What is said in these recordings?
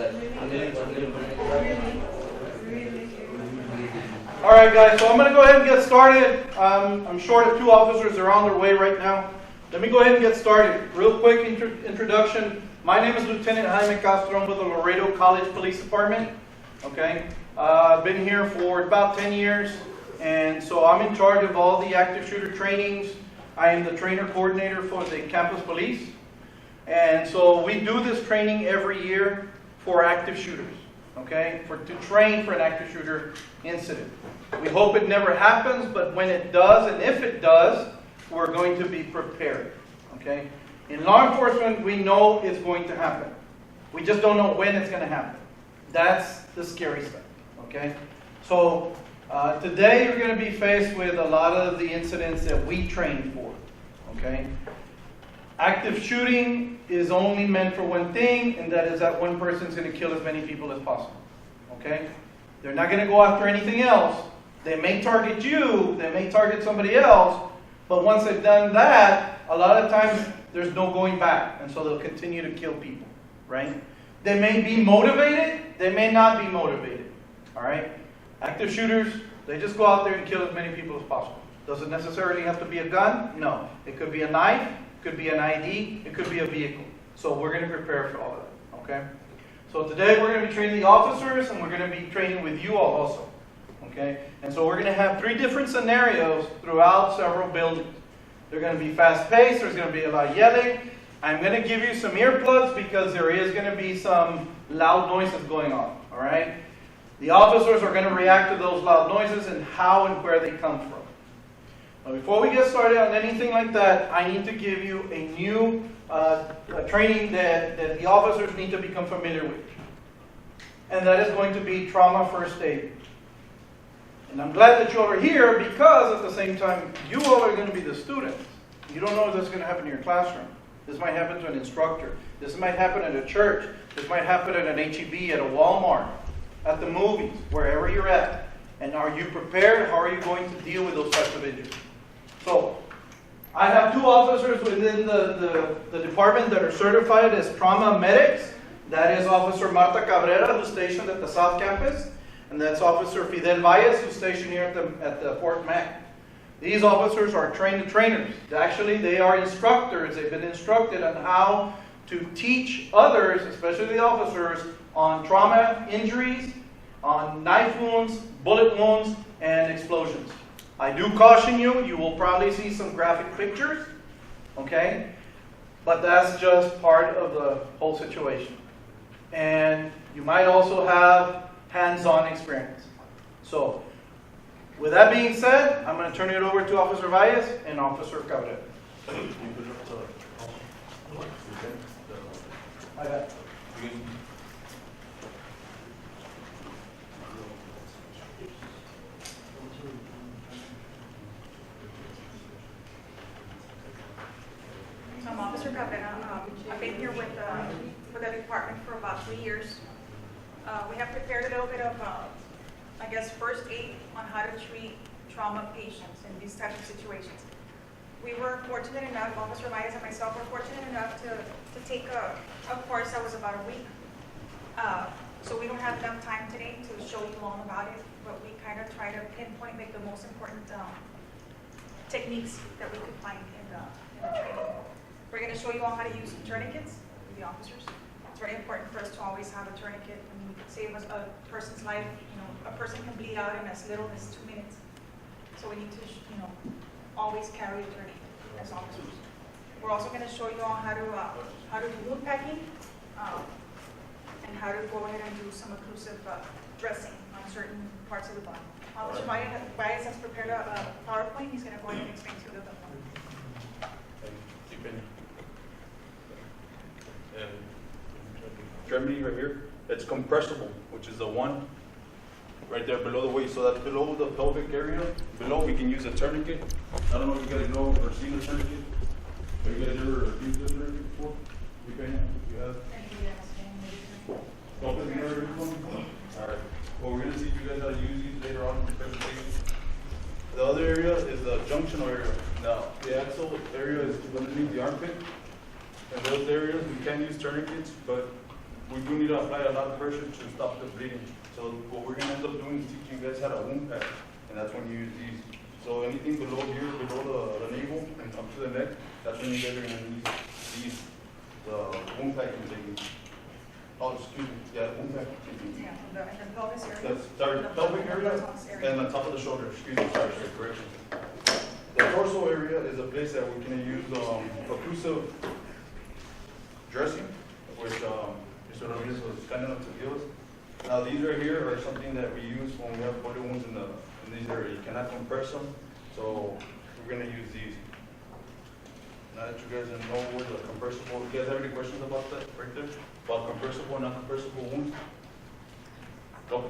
All right, guys, so I'm going to go ahead and get started. I'm short of 2 officers. They're on their way right now. Let me go ahead and get started. Real quick introduction. My name is Lieutenant Jaime Castro. I'm with the Laredo College Police Department. Okay, I've been here for about 10 years, and so I'm in charge of all the active shooter trainings. I am the trainer coordinator for the campus police, and so we do this training every year for active shooters. Okay, to train for an active shooter incident. We hope it never happens, but when it does, and if it does, we're going to be prepared. Okay, in law enforcement, we know it's going to happen. We just don't know when it's going to happen. That's the scary stuff. Okay, so today you're going to be faced with a lot of the incidents that we train for. Okay, active shooting is only meant for one thing, and that is that one person's going to kill as many people as possible. Okay? They're not going to go after anything else. They may target you, they may target somebody else, but once they've done that, a lot of times there's no going back, and so they'll continue to kill people. Right? They may be motivated, they may not be motivated. All right? Active shooters, they just go out there and kill as many people as possible. Does it necessarily have to be a gun? No. It could be a knife. Could be an ID, it could be a vehicle. So we're going to prepare for all of that, okay? So today we're going to be training the officers, and we're going to be training with you all also, okay? And so we're going to have 3 different scenarios throughout several buildings. They're going to be fast-paced, there's going to be a lot of yelling. I'm going to give you some earplugs because there is going to be some loud noises going on, all right? The officers are going to react to those loud noises and how and where they come from. Now, before we get started on anything like that, I need to give you a new training that the officers need to become familiar with. And that is going to be trauma first aid. And I'm glad that you all are here because at the same time, you all are going to be the students. You don't know if this is going to happen in your classroom. This might happen to an instructor. This might happen at a church. This might happen at an HEB, at a Walmart, at the movies, wherever you're at. And are you prepared? How are you going to deal with those types of injuries? So, I have 2 officers within the department that are certified as trauma medics. That is Officer Marta Cabrera, who's stationed at the South Campus, and that's Officer Fidel Valles, who's stationed here at the Fort Mac. These officers are trained trainers. Actually, they are instructors. They've been instructed on how to teach others, especially the officers, on trauma injuries, on knife wounds, bullet wounds, and explosions. I do caution you, you will probably see some graphic pictures, okay? But that's just part of the whole situation. And you might also have hands-on experience. So, with that being said, I'm going to turn it over to Officer Valles and Officer Cabrera. I got it. I'm Officer Cabrera. I've been here with the department for about 3 years. We have prepared a little bit of, first aid on how to treat trauma patients in these types of situations. We were fortunate enough, Officer Myers and myself were fortunate enough to take a course that was about a week. So we don't have enough time today to show you all about it, but we kind of try to pinpoint like the most important techniques that we could find in the training. We're going to show you all how to use tourniquets with the officers. It's very important for us to always have a tourniquet. I mean, we can save a person's life. You know, a person can bleed out in as little as 2 minutes. So we need to, always carry a tourniquet as officers. We're also going to show you all how to do wound packing and how to go ahead and do some occlusive dressing on certain parts of the body. Officer Baez has prepared a PowerPoint. He's going to go ahead and explain to you the PowerPoint. And extremity right here, it's compressible, which is the one right there below the waist. So that's below the pelvic area. Below, we can use a tourniquet. I don't know if you guys know or seen a tourniquet. Have you guys ever used a tourniquet before? You have? Open the area. All right. Well, we're going to teach you guys how to use these later on in the presentation. The other area is the junctional area. Now, the axle area is underneath the armpit. In those areas, we can use tourniquets, but we do need to apply a lot of pressure to stop the bleeding. So what we're gonna end up doing is teaching you guys how to wound pack, and that's when you use these. So anything below here, below the navel and up to the neck, that's when you guys are gonna use these, the wound packing technique. Oh, excuse me, yeah, wound packing technique. Yeah, and the pelvis area. That's, sorry, pelvic area and on top of the shoulder, excuse me, sorry, correction. The torso area is a place that we're gonna use, occlusive dressing, which, Mr. Ramirez was kind enough to give us. Now, these right here are something that we use when we have bullet wounds in these areas. You cannot compress them, so we're gonna use these. Now that you guys know where the compressible, you guys have any questions about that right there? About compressible and non-compressible wounds? Go.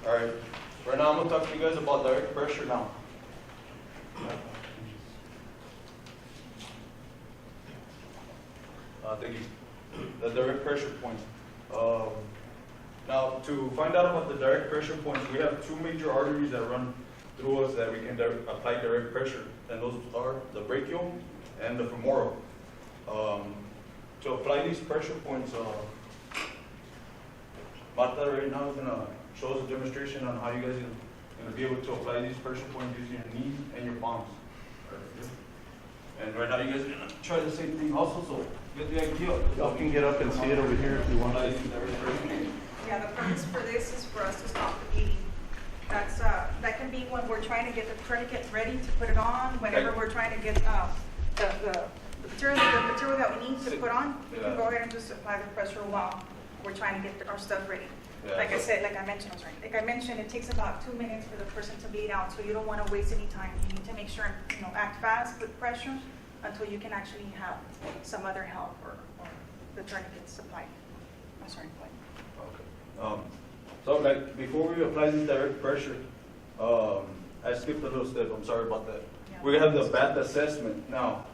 All right, right now I'm gonna talk to you guys about direct pressure now. Thank you. The direct pressure points. Now, to find out about the direct pressure points, we have two major arteries that run through us that we can apply direct pressure, and those are the brachial and the femoral. To apply these pressure points, Marta right now is going to show us a demonstration on how you guys are going to be able to apply these pressure points using your knees and your palms. And right now you guys are going to try the same thing also, so get the idea. Y'all can get up and see it over here if you want. Yeah, the purpose for this is for us to stop the bleeding. That's, that can be when we're trying to get the tourniquet ready to put it on, whenever we're trying to get, the material that we need to put on, we can go ahead and just apply the pressure while we're trying to get our stuff ready. Yeah, like I said, like I mentioned, it takes about 2 minutes for the person to bleed out, so you don't want to waste any time. You need to make sure, act fast with pressure until you can actually have some other help or the tourniquet supplied at a certain point. Okay. So like before we apply this direct pressure, I skipped a little step. I'm sorry about that. Yeah. We have the bath assessment. Now,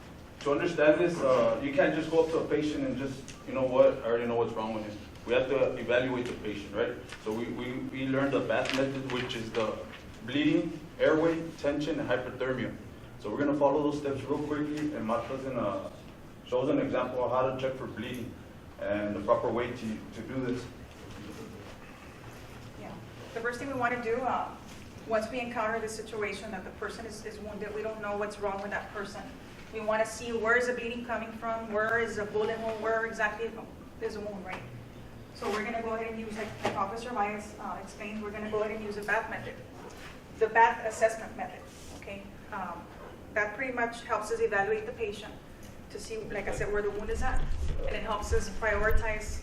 to understand this, you can't just go up to a patient and just, you know what, I already know what's wrong with him. We have to evaluate the patient, right? So we learned the bath method, which is the bleeding, airway, tension, and hyperthermia. So we're gonna follow those steps real quickly, and Marta's gonna show us an example of how to check for bleeding and the proper way to do this. Yeah. The first thing we want to do, once we encounter the situation that the person is wounded, we don't know what's wrong with that person. We want to see where is the bleeding coming from, where is the bullet hole, where exactly is the wound, right? So we're going to go ahead and use, like Officer Myers explained, we're going to go ahead and use the BAT method, the BAT assessment method, okay? That pretty much helps us evaluate the patient to see, like I said, where the wound is at, and it helps us prioritize,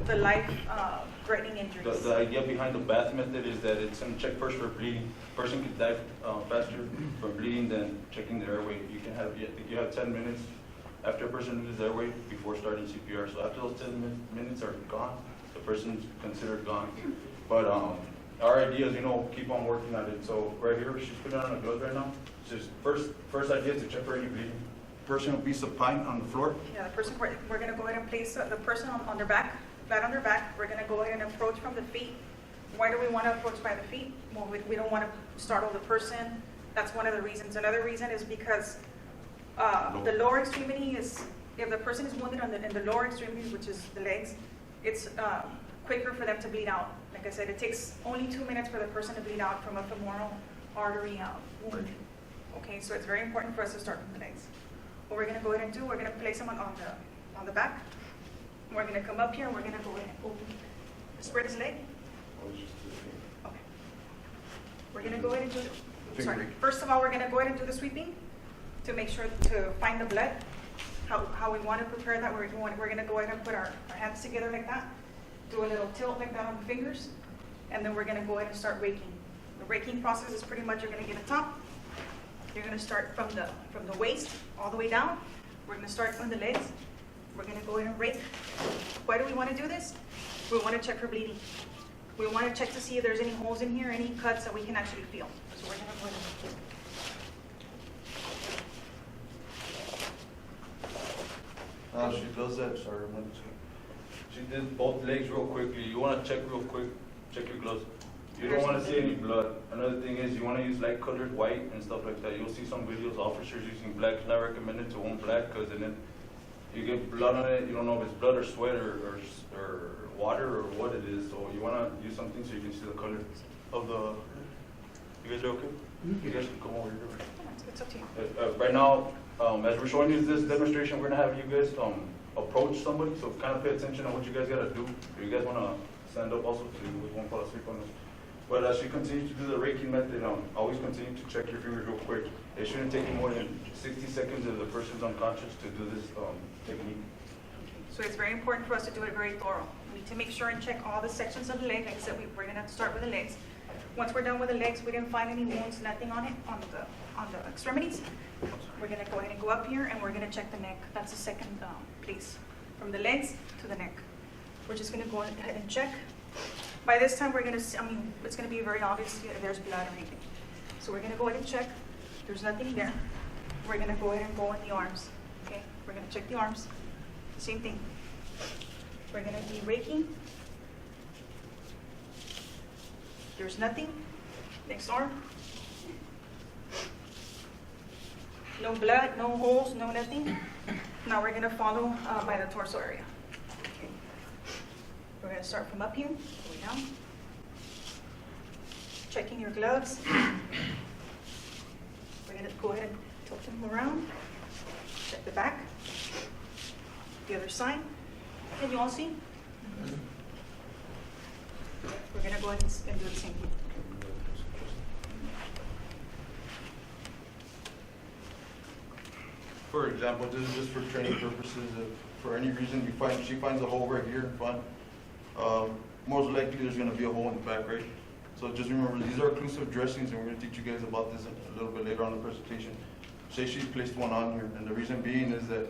the life-threatening injuries. The idea behind the bath method is that it's going to check first for bleeding. Person can die faster from bleeding than checking the airway. You can have, I think you have 10 minutes after a person loses their airway before starting CPR. So after those 10 minutes are gone, the person's considered gone. But our idea is, keep on working on it. So right here, she's putting on a glove right now. Just first idea is to check for any bleeding. Person will be supine on the floor. Yeah, the person, we're going to go ahead and place the person on their back, flat on their back. We're going to go ahead and approach from the feet. Why do we want to approach by the feet? Well, we don't want to startle the person. That's one of the reasons. Another reason is because the lower extremity is, if the person is wounded in the lower extremity, which is the legs, it's quicker for them to bleed out. Like I said, it takes only 2 minutes for the person to bleed out from a femoral artery wound. Okay, so it's very important for us to start from the legs. What we're going to go ahead and do, we're going to place them on the back. We're going to come up here and we're going to go ahead and open, spread his leg. Okay. We're going to go ahead and do, first of all, we're going to go ahead and do the sweeping to make sure to find the blood. How we want to prepare that, we're going to go ahead and put our hands together like that, do a little tilt like that on the fingers, and then we're going to go ahead and start raking. The raking process is pretty much, you're going to get a top. You're going to start from the waist all the way down. We're going to start on the legs. We're going to go ahead and rake. Why do we want to do this? We want to check for bleeding. We want to check to see if there's any holes in here, any cuts that we can actually feel. So we're going to go ahead and She does that, sorry. She did both legs real quickly. You want to check real quick, check your gloves. You don't want to see any blood. Another thing is you want to use light colored white and stuff like that. You'll see some videos, officers using black. It's not recommended to own black because then you get blood on it, you don't know if it's blood or sweat or water or what it is, so you wanna use something so you can see the color of the, you guys are okay? You guys can come over here. It's up to you. Right now, as we're showing you this demonstration, we're gonna have you guys, approach somebody, so kind of pay attention on what you guys gotta do. If you guys wanna stand up also, so you won't fall asleep on us. But as you continue to do the raking method, always continue to check your fingers real quick. It shouldn't take you more than 60 seconds if the person's unconscious to do this, technique. So it's very important for us to do it very thorough. We need to make sure and check all the sections of the leg. Like I said, we're gonna have to start with the legs. Once we're done with the legs, we didn't find any wounds, nothing on it, on the extremities. We're gonna go ahead and go up here and we're gonna check the neck. That's the second place, from the legs to the neck. We're just gonna go ahead and check. By this time, we're gonna see, it's gonna be very obvious if there's blood or anything. So we're gonna go ahead and check. There's nothing there. We're gonna go ahead and go in the arms. Okay, we're gonna check the arms. Same thing. We're gonna be raking. There's nothing. Next arm. No blood, no holes, no nothing. Now we're gonna follow by the torso area. Okay. We're gonna start from up here, going down. Checking your gloves. We're gonna go ahead and tilt them around. Check the back. The other side. Can you all see? We're gonna go ahead and do the same thing. For example, this is just for training purposes. If for any reason she finds a hole right here in front, most likely there's going to be a hole in the back, right? So just remember, these are occlusive dressings, and we're going to teach you guys about this a little bit later on in the presentation. Say she placed one on here, and the reason being is that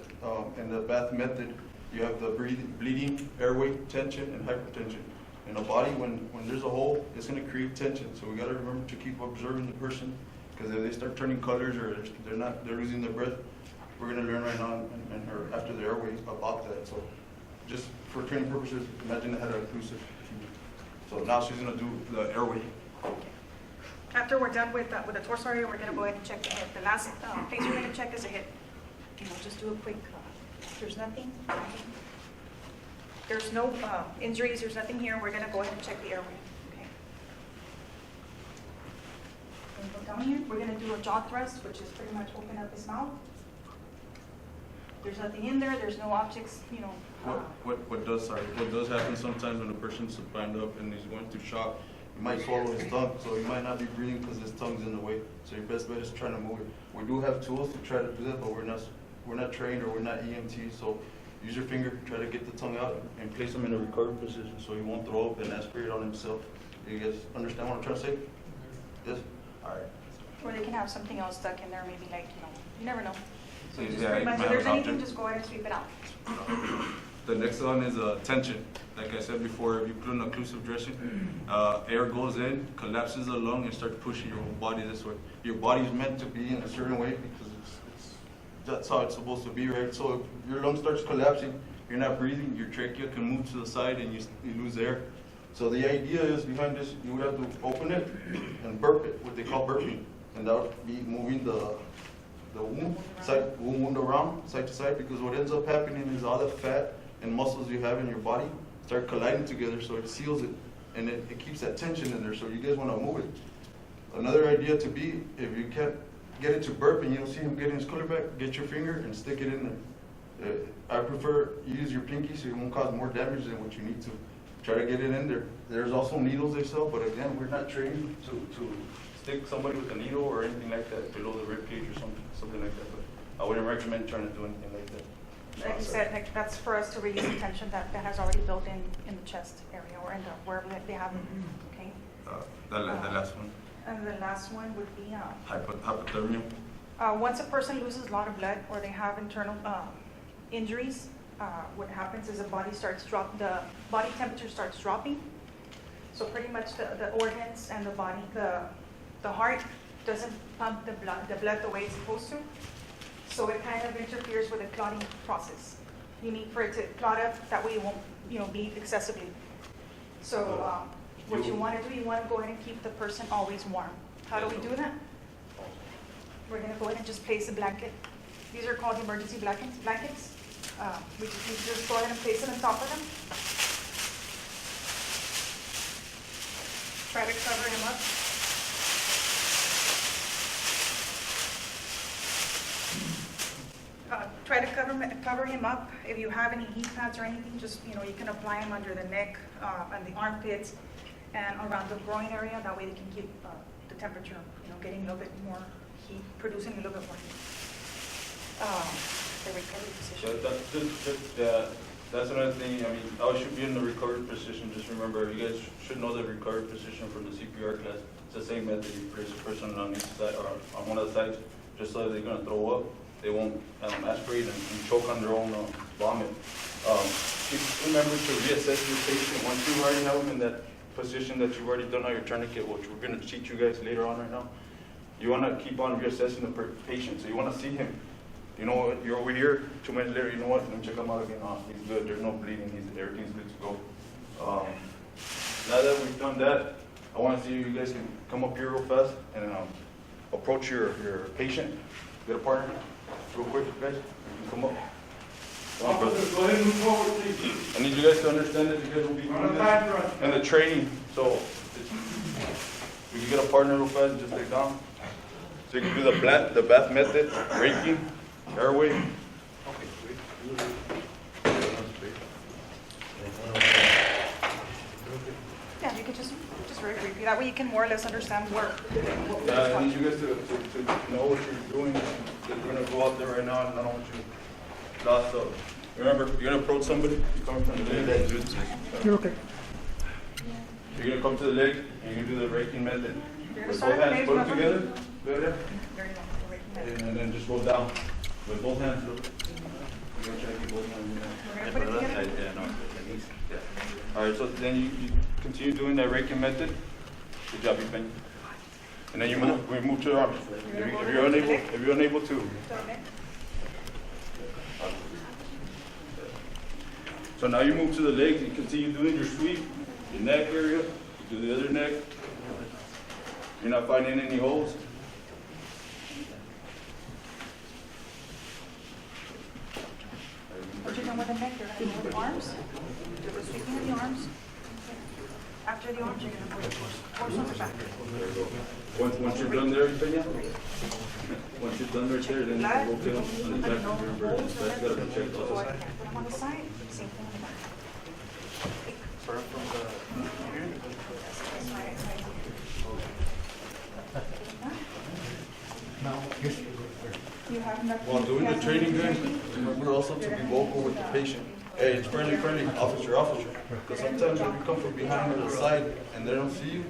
in the bath method, you have the bleeding, airway tension, and hypertension. In the body, when there's a hole, it's going to create tension. So we got to remember to keep observing the person, because if they start turning colors or they're losing their breath, we're going to learn right now and her after the airway about that. So just for training purposes, imagine it had an occlusive. So now she's going to do the airway. After we're done with the torso area, we're going to go ahead and check the head. The last place we're going to check is the head. Just do a quick, there's nothing. There's no injuries, there's nothing here. We're going to go ahead and check the airway. Okay. We're going to go down here. We're going to do a jaw thrust, which is pretty much open up his mouth. There's nothing in there, there's no objects, What does happen sometimes when a person's supined up and he's going through shock, he might swallow his tongue, so he might not be breathing because his tongue's in the way. So your best bet is trying to move it. We do have tools to try to do that, but we're not trained or we're not EMT, so use your finger, try to get the tongue out and place him in a recovery position so he won't throw up and aspirate on himself. You guys understand what I'm trying to say? Yes? All right. Or they can have something else stuck in there, maybe like, you never know. So just Yeah, pretty much, it might if there's have an anything, object. just go ahead and sweep it out. The next one is tension. Like I said before, if you put an occlusive dressing, air goes in, collapses the lung, and starts pushing your whole body this way. Your body is meant to be in a certain way because that's how it's supposed to be, right? So if your lung starts collapsing, you're not breathing, your trachea can move to the side and you lose air. So the idea is behind this, you would have to open it and burp it, what they call burping. And that would be moving the wound around side to side, because what ends up happening is all the fat and muscles you have in your body start colliding together, so it seals it and it keeps that tension in there. So you guys want to move it. Another idea to be, if you can't get it to burp and you don't see him getting his cooler back, get your finger and stick it in there. I prefer you use your pinky so you won't cause more damage than what you need to. Try to get it in there. There's also needles they sell, but again, we're not trained to stick somebody with a needle or anything like that below the rib cage or something like that. But I wouldn't recommend trying to do anything like that. Like you said, that's for us to release the tension that has already built in the chest area or in wherever they have it, okay? The last one, And the last one would be, hypothermia. once a person loses a lot of blood or they have internal injuries, what happens is the body temperature starts dropping. So pretty much the organs and the body, the heart doesn't pump the blood the way it's supposed to. So it kind of interferes with the clotting process. You need for it to clot up, that way it won't bleed excessively. So what you want to do, you want to go ahead and keep the person always warm. How do we do that? We're going to go ahead and just place a blanket. These are called emergency blankets. We just go ahead and place it on top of him. Try to cover him up. Try to cover him up. If you have any heat pads or anything, just, you can apply them under the neck, and the armpits, and around the groin area. That way they can keep the temperature, getting a little bit more heat, producing a little bit more heat. The recovery position. That's another thing. I mean, I should be in the recovery position. Just remember, you guys should know the recovery position from the CPR class. It's the same method. You place a person on each side or on one of the sides, just so they're going to throw up. They won't aspirate and choke on their own vomit. Remember to reassess your patient once you already have them in that position that you've already done all your tourniquet, which we're going to teach you guys later on right now. You want to keep on reassessing the patient, so you want to see him. You know what, you're over here, 2 minutes later, you know what, let me check him out again. He's good, there's no bleeding, everything's good to go. Now that we've done that, I want to see you guys can come up here real fast and approach your patient. Get a partner, real quick, guys. You can come up. Come on, brother. Go ahead and move forward, please. I need you guys to understand that you guys will be doing this and the training. So you can get a partner real fast and just lay down. So you can do the bath method, raking, airway. Yeah, you can just very briefly. That way you can more or less understand what I need you guys to know what you're doing. We're going to go out there right now, and I don't want you to lost. So remember, you're going to approach somebody. You're coming from the leg. You're okay. You're going to come to the leg, and you're going to do the raking method. With both hands, put them together. Good. And then just roll down. With both hands. Look. You're going to try to keep both hands in there. All right, so then you continue doing that raking method. Good job, Peña. And then we move to the arms. If you're unable to. So now you move to the legs. You continue doing your sweep, your neck area. You do the other neck. You're not finding any holes. Once you're done with the neck, you're going to go with the arms. Do the sweeping of the arms. After the arms, you're going to put the force on the back. Once you're done there, Peña, once you're done right there, then you can rotate on the back. Remember, that's got to be checked also. Put them on the side. Same thing on the back. Start from here. You have nothing. While doing the training, guys, remember also to be vocal with the patient. Hey, it's friendly, officer. Because sometimes if you come from behind or the side and they don't see you,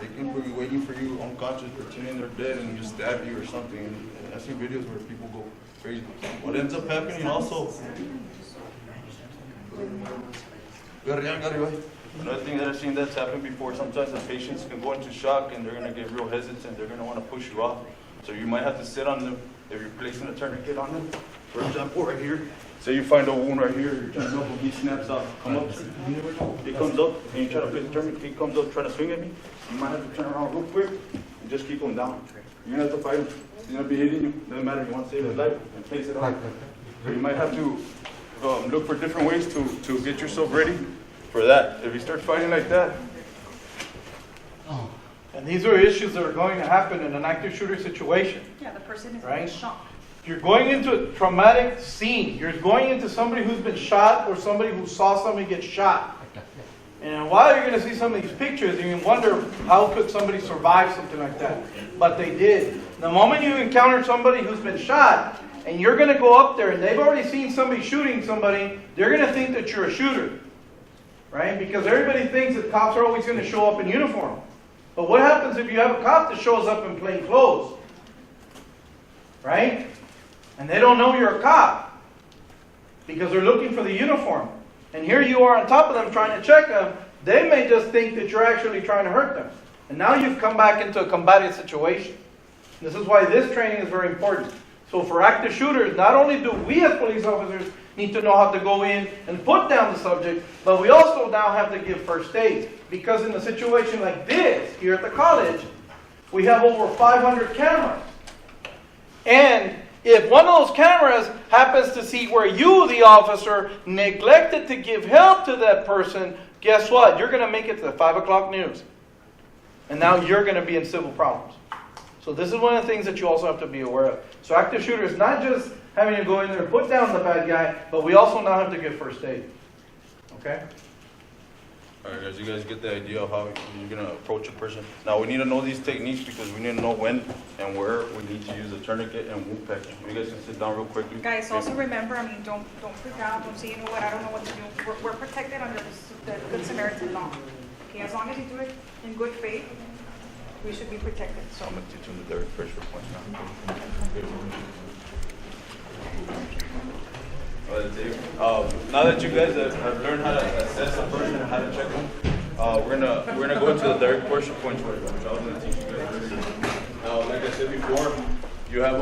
they can be waiting for you unconscious, pretending they're dead, and just stab you or something. And I've seen videos where people go crazy. What ends up happening also. Another thing that I've seen that's happened before, sometimes the patients can go into shock and they're going to get real hesitant. They're going to want to push you off. So you might have to sit on them if you're placing a tourniquet on them. For example, right here. Say you find a wound right here, you're trying to help him, he snaps out. Come up. He comes up and you try to place the tourniquet. He comes up trying to swing at me. You might have to turn around real quick and just keep him down. You're going to have to fight him. He's going to be hitting you. Doesn't matter. You want to save his life and place it on. So you might have to look for different ways to get yourself ready for that. If you start fighting like that. And these are issues that are going to happen in an active shooter situation. Yeah, the person is Right. in shock. You're going into a traumatic scene. You're going into somebody who's been shot or somebody who saw somebody get shot. And while you're going to see some of these pictures, you can wonder how could somebody survive something like that. But they did. The moment you encounter somebody who's been shot, and you're going to go up there and they've already seen somebody shooting somebody, they're going to think that you're a shooter. Right? Because everybody thinks that cops are always going to show up in uniform. But what happens if you have a cop that shows up in plain clothes? Right? And they don't know you're a cop because they're looking for the uniform. And here you are on top of them trying to check them. They may just think that you're actually trying to hurt them. And now you've come back into a combative situation. This is why this training is very important. So for active shooters, not only do we as police officers need to know how to go in and put down the subject, but we also now have to give first aid. Because in a situation like this, here at the college, we have over 500 cameras. And If one of those cameras happens to see where you, the officer, neglected to give help to that person, guess what? You're going to make it to the 5 o'clock news. And now you're going to be in civil problems. So this is one of the things that you also have to be aware of. So active shooter is not just having to go in there and put down the bad guy, but we also now have to give first aid. Okay? Alright guys, you guys get the idea of how you're gonna approach a person. Now we need to know these techniques because we need to know when and where we need to use a tourniquet and wound packing. You guys can sit down real quickly. Guys, also remember, I mean, don't freak out, don't say, you know what, I don't know what to do. We're protected under the Good Samaritan law. Okay, as long as you do it in good faith, we should be protected, so. I'm gonna teach them the direct pressure point now. Now that you guys have learned how to assess a person and how to check them, we're gonna go into the direct pressure points, which I was gonna teach you guys earlier. Like I said before, you have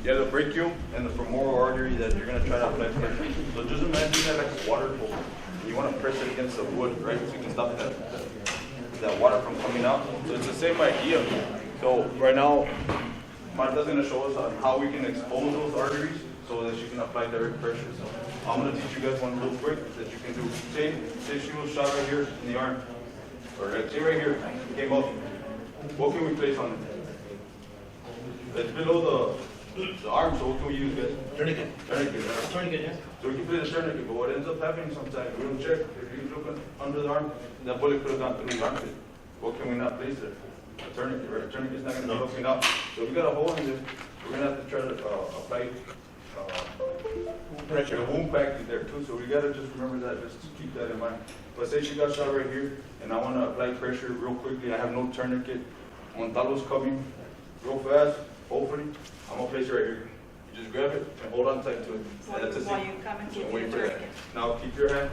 the brachial and the femoral artery that you're gonna try to apply pressure. So just imagine that like a water pole. You want to press it against the wood, right? So you can stop that water from coming out. So it's the same idea. So right now, Marta's gonna show us on how we can expose those arteries so that you can apply direct pressure. So I'm gonna teach you guys one real quick that you can do. Say she was shot right here in the arm, or like say right here, came up. What can we place on it? It's below the arm, so what can we use, guys? Tourniquet. Tourniquet, right? Tourniquet, yeah. So we can place a tourniquet, but what ends up happening sometimes, we don't check. If you look under the arm, that bullet could have gone through the armpit. What can we not place there? A tourniquet, right? A tourniquet's not gonna be hooking up. So if we got a hole in it, we're gonna have to try to apply pressure. The wound pack is there too, so we gotta just remember that, just keep that in mind. But say she got shot right here, and I wanna apply pressure real quickly, I have no tourniquet, Montalvo's coming real fast, hopefully, I'm gonna place it right here. You just grab it and hold on tight to it. And that's a While seat. you come and get Wait your for that. tourniquet. Now keep your hand.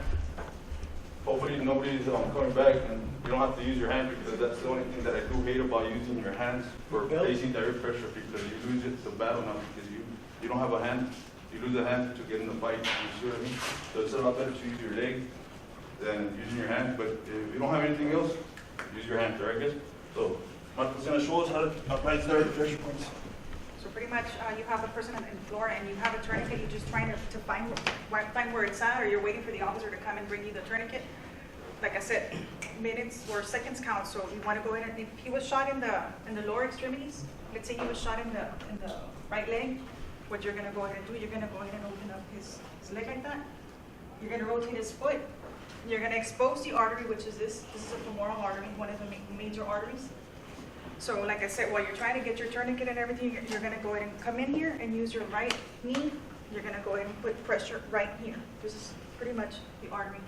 Hopefully nobody's coming back and you don't have to use your hand because that's the only thing that I do hate about using your hands for placing direct pressure because you lose it to battle now because you don't have a hand. You lose a hand to get in the fight. You see what I mean? So it's a lot better to use your leg than using your hand. But if you don't have anything else, use your hand, right guys? So Marco's gonna show us how to apply direct pressure points. So pretty much, you have a person on the floor and you have a tourniquet, you're just trying to find where it's at, or you're waiting for the officer to come and bring you the tourniquet. Like I said, minutes or seconds count, so you want to go ahead and, if he was shot in the lower extremities, let's say he was shot in the right leg, what you're going to go ahead and do, you're going to go ahead and open up his leg like that. You're going to rotate his foot. You're going to expose the artery, which is this. This is a femoral artery, one of the major arteries. So like I said, while you're trying to get your tourniquet and everything, you're going to go ahead and come in here and use your right knee. You're going to go ahead and put pressure right here. This is pretty much the artery,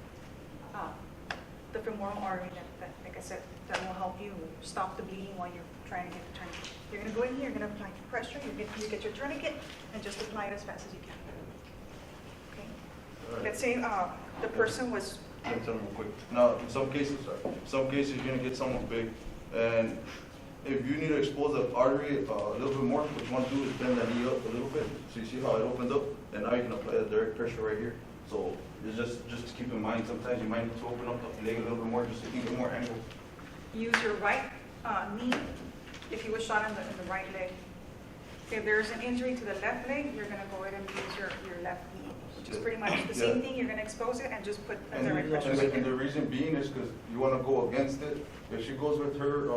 the femoral artery that, like I said, that will help you stop the bleeding while you're trying to get the tourniquet. You're going to go in here, you're going to apply pressure, you get your tourniquet, and just apply it as fast as you can. Okay. Let's say the person was... Let me tell them real quick. Now, in some cases, you're gonna get someone big, and if you need to expose the artery a little bit more, what you want to do is bend that knee up a little bit, so you see how it opens up, and now you can apply the direct pressure right here. So it's just to keep in mind, sometimes you might need to open up the leg a little bit more, just so you can get more angle. Use your right knee if he was shot in the right leg. If there's an injury to the left leg, you're going to go ahead and use your left knee, which is pretty much the same thing. You're going to expose it and just put a direct pressure right And the there. reason being is because you want to go against it. If she goes with her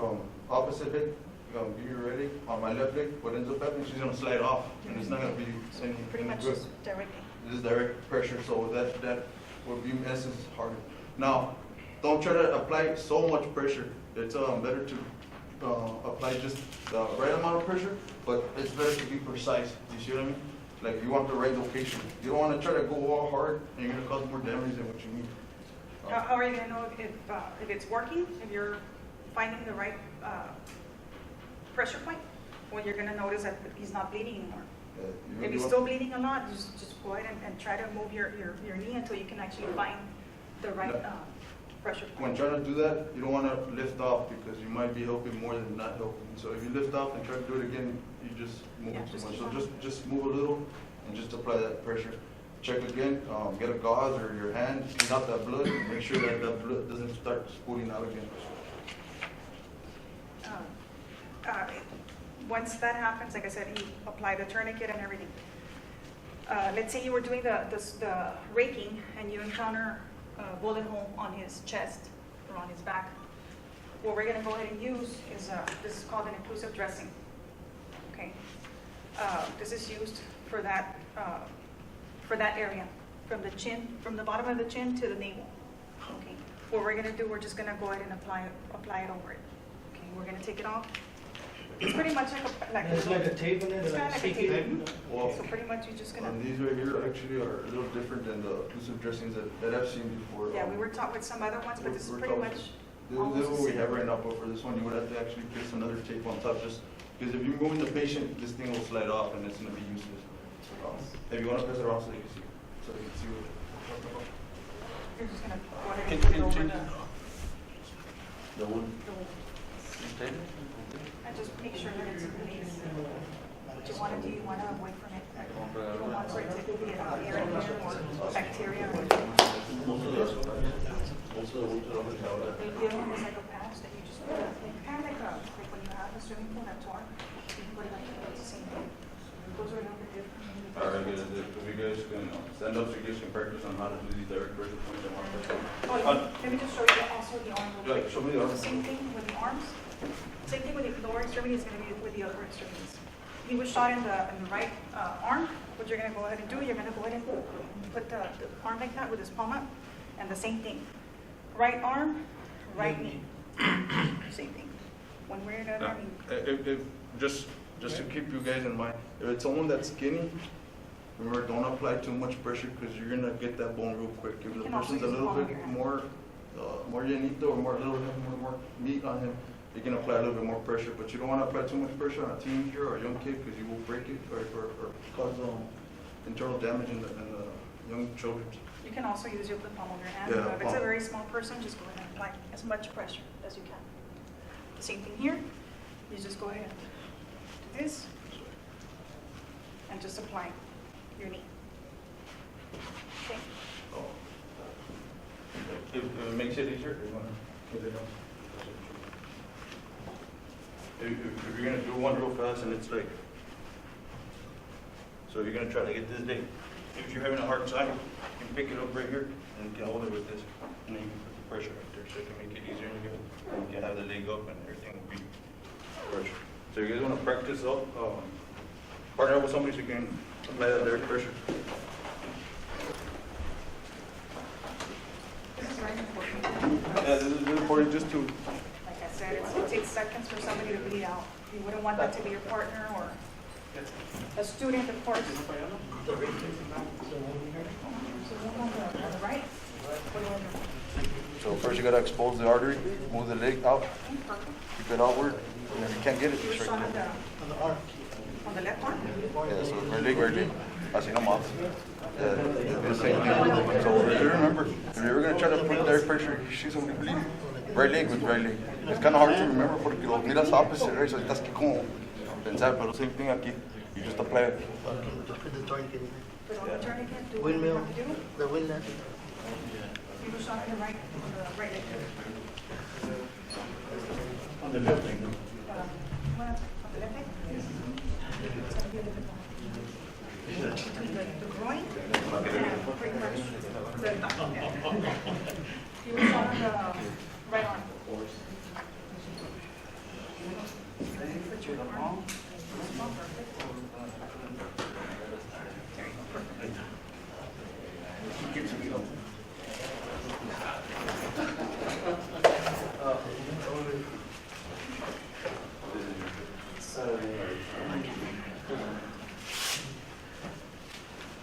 opposite leg, be ready on my left leg, what ends up happening, she's going to slide off, and it's not going to be Pretty any much good. just directly. This is direct pressure, so that would be in essence harder. Now, don't try to apply so much pressure. It's better to apply just the right amount of pressure, but it's better to be precise. You see what I mean? Like you want the right location. You don't want to try to go all hard, and you're going to cause more damage than what you need. How are you going to know if it's working, if you're finding the right pressure point? Well, you're going to notice that he's not bleeding anymore. If he's still bleeding a lot, just go ahead and try to move your knee until you can actually find the right pressure When point. trying to do that, you don't want to lift off because you might be helping more than not helping. So if you lift off and try to do it again, you just move it too much. So just move a little and just apply that pressure. Check again, get a gauze or your hand, clean out that blood, and make sure that that blood doesn't start spooling out again. once that happens, like I said, you apply the tourniquet and everything. Let's say you were doing the raking and you encounter a bullet hole on his chest or on his back. What we're gonna go ahead and use is, this is called an inclusive dressing, okay? This is used for that area, from the chin, from the bottom of the chin to the navel, okay? What we're gonna do, we're just gonna go ahead and apply it over it, okay? We're gonna take it off. It's pretty much It's like a tape in it, It's like kind a of like a sticky tape. tape. Well, So pretty much you're just gonna, these right here actually are a little different than the occlusive dressings that I've seen before. yeah, we were taught with some other ones, but this is We're pretty talking- much This almost is the what we same. have right now, but for this one, you would have to actually place another tape on top, just, because if you're moving the patient, this thing will slide off and it's gonna be useless. If you wanna pass it around so you can see, what we're talking about. You're just gonna go ahead Can- and put it can over change the The wood. wound. And just make sure that it's in place. What you wanna do, you wanna avoid from it. You don't want for it to get air in there or bacteria or anything. The other one is like a patch that you just put up, kind of like when you have a swimming pool that's warm, you can put it like, it's the same thing. Those are a little bit different. Alright, guys, if you guys can stand up so you guys can practice on how to do these direct pressure points and markers. Oh, let me just show you also the arm. real Yeah, quick. show me the arm. Same thing with the arms. Same thing with the lower extremity is gonna be with the upper extremities. He was shot in the right arm. What you're gonna go ahead and do, you're gonna go ahead and put the arm like that with his palm up, and the same thing. Right arm, right knee. Same thing. One way or another, I mean, If, just to keep you guys in mind, if it's someone that's skinny, remember, don't apply too much pressure because you're gonna get that bone real quick. If You the can also person's a use the little palm of bit your hand. more llenito or more meat on him, you can apply a little bit more pressure, but you don't wanna apply too much pressure on a teenager or a young kid because you will break it or cause internal damage in the young children. you can also use the palm of your hand. Yeah, If it's a palm. very small person, just go ahead and apply as much pressure as you can. The same thing here. You just go ahead and do this and just apply your knee. Okay. Oh. If it makes it easier, you wanna put it on. If you're gonna do one real fast and it's like, so you're gonna try to get this day. If you're having a hard time, you can pick it up right here and you can hold it with this. And then you can put the pressure right there so it can make it easier and you can have the leg up and everything will be pressure. So you guys wanna practice up, partner up with somebody so you can apply that direct pressure. This is very important. Yeah, this is important just to, Like I said, it takes seconds for somebody to bleed out. You wouldn't want that to be your partner or a student, of course. So the one on the right? Or the one on the- So first you gotta expose the artery, move the leg out, Okay, perfect. keep it outward, and if you can't get it, You were just shot right there. on the left arm? Yeah, so right leg, así nomás. Yeah, the same thing. So if you remember, if you're ever gonna try to put direct pressure, you see somebody bleed, right leg with right leg. It's kind of hard to remember porque lo miras opposite, right? So estás aquí como pensar, pero same thing aquí. You just apply it. Put the tourniquet in Put on the tourniquet, do there. what you Windmill, have to do. the windmill. You were shot in the right leg. on the left leg. On the left leg? It's gonna be a little bit more. Between the groin and pretty much the thigh. Yeah. You were shot on the right arm. Put your arm. Perfect. There you go, perfect.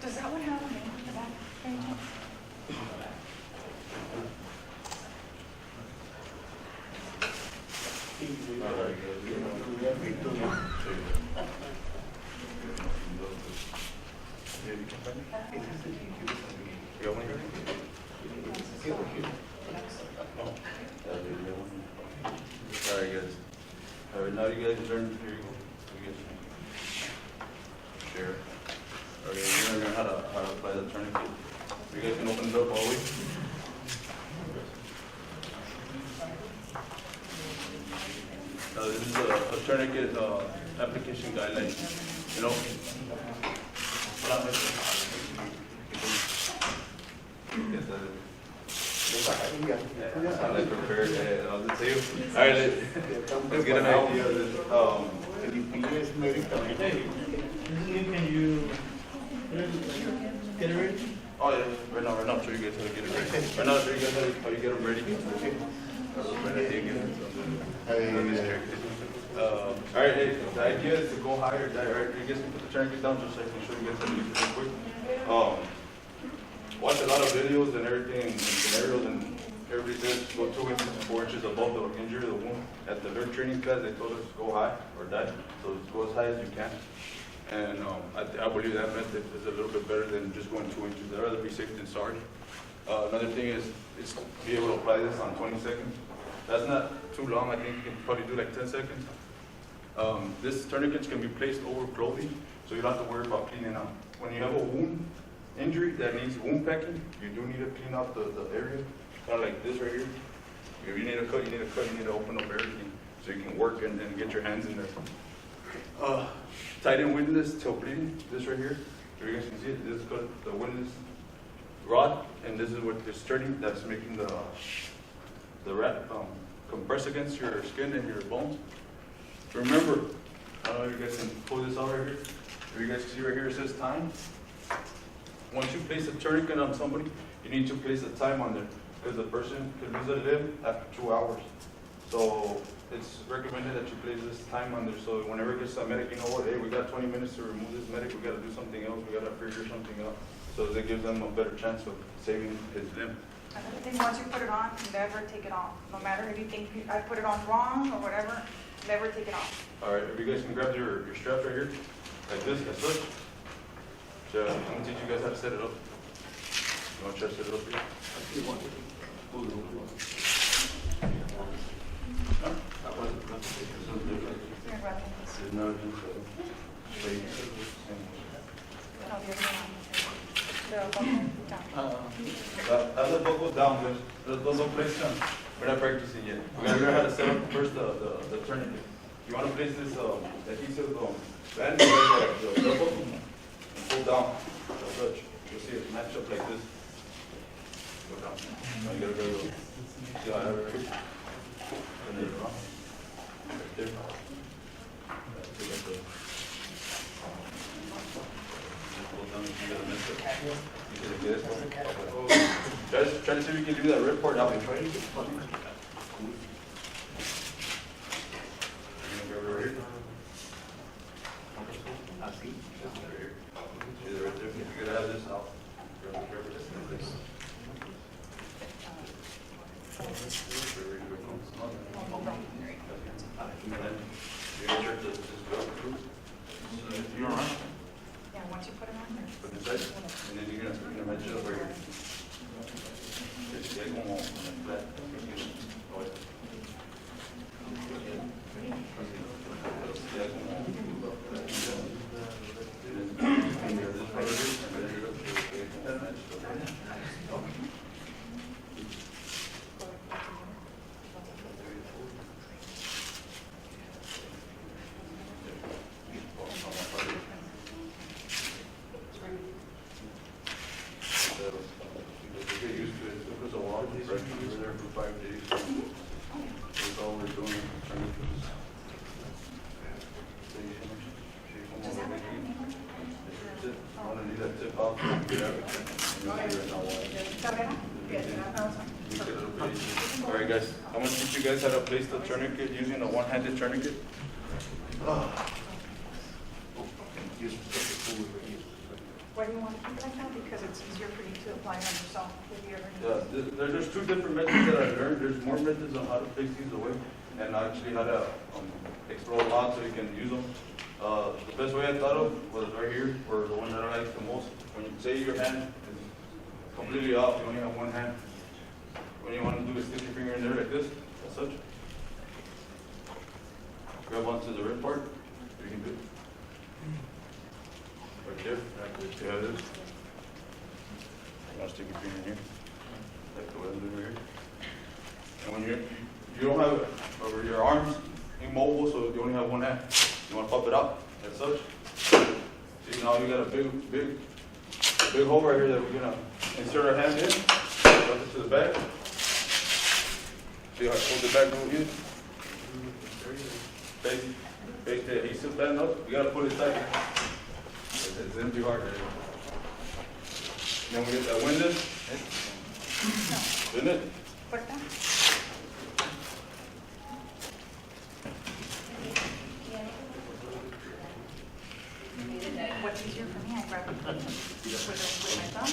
Does that one have a name on the back, by any chance? Alright guys. Alright, now you guys learn, here you go. You guys share. Okay, you're gonna learn how to apply the tourniquet. You guys can open it up all the way. This is a tourniquet, application guidelines, you know. I like prepared, I'll just say, all right, let's get an idea of this. Can you get it ready? Oh, yeah, right now, I'm sure you guys how to get it ready. Right now, I'll show you guys how you get them ready. All right, hey, the idea is to go higher, right? You guys can put the tourniquet down just so I can show you guys how to use it real quick. Watch a lot of videos and everything, and scenarios, and everybody says go 2 inches, 4 inches above the injury, the wound. At the alert training class, they told us go high or die, so go as high as you can. And I believe that method is a little bit better than just going 2 inches. I'd rather be safe than sorry. Another thing is be able to apply this on 20 seconds. That's not too long. I think you can probably do like 10 seconds. This tourniquets can be placed over clothing, so you don't have to worry about cleaning out. When you have a wound injury that needs wound packing, you do need to clean out the area, kind of like this right here. If you need a cut, you need a cut. You need to open up everything so you can work and get your hands in there. Tighten windlass till bleeding. This right here, if you guys can see it, this is called the windlass rod, and this is what is turning. That's making the wrap compress against your skin and your bones. Remember, I don't know if you guys can pull this out right here. If you guys see right here, it says time. Once you place a tourniquet on somebody, you need to place a time on there because the person could lose a limb after 2 hours. So it's recommended that you place this time on there. So whenever it gets to a medic, you know what? Hey, we got 20 minutes to remove this medic. We got to do something else. We got to figure something out. So that gives them a better chance of saving his limb. Another thing, once you put it on, never take it off. No matter if you think I put it on wrong or whatever, never take it off. All right, if you guys can grab your straps right here, like this, as such. So I'm gonna teach you guys how to set it up. You want to try to set it up here? Here, grab this. There's no just straight. No, the other one. The button down. As the buckle down, guys. Don't place them. We're not practicing yet. We gotta learn how to set up first the tourniquet. You want to place this adhesive band the buckle and pull down as such. You'll see it match up like this. Go down. Now you gotta go. See how I have it right here? And then around. Right there. Pull down if you gotta mess up. You can get it. Try to see if you can do that red part out. Try to get it. You gotta have this out. You all right? Yeah, once you put it on there. Put it inside, and then you're gonna match it up right here. Como flat. Alright guys, I'm going to teach you guys how to place the tourniquet using a one-handed tourniquet. Why do you want to keep it like that? Because it's easier for you to apply it on yourself if you ever need it. There's 2 different methods that I learned. There's more methods on how to place these away and actually how to explore a lot so you can use them. The best way I thought of was right here, or the one that I like the most. When you say your hand is completely off, you only have one hand. When you want to do is stick your finger in there like this, as such. Grab onto the red part, you can do it. Right there, you have this. You want to stick your finger in here, like the way I'm doing right here. And when you don't have your arms immobile, so you only have one hand. You wanna pop it out as such? See, now you got a big hole right here that we're gonna insert our hand in, rub it to the back. See how I hold it back over here? Face the adhesive band up, you gotta put it tight. It's empty hard right here. Then we get that window. Isn't it? Puerta. What's easier for me, I grab it with my thumb.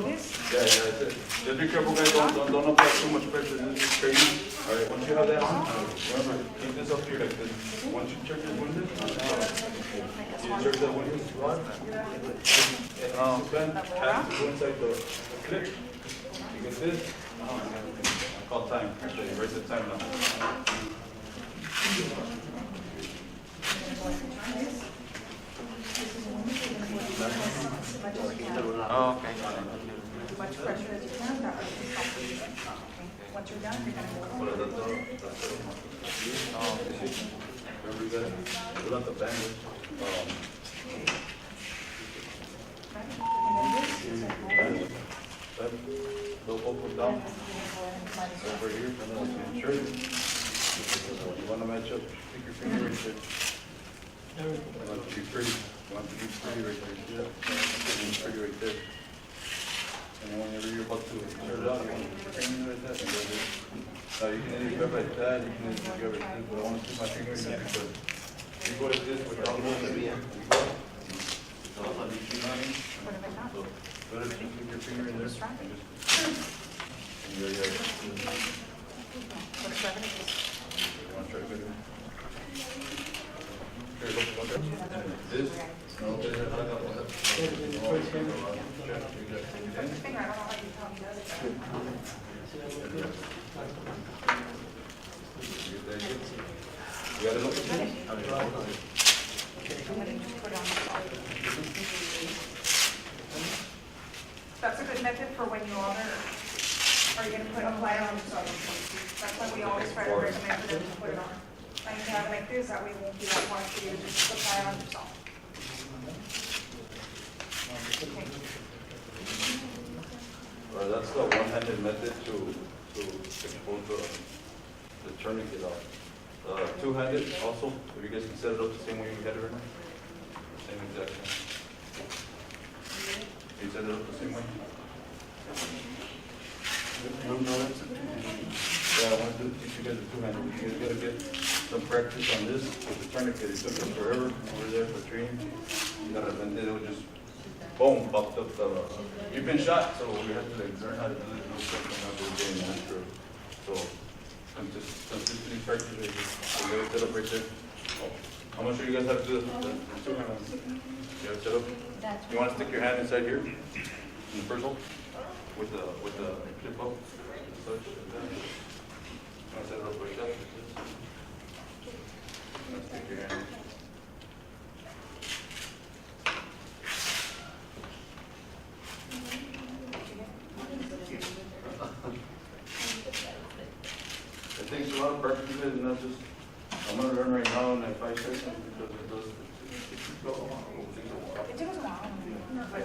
This. Yeah, that's it. Just be careful, guys, don't apply too much pressure, this is crazy. All right, once you have that on, remember, keep this up here like this. Once you check this window, you check that window, rod. Then, have to go inside the clip. You get this, I call time, actually, raise the time now. Oh, okay. As much pressure as you can, that way it's not okay. Once you're done, you're gonna go. Remember, you gotta pull out the bandage. They'll open down over here, and then it's gonna insert it. You wanna match up, stick your finger right there. You want it to be pretty, you want it to be pretty right there. Yeah, it's pretty right there. And then whenever you're about to insert it out, you want to put your finger right there. Now you can either grab like that, you can either grab like this, but I want to put my finger in there because you go like this without holding it. You go. So, you know what I mean? What if it's not? So, better just put your finger in there and just. And you're, What if gravity is? you want to try to get it? Here, look at this. No, okay, Finger, I don't know how you tell me does it. You got it, look at it? I'm gonna just put it on the top. That's a good method for when you order. Are you gonna apply it on yourself? That's what we always try to recommend for them to put it on. And you have it like this, that way it won't be that hard for you to just apply it on yourself. Well, that's the one-handed method to expose the tourniquet out. Two-handed also, if you guys can set it up the same way we had it right now. Same exact thing. Can you set it up the same way? Yeah, I want to teach you guys the two-handed. You guys gotta get some practice on this with the tourniquet. It took us forever. We're there for training. You gotta, and then it would just, boom, popped up the, you've been shot, so we have to like learn how to do it. So, consistently practice it. So you gotta set up right there. Oh, I'm gonna show you guys how to do the two-handed. You gotta set up. You wanna stick your hand inside here, in the first hole, with the flip up, such, like that. You wanna set it up like that, like this. You wanna stick your hand. It takes a lot of practice, and not just, I'm gonna learn right now in like 5 seconds, because it does, it takes a while. It took us a while, but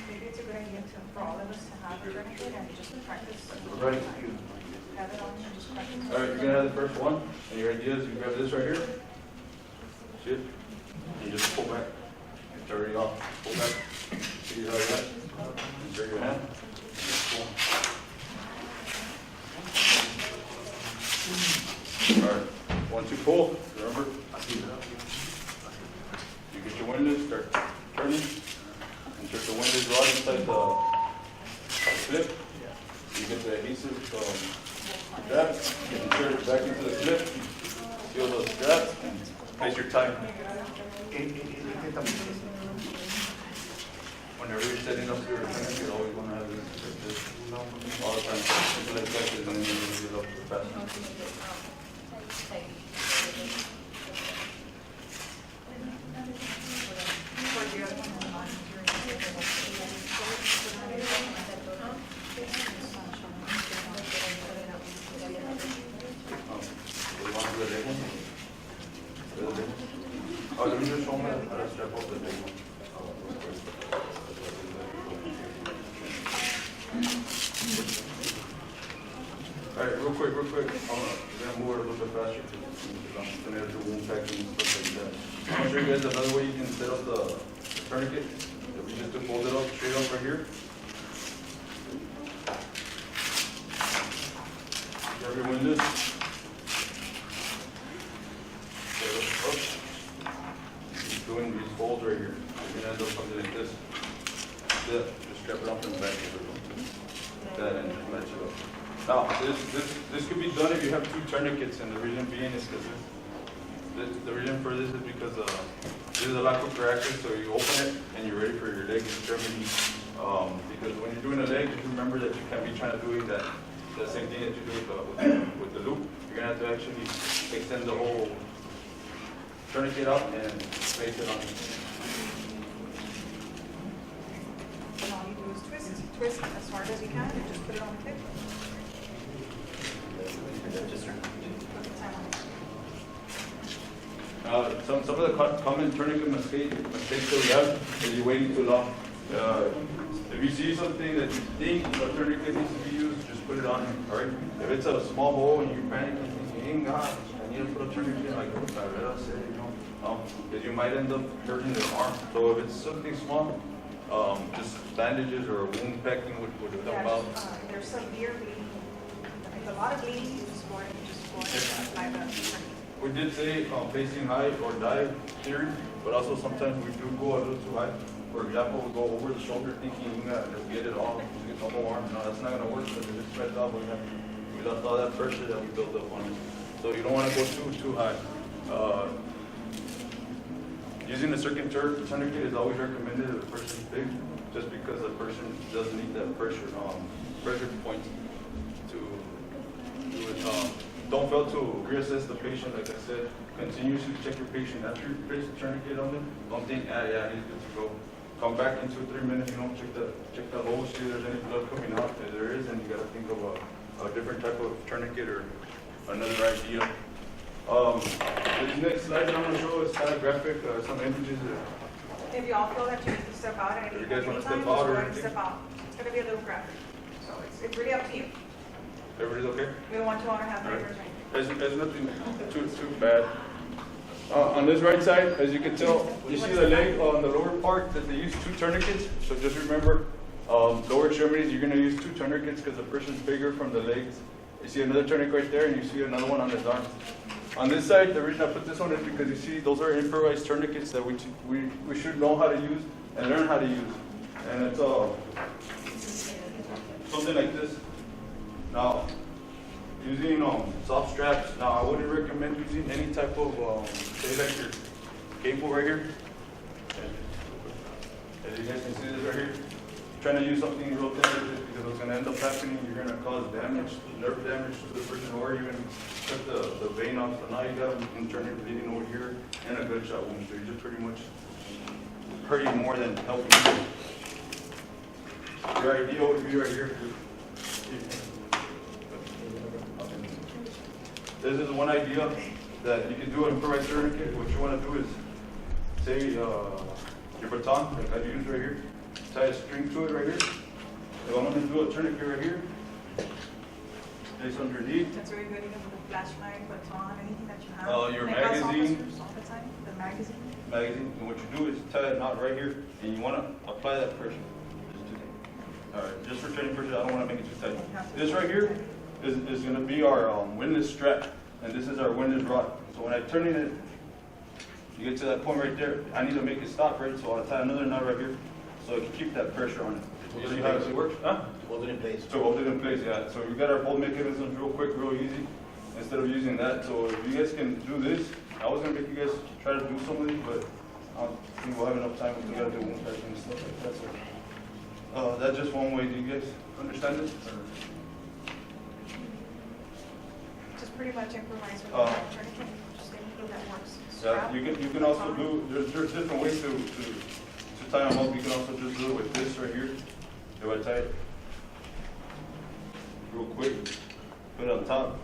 maybe it's a good idea for all of us to have a tourniquet and just practice. Right. Have it on and just practice. All right, you're gonna have the first one, and your idea is you grab this right here, see it, and you just pull back, you turn it off, pull back, see how that, insert your hand, just pull. All right, once you pull, remember, you get your windows, start turning, insert the windows rod inside the clip, you get the adhesive strap, insert it back into the clip, seal those straps, and place your time. Whenever you're setting up your thing, you always want to have this all the time. It's like that, and then you get up fast. We want to do All right, real quick, we're gonna move it a little bit faster because I'm gonna do wound packing and stuff like that. I'm gonna show you guys another way you can set up the tourniquet. If we just fold it up, straight up right here. Grab your windows. Set it up. Keep doing these folds right here. You're gonna end up something like this. Yeah, just strap it up in the back of it. That and just match it up. Now, this could be done if you have two tourniquets, and the reason being is because the reason for this is because this is a lot quicker action, so you open it and you're ready for your leg extremity. Because when you're doing a leg, just remember that you can't be trying to do that same thing that you do with the loop. You're gonna have to actually extend the whole tourniquet out and place it on. And all you do is twist as hard as you can, and just put it on the tip. Just put the time on it. Some of the common tourniquet mistakes that we have is you're waiting too long. If you see something that you think a tourniquet needs to be used, just put it on. All right. If it's a small hole and you're panicking, thinking, "Gosh, I need to put a tourniquet," like Tyrell said, because you might end up hurting the arm. So if it's something small, just bandages or wound packing would help out. There's severe bleeding. If it's a lot of bleeding, you just go ahead and apply the tourniquet. We did say facing high or dive theory, but also sometimes we do go a little too high. For example, we go over the shoulder thinking we gotta just get it all, just get the whole arm. No, that's not gonna work because if it's spread out, we lost all that pressure that we built up on it. So you don't want to go too high. Using the circuit tourniquet is always recommended if the person's big, just because the person doesn't need that pressure point to do it. Don't fail to reassess the patient, like I said. Continuously check your patient after you place the tourniquet on them. Don't think, yeah, he's good to go. Come back in 2 or 3 minutes, check the hole, see if there's any blood coming out. If there is, then you gotta think of a different type of tourniquet or another idea. These next slides I'm gonna show is kind of graphic, some images. If you all feel that you need to step out at any If you guys wanna time, step just out go or ahead and anything? step out. It's gonna be a little graphic. So it's really up to you. Everybody's okay? We don't want you all to have All right. nightmares. There's nothing too bad. On this right side, as you can tell, you see the leg on the lower part that they use 2 tourniquets. So just remember, lower extremities, you're going to use 2 tourniquets because the person's bigger from the legs. You see another tourniquet right there, and you see another one on his arm. On this side, the reason I put this one is because you see those are improvised tourniquets that we should know how to use and learn how to use. And it's something like this. Now, using soft straps. Now, I wouldn't recommend using any type of, say like your cable right here. As you guys can see this right here. Trying to use something real thin because what's going to end up happening, you're going to cause damage, nerve damage to the person, or even cut the vein off. So now you got internal bleeding over here and a gunshot wound. So you're just pretty much hurting more than helping. Your idea would be right here. This is one idea that you can do an improvised tourniquet. What you want to do is, say your baton, like I use right here, tie a string to it right here. If I'm going to do a tourniquet right here, place underneath. That's very good, even with a flashlight, baton, anything that you have. Your And it helps magazine. officers all the time, the magazine. And what you do is tie a knot right here, and you want to apply that pressure. Alright, just for training purposes, I don't want to make it too tight. This right here is going to be our windlass strap, and this is our windlass rod. So when I turn it, you get to that point right there, I need to make it stop, right? So I'll tie another knot right here, so I can keep that pressure on it. You see how it works? Huh? Hold it in place. So hold it in place, yeah. So we got our bolt mechanisms real quick, real easy, instead of using that. So if you guys can do this, I was going to make you guys try to do some of these, but I don't think we'll have enough time. We got to do wound packing and stuff like that. So that's just one way. Do you guys understand it? Just pretty much improvise with that tourniquet, just anything that works. Yeah, you can also do, there's different ways to tie them up. You can also just do it with this right here. If I tie it real quick, put it on top,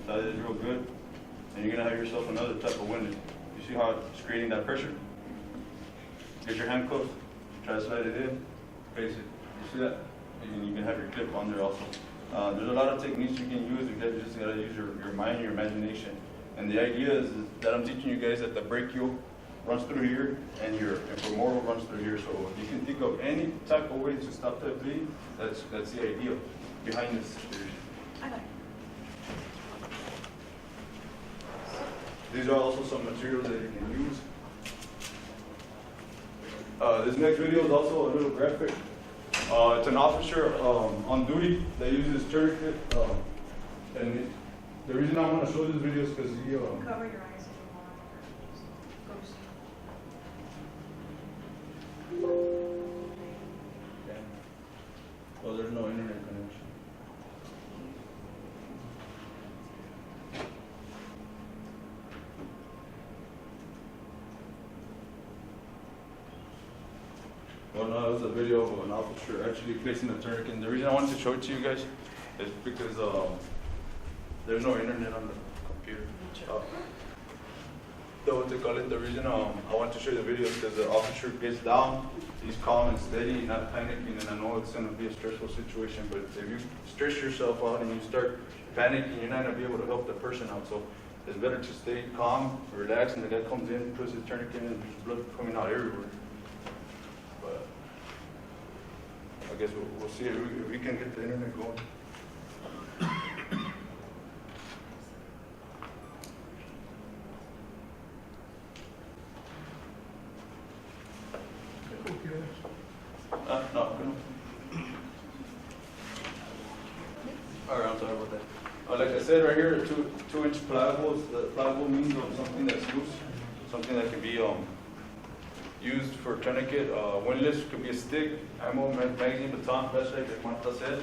tie this real good, and you're gonna have yourself another type of windlass. You see how it's creating that pressure? Get your hand close, try to slide it in, face it. You see that? And you can have your clip on there also. There's a lot of techniques you can use. You guys just gotta use your mind, your imagination. And the idea is that I'm teaching you guys that the brachial runs through here and your femoral runs through here. So if you can think of any type of way to stop that bleeding, that's the idea behind this. I know. These are also some materials that you can use. This next video is also a little graphic. It's an officer on duty that uses tourniquet. The reason I want to show this video is because he. Cover your eyes if you want. Well, there's no internet connection. Well, no, it was a video of an officer actually placing a tourniquet. And the reason I wanted to show it to you guys is because there's no internet on the computer. So what they call it, the reason I want to show you the video is because the officer gets down, he's calm and steady, not panicking, and I know it's going to be a stressful situation, but if you stress yourself out and you start panicking, you're not going to be able to help the person out. So it's better to stay calm, relax, and the guy comes in, puts his tourniquet in, and there's blood coming out everywhere. But I guess we'll see if we can get the internet going. No. Alright, I'm sorry about that. Like I said right here, 2-inch pliables. The pliable means something that's loose, something that can be used for tourniquet. Windlass could be a stick, ammo, magazine, baton, flashlight, like Marta said.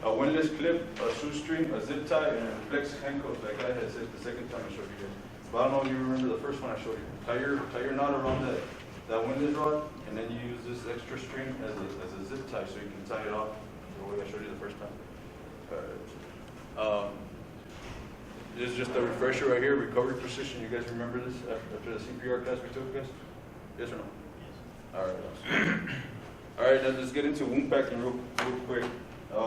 A windlass clip, a shoestring, a zip tie, and flex handcuffs, like I had said the second time I showed you guys. But I don't know if you remember the first one I showed you. Tie your knot around that windlass rod, and then you use this extra string as a zip tie so you can tie it off the way I showed you the first time. This is just a refresher right here, recovery position. You guys remember this after the CPR class we took, guys? Yes or no? Yes. All right. All right, now let's get into wound packing real quick. You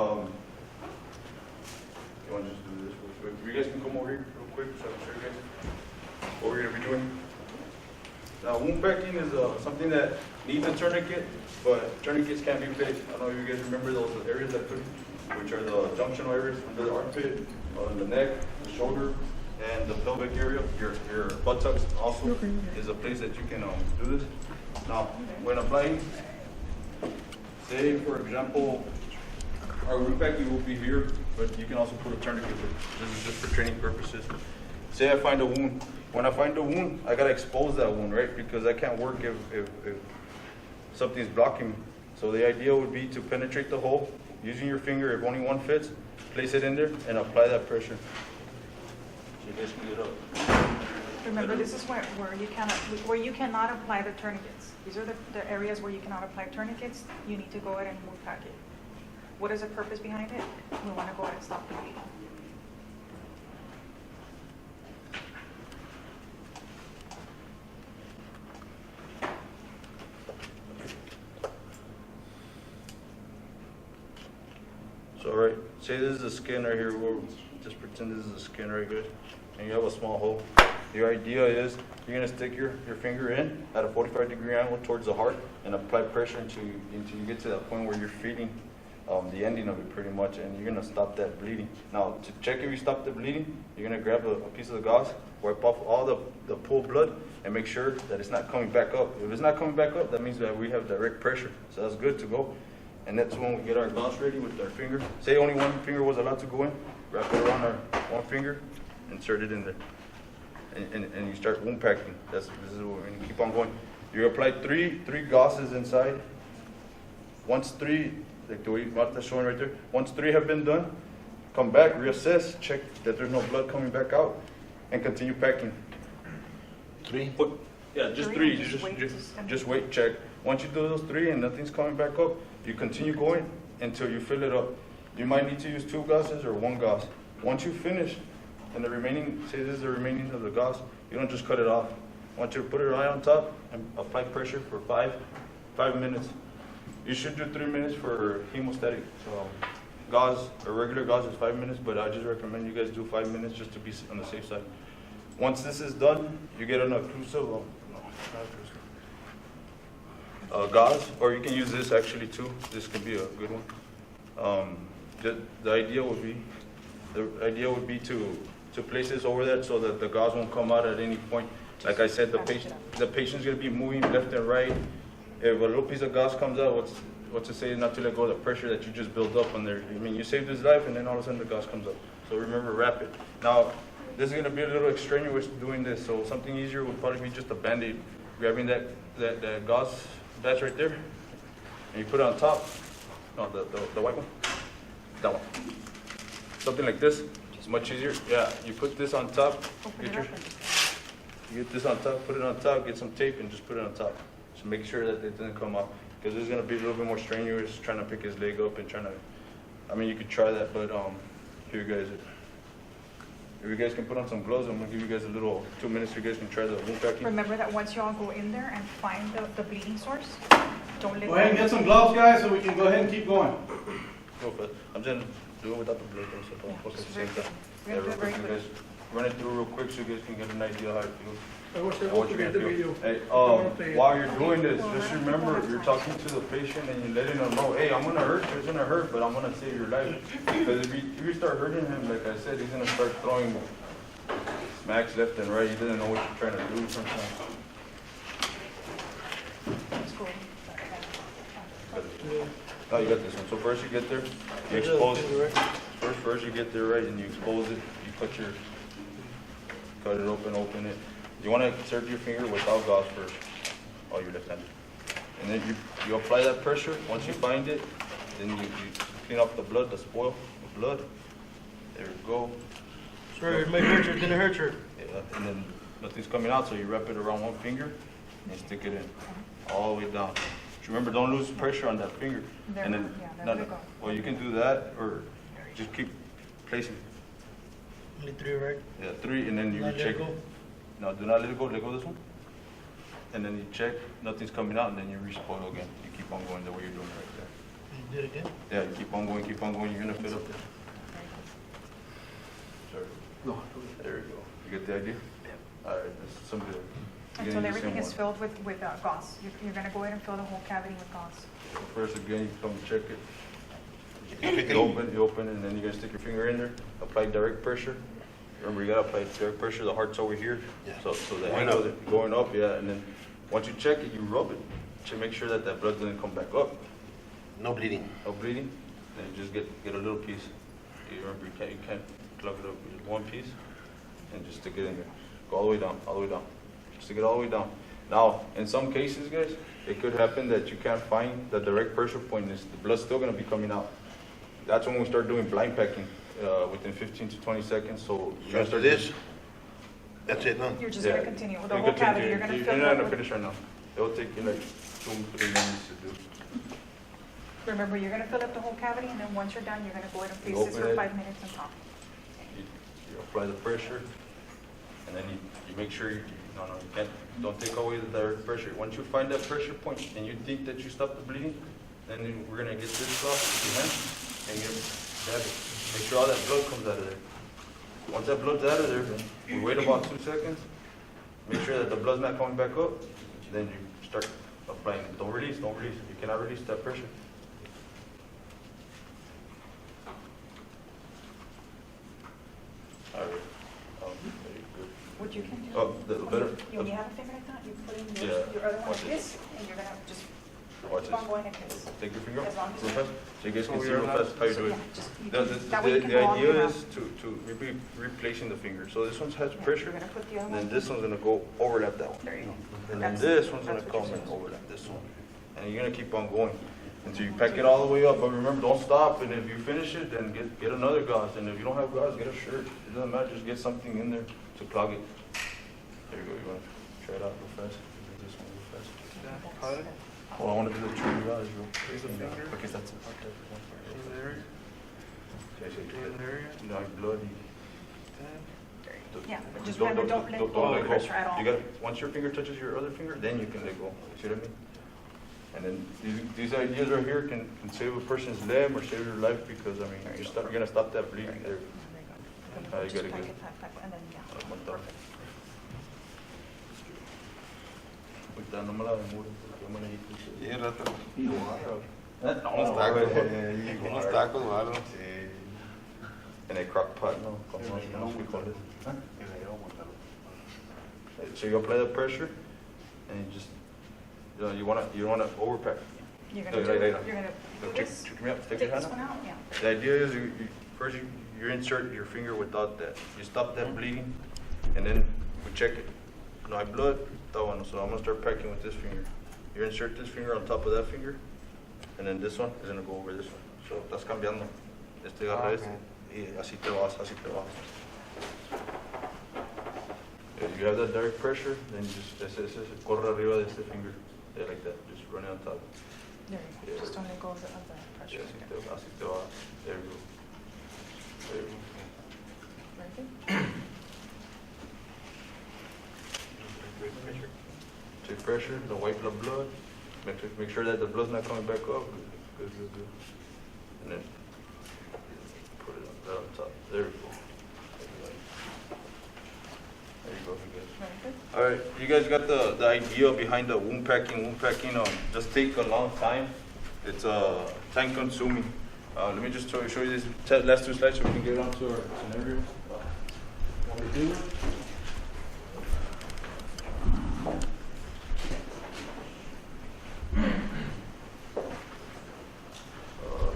want to just do this real quick? You guys can come over here real quick so I can show you guys what we're going to be doing. Now, wound packing is something that needs a tourniquet, but tourniquets can't be fixed. I don't know if you guys remember those areas that put, which are the junctional areas under the armpit, the neck, the shoulder, and the pelvic area. Your buttocks also is a place that you can do this. Now, when applying, say for example, our wound packing will be here, but you can also put a tourniquet. This is just for training purposes. Say I find a wound. When I find a wound, I gotta expose that wound, right? Because I can't work if something's blocking me. So the idea would be to penetrate the hole using your finger. If only one fits, place it in there and apply that pressure. So you guys can get up. Remember, this is where you cannot apply the tourniquets. These are the areas where you cannot apply tourniquets. You need to go ahead and wound pack it. What is the purpose behind it? We want to go ahead and stop the bleeding. So right, say this is the skin right here. We'll just pretend this is the skin right here, and you have a small hole. Your idea is you're gonna stick your finger in at a 45-degree angle towards the heart and apply pressure until you get to that point where you're feeling the ending of it pretty much, and you're gonna stop that bleeding. Now, to check if you stop the bleeding, you're gonna grab a piece of the gauze, wipe off all the pooled blood, and make sure that it's not coming back up. If it's not coming back up, that means that we have direct pressure, so that's good to go. And that's when we get our gauze ready with our finger. Say only one finger was allowed to go in, wrap it around our one finger, insert it in there. And you start wound packing. This is what we're gonna keep on going. You apply three gauzes inside. Once three, like the way Marta's showing right there, once three have been done, come back, reassess, check that there's no blood coming back out, and continue packing. Just three. Just wait, check. Once you do those three and nothing's coming back up, you continue going until you fill it up. You might need to use 2 gauzes or 1 gauze. Once you finish, and the remaining, say this is the remaining of the gauze, you don't just cut it off. I want you to put it right on top and apply pressure for 5 minutes. You should do 3 minutes for hemostatic gauze, or regular gauze is 5 minutes, but I just recommend you guys do 5 minutes just to be on the safe side. Once this is done, you get an occlusive, gauze, or you can use this actually too. This could be a good one. The idea would be to place this over that so that the gauze won't come out at any point. Like I said, the patient's gonna be moving left and right. If a little piece of gauze comes out, what's to say not to let go of the pressure that you just built up on there? I mean, you saved his life, and then all of a sudden the gauze comes up. So remember, wrap it. Now, this is gonna be a little extraneous doing this, so something easier would probably be just a Band-Aid. Grabbing that gauze batch right there, and you put it on top. No, the white one. That one. Something like this. It's much easier. Yeah, you put this on top. You get this on top, put it on top, get some tape, and just put it on top. So make sure that it doesn't come off, because it's gonna be a little bit more strenuous trying to pick his leg up and trying to. I mean, you could try that, but here you guys. If you guys can put on some gloves, I'm gonna give you guys a little 2 minutes so you guys can try the wound packing. Remember that once you all go in there and find the bleeding source, don't let Go ahead and get some gloves, guys, so we can go ahead and keep going. Go for it. I'm just do it without the blood, though, so Yeah, don't it's at the very same good. time. We're gonna do it very You quick. guys run it through real quick so you guys can get an idea how it feels. I wish I and what would you're get the gonna video. feel. Hey, wanna play it. while you're doing this, just remember, you're talking to the patient and you're letting them know, hey, I'm gonna hurt you, it's gonna hurt, but I'm gonna save your life. Because if you start hurting him, like I said, he's gonna start throwing smacks left and right. He doesn't know what you're trying to do sometimes. It's cool. Oh, you got this one. So first you get there, you expose it. First you get there right and you expose it. You cut it open it. You want to insert your finger without gauze first. Oh, you're left-handed. And then you apply that pressure. Once you find it, then you clean off the blood, the spoil, the blood. There you go. Sorry, it might hurt you, it didn't hurt you. Yeah, and then nothing's coming out, so you wrap it around one finger and stick it in all the way down. But remember, don't lose pressure on that finger. There, And then, yeah, there we go. well, you can do that, or just keep placing. Only 3, right? Yeah, 3, and then you Not let check. it go? No, do not let it go. Let go of this one. And then you check, nothing's coming out, and then you re-spoil again. You keep on going the way you're doing it right You did it again? there. Yeah, you keep on going. You're gonna fill up there. Sorry. No. There you go. You get the idea? All right, this is somebody. Until everything is filled with gauze. You're gonna go ahead and fill the whole cavity with gauze. So first, again, you come check it. You open, and then you're gonna stick your finger in there, apply direct pressure. Remember, you gotta apply direct pressure, the heart's over here. So the angle of it going up, yeah, and then once you check it, you rub it to make sure that blood doesn't come back up. No bleeding. No bleeding, then you just get a little piece. You remember, you can't plug it up, just one piece, and just stick it in there. Go all the way down, Stick it all the way down. Now, in some cases, guys, it could happen that you can't find the direct pressure point. The blood's still gonna be coming out. That's when we start doing blind packing within 15 to 20 seconds. So you're gonna After start this, that's it, no? You're just Yeah. gonna continue with the You whole continue. cavity. You're gonna You're fill not it gonna with. finish right now. It'll take you like 2-3 minutes to do. Remember, you're gonna fill up the whole cavity, and then once you're done, you're gonna go ahead and You place this open for it. 5 minutes on top. You apply the pressure, and then you make sure you can't, don't take away the direct pressure. Once you find that pressure point and you think that you stopped the bleeding, then we're gonna get this cloth with your hand and grab it. Make sure all that blood comes out of there. Once that blood's out of there, we wait about 2 seconds, make sure that the blood's not coming back up, then you start applying it. Don't release. You cannot release that pressure. All right. Very good. What you can do. Oh, the better. When you have a finger like that, you put in Yeah. your other one Watch like it. this, and you're gonna just Watch keep on this. going like this. Take your finger As long up as real you- fast, so you guys can So see you're real not- fast how you So, do yeah, it. just, you The, can, that way you can the go all the way idea around. is to be replacing the finger. So this one has Yeah, pressure, You're gonna put the other and then one. this one's gonna go overlap that one. There you go. And then That's- this one's gonna that's what come you're and supposed to overlap this one. And you're gonna keep on going until you pack it all the way up. But remember, don't stop. And if you finish it, then get another gauze. And if you don't have gauze, get a shirt. It doesn't matter. Just get something in there to clog it. There you go. You wanna try it out real fast? Do this one real fast. Oh, I want to do the true gauze real quick. Because that's a part of one part. No, bloody. Yeah, but just remember, don't let go of the let pressure at all. You got once your finger touches your other finger, then you can let go. See what I mean? And then these ideas right here can save a person's limb or save your life because, I mean, you're gonna stop that bleeding there. You gotta get it. Ahorita no me la demoro, porque yo me la hice. Y el rato. Unos Unos tacos, malo. En el crock pot, no, con unos frijoles. So you apply the pressure, and you just, you wanna overpack. You're Right, right, right. gonna do Check this? me out, take Take your this hand one out. out, yeah. The idea is first you insert your finger without that. You stop that bleeding, and then we check it. No hay blood, that one. So I'm gonna start packing with this finger. You insert this finger on top of that finger, and then this one is gonna go over this one. So estás cambiando. Este agarra este, y así te vas, así te vas. If you have that direct pressure, then just ese corre arriba de este finger, yeah, like that. Just run it on top. There you Yeah. go, just only goes under Yeah, pressure. así te vas. There you go. There you go. Very good. Check pressure, don't wipe the blood. Make sure that the blood's not coming back up. Good. And then put it right on top. There we go. There you go. Very good. All right, you guys got the idea behind the wound packing. Wound packing just take a long time. It's time consuming. Let me just show you these last two slides so we can get on to our scenario. Want me to do it?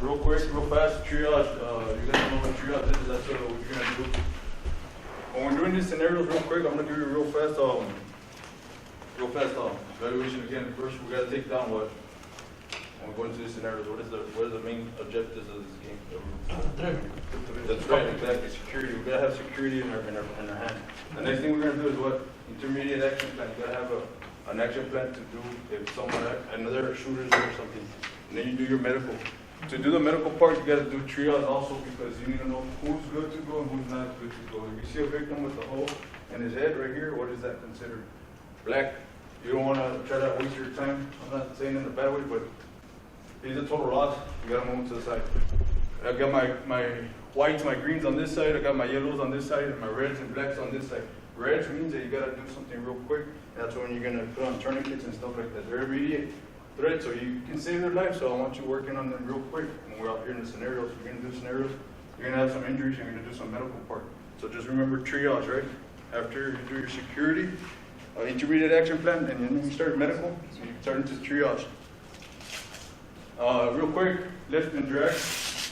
Real quick, real fast, triage. You guys know what triage is. That's what you're gonna do. When we're doing these scenarios, real quick, I'm gonna give you real fast evaluation again. First, we gotta take down what. When we go into these scenarios, what is the main objectives of this game? That's right, exactly. Security. We gotta have security in our hand. The next thing we're gonna do is what? Intermediate action plan. You gotta have an action plan to do if another shooter's there or something. And then you do your medical. To do the medical part, you gotta do triage also because you need to know who's good to go and who's not good to go. If you see a victim with a hole in his head right here, what is that considered? Black. You don't wanna try to waste your time. I'm not saying in a bad way, but he's a total loss. You gotta move him to the side. I got my whites, my greens on this side. I got my yellows on this side and my reds and blacks on this side. Reds means that you gotta do something real quick. That's when you're gonna put on tourniquets and stuff like that. They're immediate threat, so you can save their life. So I want you working on them real quick. When we're out here in the scenarios, we're gonna do scenarios. You're gonna have some injuries. You're gonna do some medical part. So just remember triage, right? After you do your security, intermediate action plan, and then you start medical. So you start into triage. Real quick, lift and drag.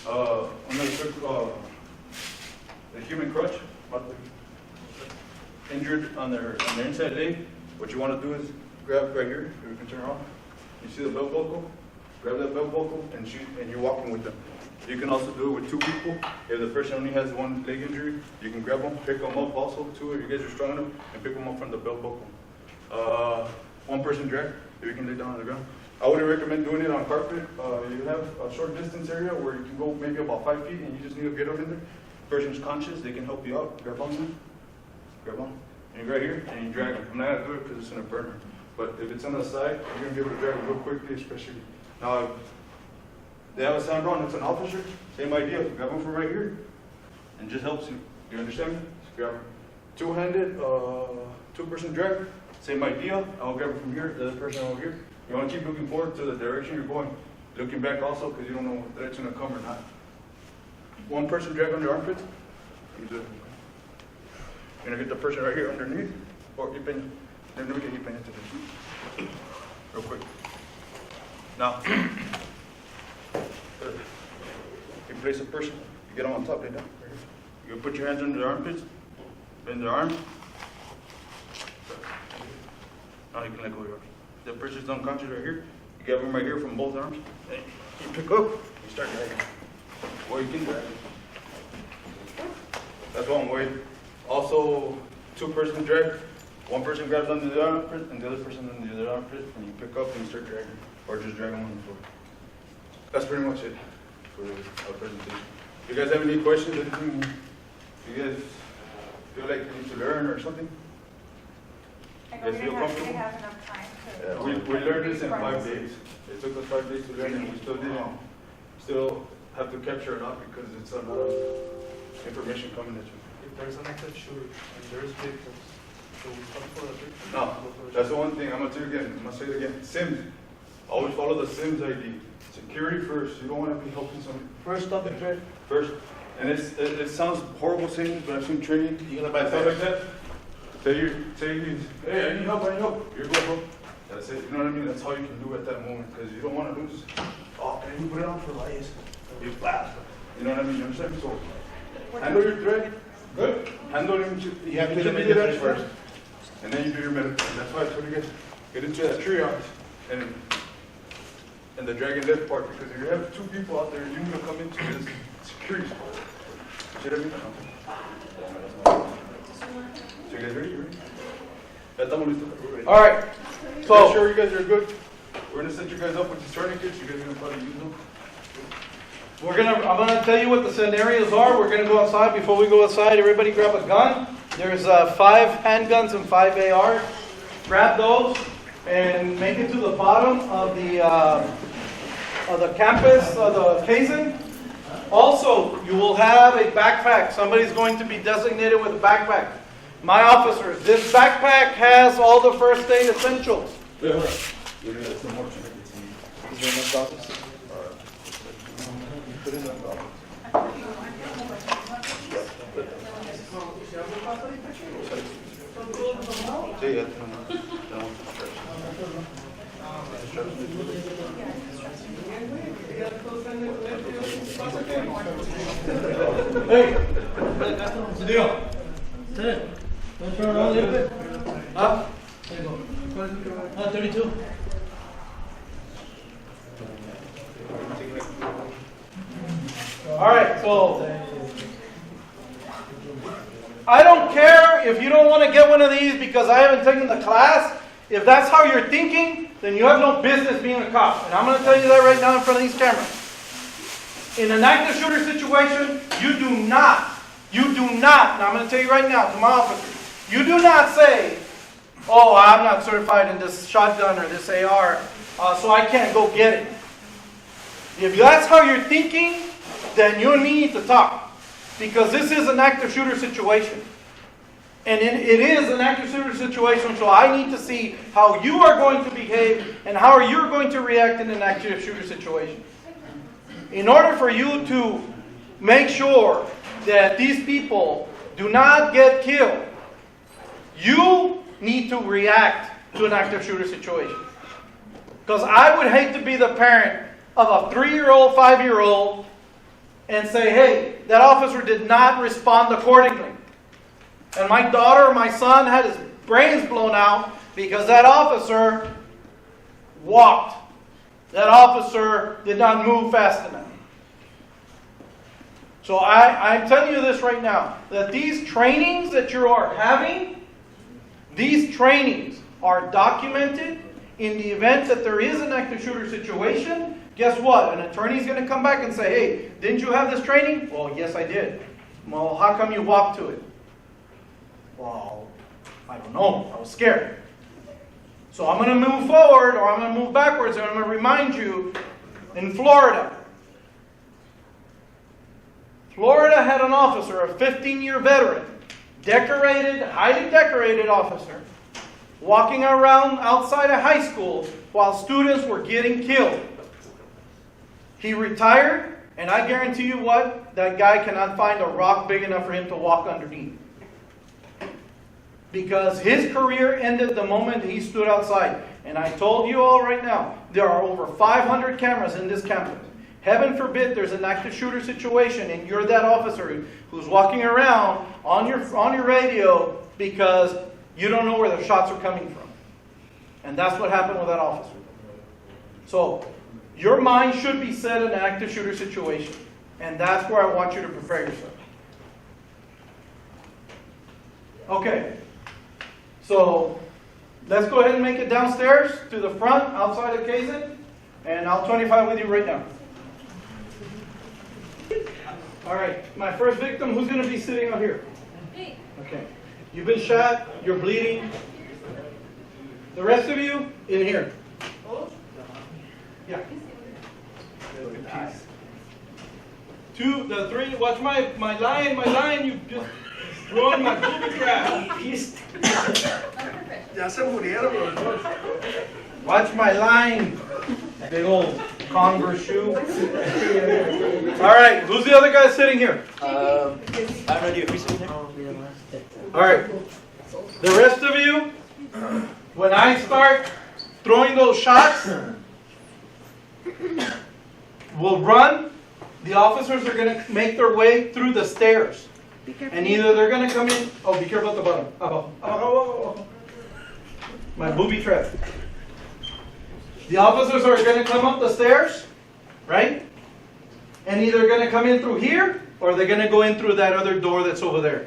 I'm gonna quick the human crutch. Injured on their inside leg. What you want to do is grab right here. If we can turn around. You see the belt buckle? Grab that belt buckle and shoot, and you're walking with them. You can also do it with two people. If the person only has one leg injury, you can grab them, pick them up also, two if you guys are strong enough, and pick them up from the belt buckle. One person drag, if you can lay down on the ground. I wouldn't recommend doing it on carpet. You have a short distance area where you can go maybe about 5 feet and you just need to get up in there. Person's conscious, they can help you out. Grab on them. Grab on. And you right here and you drag them. I'm not going to do it because it's in a burner. But if it's on the side, you're going to be able to drag them real quickly, especially. Now, if they have a sound run, it's an officer, same idea. Grab them from right here and just helps you. You understand me? Just grab them. Two-handed, two-person drag, same idea. I'll grab them from here, the other person over here. You want to keep looking forward to the direction you're going. Looking back also because you don't know whether it's going to come or not. One person drag on the armpits. You're going to get the person right here underneath. Or let me get into this. Real quick. Now, you place a person. You get them on top, lay down. You put your hands under their armpits. Bend their arms. Now you can let go of your arms. The person's unconscious right here. You grab them right here from both arms. And you pick up. You start dragging. Or you can drag. That's one way. Also, two-person drag. One person grabs under the armpit and the other person under the other armpit, and you pick up and you start dragging. Or just drag them on the floor. That's pretty much it for our presentation. If you guys have any questions, anything you guys feel like you need to learn or something? I I know Guys we feel didn't have, comfortable? enough time to. Yeah, we learned this in 5 days. It took us 5 days to learn, and we still have to capture a lot because it's a lot of information coming at you. If there's an active shooter and there's victims, so we come for the victims. No, that's the one thing, I'm gonna tell you again, I'm gonna say it again. SIMS, always follow the SIMS ID. Security first, you don't wanna be helping somebody First stop and trade. first. And it sounds horrible saying this, but I've seen training. You gonna buy stuff like fast? that. Hey, I need help, You're good, bro. That's it, you know what I mean? That's all you can do at that moment, because you don't wanna lose. Oh, can you put it on for lights? You fast. You know what I mean? You understand? So, handle your threat. Good. Handle it. You have to do the medical first. And then you do your medical. And that's why I told you guys, get into that triage and the drag and lift part, because if you have 2 people out there, you're gonna come into this security spot. See what I mean? So you guys ready? Ya estamos listos. All right, Make so, sure you guys are good. We're gonna set you guys up with these tourniquets. You guys are gonna probably use them. I'm gonna tell you what the scenarios are. We're gonna go outside. Before we go outside, everybody grab a gun. There's 5 handguns and 5 ARs. Grab those and make it to the bottom of the campus, of the Kaizen. Also, you will have a backpack. Somebody's going to be designated with a backpack. My officers, this backpack has all the first aid essentials. Sí, ya tenemos Hey, what's the deal? Want to turn around a little bit? Huh? There you go. 32. All right, so I don't care if you don't want to get one of these because I haven't taken the class. If that's how you're thinking, then you have no business being a cop. And I'm going to tell you that right now in front of these cameras. In an active shooter situation, you do not, and I'm going to tell you right now to my officers, you do not say, oh, I'm not certified in this shotgun or this AR, so I can't go get it. If that's how you're thinking, then you and me need to talk. Because this is an active shooter situation. And it is an active shooter situation, so I need to see how you are going to behave and how you're going to react in an active shooter situation. In order for you to make sure that these people do not get killed, you need to react to an active shooter situation. Because I would hate to be the parent of a 3-year-old, 5-year-old and say, hey, that officer did not respond accordingly. And my daughter or my son had his brains blown out because that officer walked. That officer did not move fast enough. So I'm telling you this right now, that these trainings that you are having, these trainings are documented. In the event that there is an active shooter situation, guess what? An attorney is going to come back and say, hey, didn't you have this training? Well, yes, I did. Well, how come you walked to it? Well, I don't know. I was scared. So I'm going to move forward or I'm going to move backwards and I'm going to remind you, in Florida had an officer, a 15-year veteran, decorated, highly decorated officer, walking around outside a high school while students were getting killed. He retired, and I guarantee you what, that guy cannot find a rock big enough for him to walk underneath. Because his career ended the moment he stood outside. And I told you all right now, there are over 500 cameras in this campus. Heaven forbid there's an active shooter situation and you're that officer who's walking around on your radio because you don't know where the shots are coming from. And that's what happened with that officer. So, your mind should be set in an active shooter situation. And that's where I want you to prepare yourself. Okay. So, let's go ahead and make it downstairs to the front, outside of Kaizen. And I'll 25 with you right now. All right. My first victim, who's going to be sitting out here? Me. Okay. You've been shot. You're bleeding. The rest of you, in here. Yeah. Two, the three, watch my line, you just ruined my booby trap. Ya se murieron los dos. Watch my line. Big old Converse shoe. All right, who's the other guy sitting here? I'm ready. If we sit here. All right, the rest of you, when I start throwing those shots, will run. The officers are going to make their way through the stairs. And either they're going to come in. Oh, be careful at the bottom. My booby trap. The officers are going to come up the stairs, right? And either going to come in through here or they're going to go in through that other door that's over there.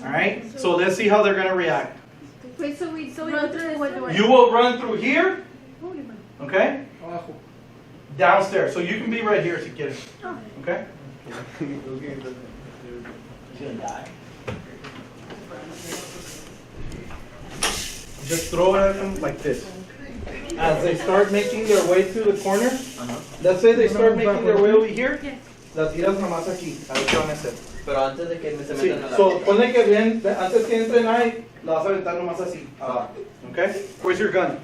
All right? So let's see how they're going to react. Wait, so we run through what door? You will run through here. Okay? Downstairs. So you can be right here to get it. Okay? He's gonna die. Just throw it at them like this. As they start making their way to the corner, let's say they start making their way over here, las tiras nomás aquí, a ver qué van a hacer. Pero antes de que se Sí, metan a la... so ponle que bien, antes que entren ahí, la vas a aventar nomás así, abajo. Okay? Where's your gun?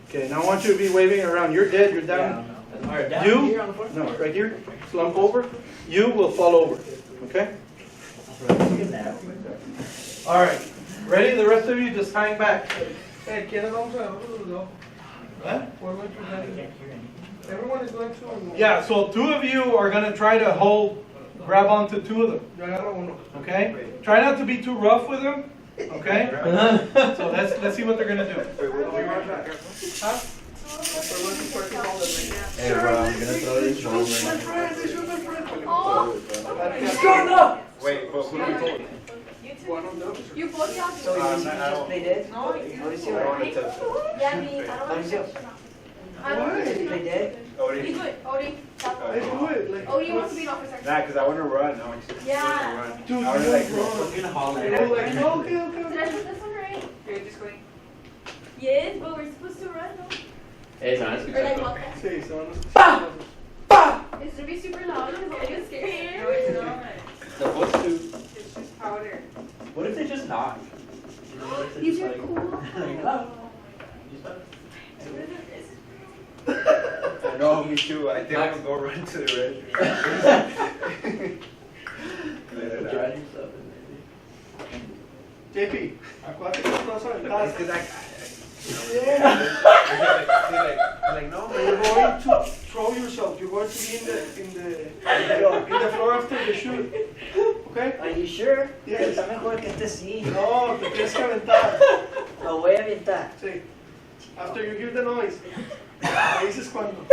Okay, now I want you to be waving it around. You're dead, you're down. Alright, down You, here on the floor? no, right here, slump over. You will fall over. Okay? All right. Ready? The rest of you just hang back. Hey, ¿quiénes vamos a nosotros dos? What? We're going to Everyone is going to. Yeah, so two of you are going to try to grab onto two of them. Yo agarro uno. Okay? Try not to be too rough with them. Okay? So let's see what they're going to do. Huh? Hey, bro, I'm gonna throw this over. Oh, Wait, but who do we told? you both got I don't. Play dead? I don't want to touch. Yeah, I mean, I don't want to. I don't want to. Play dead? You do it, Odie. Stop. I do it. Like, Odie wants to be an officer. Nah, because I want to run. I want to Yeah. run. Dude, I want to you like run. We're gonna haul They're it. like, okay. Did I put this one right? You're just going. Yes, but we're supposed to run, no? Hey, se van a Or like escuchar. walk. Sí, son It's gonna be super loud because Odie gets scared. No, it's not. Supposed to. It's just powder. What if they just knock? These are cool. I know, me too. I think I'm going to go run to the restroom. Let it out. JP, acuérdate que no son en It's casa. because like, no, You're going to throw yourself. You're going to be in the floor after the shoot. Okay? Are you sure? Yes. Está mejor que este sí. No, te tienes que aventar. Lo voy a aventar. Sí. After you hear the noise. Me dices cuando.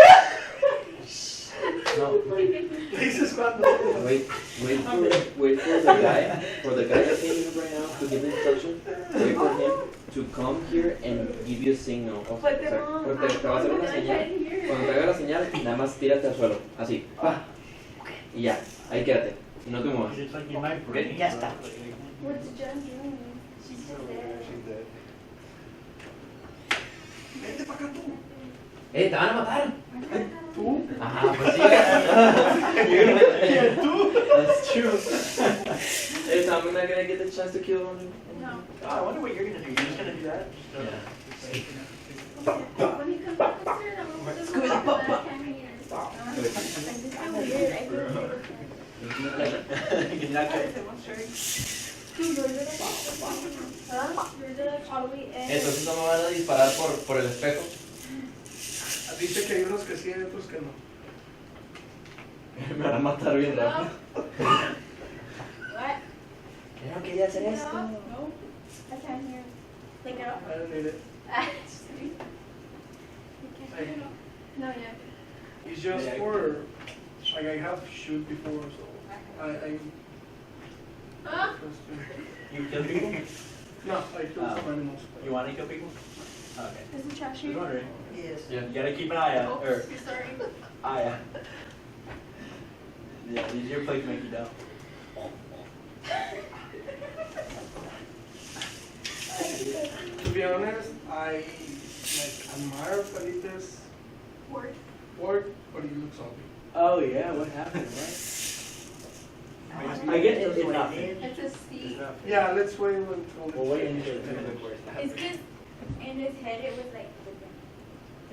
No. Me dices cuando. Wait for the guy that's in right now to give the instruction. Wait for him to come here and give you a signal. O sea, porque te va a hacer una señal. Cuando te haga la señal, nada más tírate al suelo. Así. ¡Pah! Y ya. Ahí quédate. Y no te muevas. Ok, ya está. What's Jen doing? She's just there. Vente para acá tú. ¡Te van a matar! ¿Tú? Ajá, pues sí. ¿Quién tú? That's true. Hey, Tom, I'm not gonna get the chance to kill him. No. Oh, I wonder what you're gonna do. You're just gonna do that? When he comes back upstairs, I'm gonna put Scooby, him on pop, the pop. camera here. I'm just feel weird. I feel weird. Dude, we're gonna huh? We're gonna probably end. Entonces no me van a disparar por el espejo. Dice que hay unos que sí y otros que no. Me van a matar bien rápido. What? Yo no quería hacer esto. No. I can't hear. Take it off. I don't need it. Just kidding. You can't hear it off. No, yeah. It's just for, like I have shoot before, so I Huh? You kill people? no, I kill some animals. You want to kill people? Okay. Is the trash Just here? wondering. Yes. You gotta keep an eye out. Or, Oops, sorry. eye out. Yeah, these are your plates make you dumb. To be honest, I like admire Felipe's Work. work, but he looks ugly. Oh yeah, what happened? What? I get it's nothing. It's a C. Yeah, let's wait until. Well, wait until it's gonna look worse. It's just in his head it was like different.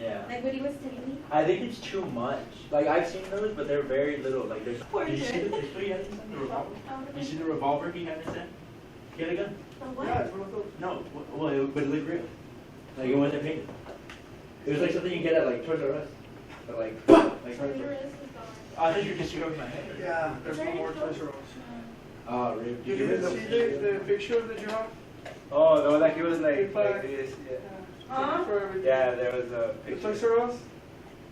Yeah. Like what he was telling me. I think it's too much. Like I've seen those, but they're very little. Like there's. Poor Did you see the kid. pistol he had in his hand? The revolver. Oh, You see the revolver he had in his hand? He had a gun. the Yeah, what? it's one of those. No, well, but it looked real. Like it wasn't painted. It was like something you get at like Toys R Us. But like So Toys R your Us. wrist is gone. I thought you were just over my head. Yeah, there's one more Toys R Us. Oh, really? You didn't see the picture that you have? Oh, no, like it was like Big flag. this. Yeah. Huh? For everything. Yeah, there was a The picture. Toys R Us?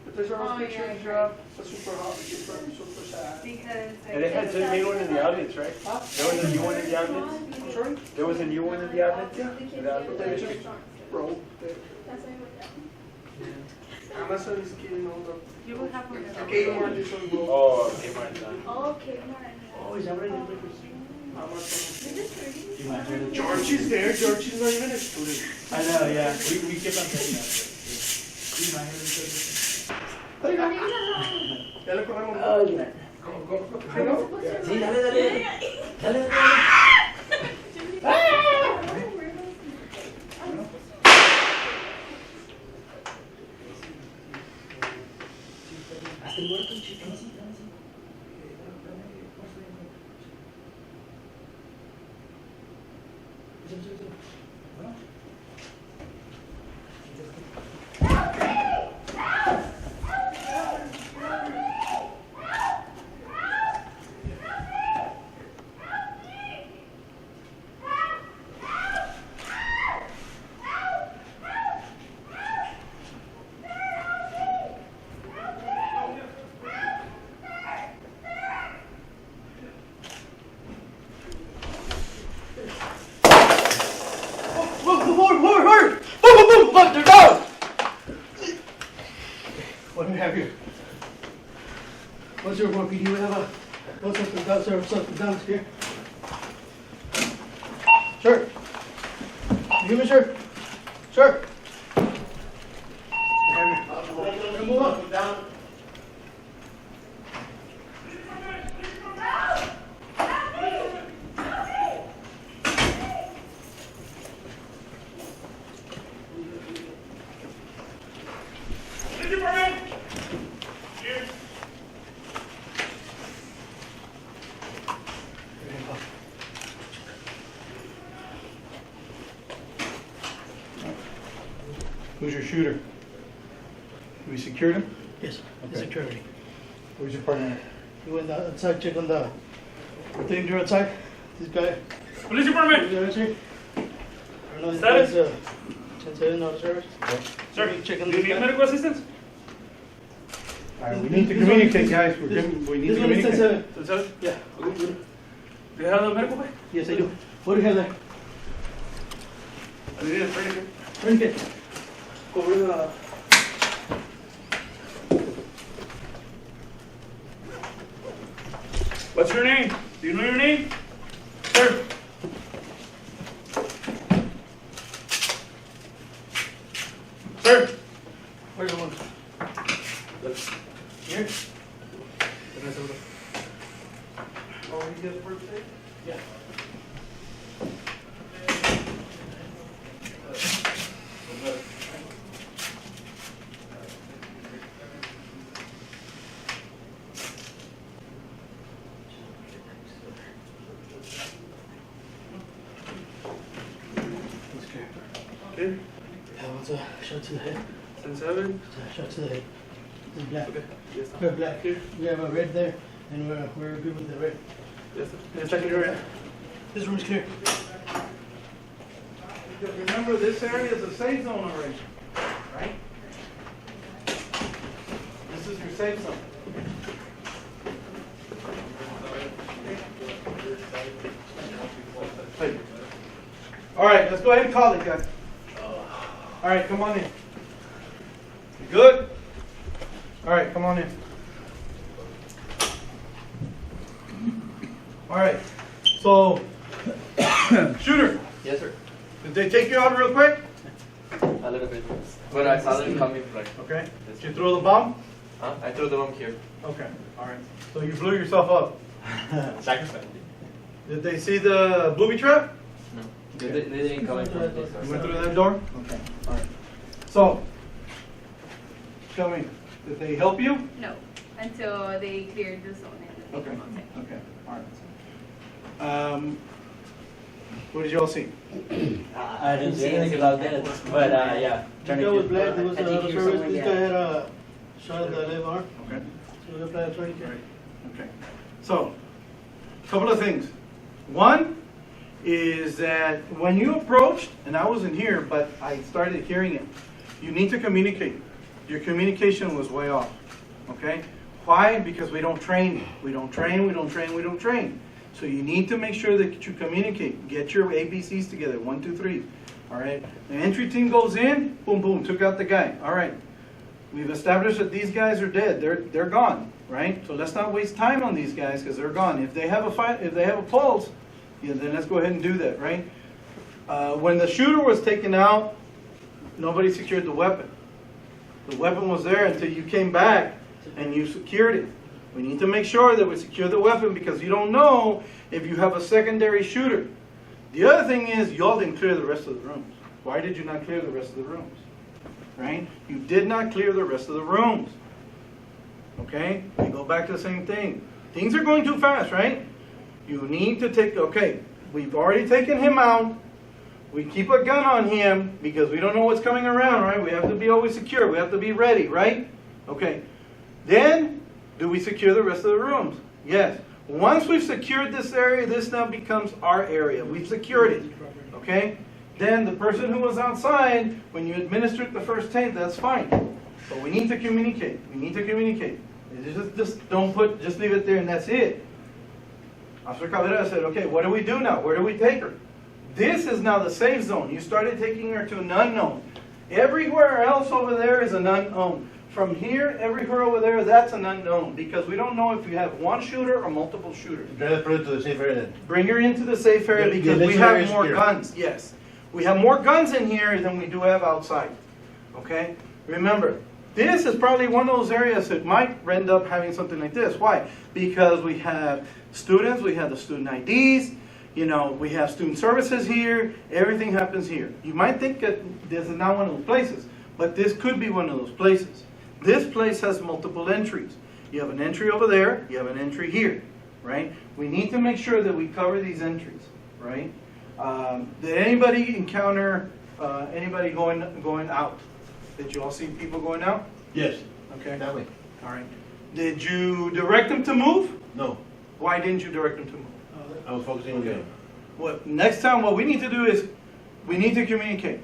The Toys R Us Oh, picture yeah, that you have? It's super hot, super sad. Because And they had just made one in the outlets, right? Huh? There was a new one in the outlets. I'm sorry? There was a new one in the outlets. Yeah. That's Bro, why we're done. Amazon is killing all the. You will have one. Kmart is on bro. Oh, okay, Martin. Oh, okay, more. Oh, is that what I did? Amazon. Is this pretty? You might hear the George is there. George is not even a student. I know, yeah. We kept on saying that. You might hear the You're not even alone. Ya le corremos. Oh, yeah. ¿Sí, no? Sí, dale, dale. Dale, dale. Hasta el muerto, chico. What do we have here? What's your work? Do you have a, what's up and down, sir? What's up and down here? Sir? You hear me, sir? Sir? Move on. Down. Who's your shooter? We secured him? Yes, the Okay. security. Where's your partner? He went outside, check on the thing there outside. This guy. Police department! You guys here? I don't know, this Status? guy's, 10-7 out of service. Sir, Check on do you this need guy. medical assistance? Alright, we need to communicate, guys. We need This to one is communicate. 10-7. Sir, Yeah. do you have the medical bay? Yes, I do. What do you have there? I need a tourniquet. Tourniquet. Cover the. What's your name? Do you know your name? Sir? Sir? Where's the one? Here? Oh, he gets birthday? Yeah. Okay. That one's a shot to the head. 10-7. Shot to the head. This is black. Okay. Yes, We're black. Here. We have a red there, and we're good with the red. Yes, sir. Yes, I can do it. This room's clear. Because remember, this area is a safe zone already, right? This is your safe zone. Hey. All right, let's go ahead and call it, guys. All right, come on in. You good? All right, come on in. All right, so, shooter, Yes, sir. did they take you out real quick? A little bit. But I saw them coming like. Okay. Did you throw the bomb? Huh? I threw the bomb here. Okay. All right. So you blew yourself up. Sacrifice. Did they see the booby trap? No. They didn't come in from this You went side. through that door? Okay. All right. So, tell me, did they help you? No, until they cleared the zone and Okay. they came outside. Okay. All right. What did y'all see? I didn't see anything about that, but yeah. This guy was black, there was I did another hear service, someone this guy had a shot at the left arm. Okay. So the black attorney came. Okay. So, a couple of things. One is that when you approached, and I wasn't here, but I started hearing it, you need to communicate. Your communication was way off. Okay? Why? Because we don't train. We don't train, we don't train, we don't train. So you need to make sure that you communicate. Get your ABCs together. 1, 2, 3. All right? The entry team goes in, boom, boom, took out the guy. All right. We've established that these guys are dead. They're gone, right? So let's not waste time on these guys because they're gone. If they have a fight, if they have a pulse, yeah, then let's go ahead and do that, right? When the shooter was taken out, nobody secured the weapon. The weapon was there until you came back and you secured it. We need to make sure that we secure the weapon because you don't know if you have a secondary shooter. The other thing is y'all didn't clear the rest of the rooms. Why did you not clear the rest of the rooms? Right? You did not clear the rest of the rooms. Okay? We go back to the same thing. Things are going too fast, right? You need to take, okay, we've already taken him out. We keep a gun on him because we don't know what's coming around, right? We have to be always secure. We have to be ready, right? Okay. Then, do we secure the rest of the rooms? Yes. Once we've secured this area, this now becomes our area. We've secured it. Okay? Then the person who was outside, when you administered the first tape, that's fine. But we need to communicate. We need to communicate. Just don't put, just leave it there and that's it. Officer Cabrera said, okay, what do we do now? Where do we take her? This is now the safe zone. You started taking her to an unknown. Everywhere else over there is an unknown. From here, everywhere over there, that's an unknown. Because we don't know if you have one shooter or multiple shooters. Let's put it to the safe area then. Bring her into the safe area The because we election have area is more here. guns. Yes. We have more guns in here than we do have outside. Okay? Remember, this is probably one of those areas that might end up having something like this. Why? Because we have students, we have the student IDs, you know, we have student services here, everything happens here. You might think that this is not one of those places, but this could be one of those places. This place has multiple entries. You have an entry over there, you have an entry here, right? We need to make sure that we cover these entries, right? Did anybody encounter anybody going out? Did you all see people going out? Yes, Okay. that way. All right. Did you direct them to move? No, Why didn't you direct them to move? I was focusing on them. What next time? What we need to do is we need to communicate.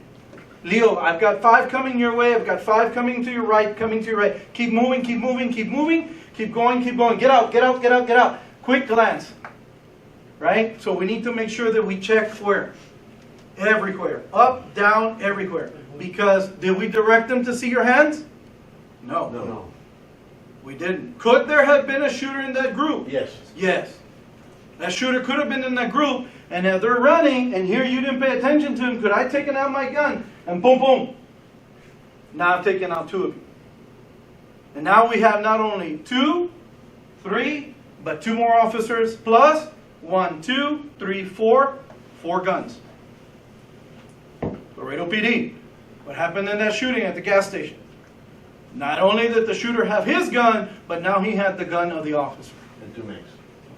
Leo, I've got 5 coming your way. I've got 5 coming to your right. Coming to your right. Keep moving. Keep moving. Keep moving. Keep going. Keep going. Get out. Get out. Get out. Get out. Quick glance. Right. So we need to make sure that we check where. Everywhere. Up, down, everywhere. Because did we direct them to see your hands? No. No. We didn't. Could there have been a shooter in that group? Yes. Yes. That shooter could have been in that group, and if they're running, and here you didn't pay attention to him, could I have taken out my gun? And boom, boom. Now I've taken out 2 of you. And now we have not only 2, 3, but 2 more officers, plus 1, 2, 3, 4 guns. Laredo PD. What happened in that shooting at the gas station? Not only did the shooter have his gun, but now he had the gun of the officer. And 2 mags.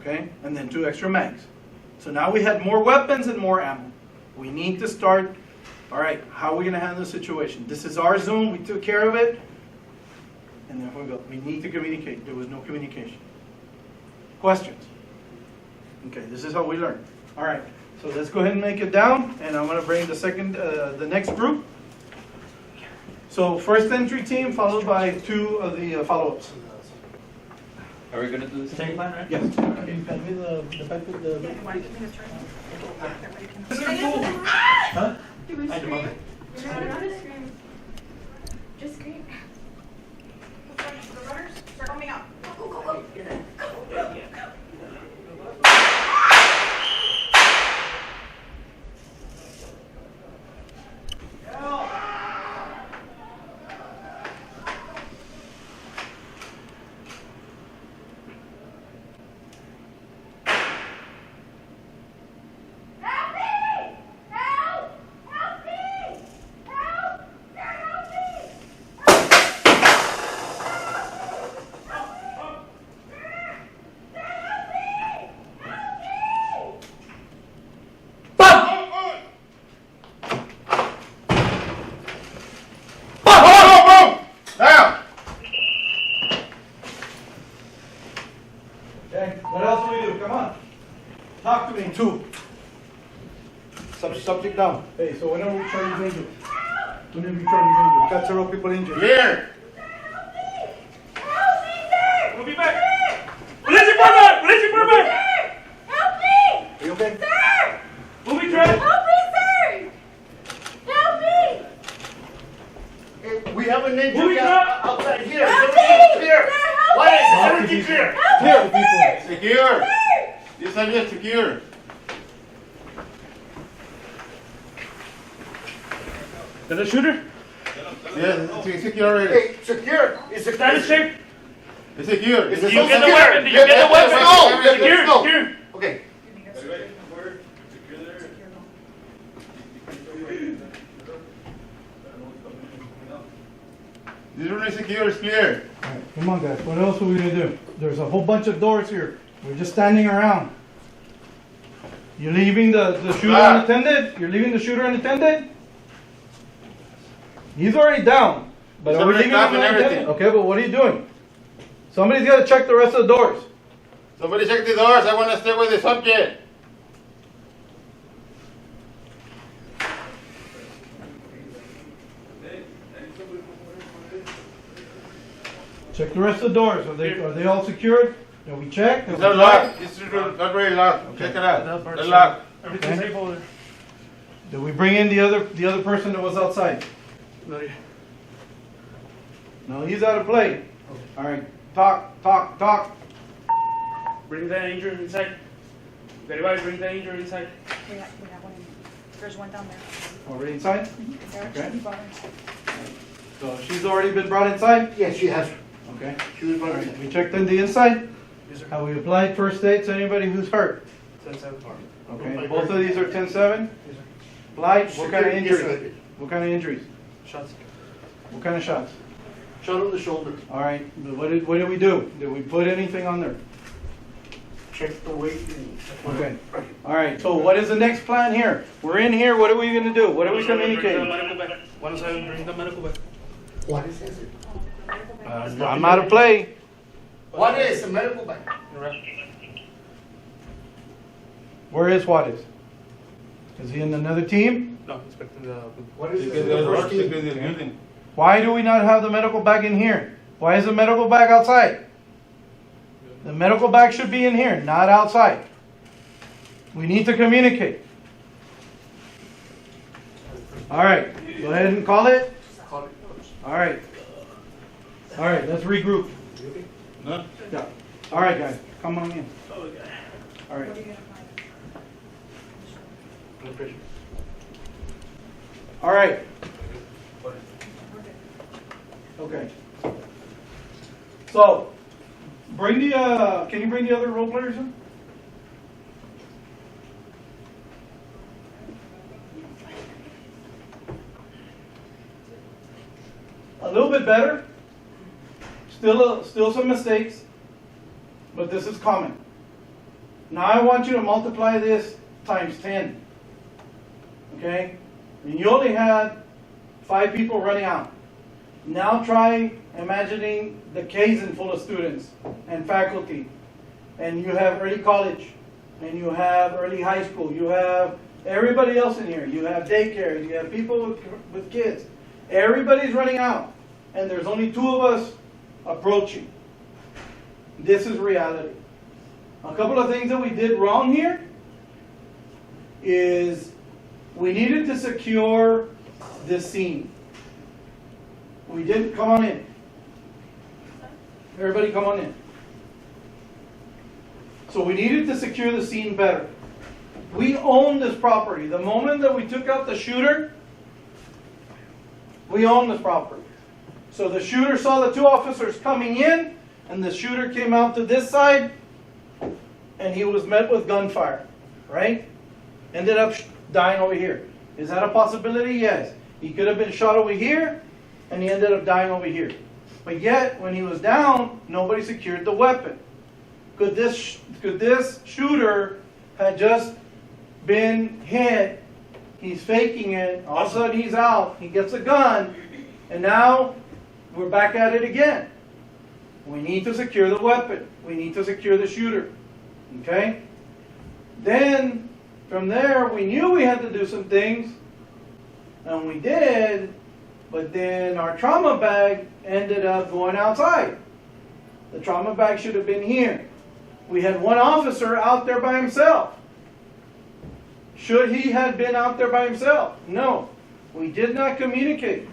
Okay? And then 2 extra mags. So now we had more weapons and more ammo. We need to start, all right, how are we going to handle the situation? This is our zone. We took care of it. And there we go. We need to communicate. There was no communication. Questions? Okay, this is how we learn. All right. So let's go ahead and make it down. And I'm going to bring the next group. So first entry team followed by 2 of the follow-ups. Are we gonna do the same plan, right? Yes. Can you pass me the back with the... Yeah, why don't you just turn it? Huh? Do we I scream? don't know. Just scream. Just scream. The runners, start coming out. Go, go, go, go. Okay, what else do we do? Come on. Talk to me. 2. Subject down. Hey, so when are we charging injured? When have you charged injured? We've got several people injured. Here. We'll be back. Police department! Police department! Help me! Are you okay? Sir! Moving truck. Help me, sir! Help me! We have an injury Moving truck. outside here. Help Is me! everything clear? Sir, help What me! is everything clear? Help me, sir! Secure. Sir! This area is secure. There's a shooter. Yes, it's secure already. Hey, secure. Is it Status check. It's secure. Is Did it you so get the secure? weapon? Did you get the weapon? Let's go. Secure, Let's go. secure. Okay. This room is secure, it's clear. Come on, guys. What else are we gonna do? There's a whole bunch of doors here. We're just standing around. You're leaving the shooter unattended? You're leaving the shooter unattended? He's already down. But He's are we already leaving him stopping unattended? everything. Okay, but what are you doing? Somebody's gotta check the rest of the doors. Somebody check the doors. I want to stay with the subject. Check the rest of the doors. Are they all secured? Have we checked? Have It's we not locked. This is not very locked. Check it out. It's locked. Everything's Okay. safe over there. Did we bring in the other person that was outside? No, yeah. No, he's out of play. All right, talk. Bring the injured inside. Everybody bring the injured inside. We have one in, there's one down there. Already inside? They're Okay. actually brought inside. So she's already been brought inside? Yes, she has. Okay. She was All going right, we checked in the inside. Yes, sir. Have we applied first aid to anybody who's hurt? That's out far. Okay, both of these are 10-7? Yes, sir. Applied, what kind of Yes, injuries? sir. What kind of injuries? Shots. What kind of shots? Shot on the shoulder. All right, but what did we do? Did we put anything on there? Check the weight. Okay. All right, so what is the next plan here? We're in here, what are we gonna do? What are we Bring the communicating? medical bag. One side, bring the medical bag. What is it? I'm out of play. What is a medical bag? Right. Where is Juarez? Is he in another team? No, inspecting the. What is Secure it? the The doors, first secure team. the building. Why do we not have the medical bag in here? Why is the medical bag outside? The medical bag should be in here, not outside. We need to communicate. All right, go ahead and call it. All right. All right, let's regroup. No? Yeah. All right, guys, come on in. All right. What are you gonna find? No pressure. All right. Okay. So, bring the, can you bring the other role players in? A little bit better. Still some mistakes, but this is common. Now I want you to multiply this times 10. Okay? And you only had 5 people running out. Now try imagining the Kaizen full of students and faculty. And you have early college, and you have early high school, you have everybody else in here. You have daycare, you have people with kids. Everybody's running out, and there's only 2 of us approaching. This is reality. A couple of things that we did wrong here is we needed to secure this scene. We didn't. Come on in. Everybody come on in. So we needed to secure the scene better. We own this property. The moment that we took out the shooter, we own this property. So the shooter saw the 2 officers coming in, and the shooter came out to this side, and he was met with gunfire, right? Ended up dying over here. Is that a possibility? Yes. He could have been shot over here, and he ended up dying over here. But yet, when he was down, nobody secured the weapon. Could this shooter had just been hit, he's faking it, all of a sudden he's out, he gets a gun, and now we're back at it again. We need to secure the weapon. We need to secure the shooter. Okay? Then, from there, we knew we had to do some things, and we did, but then our trauma bag ended up going outside. The trauma bag should have been here. We had one officer out there by himself. Should he have been out there by himself? No. We did not communicate.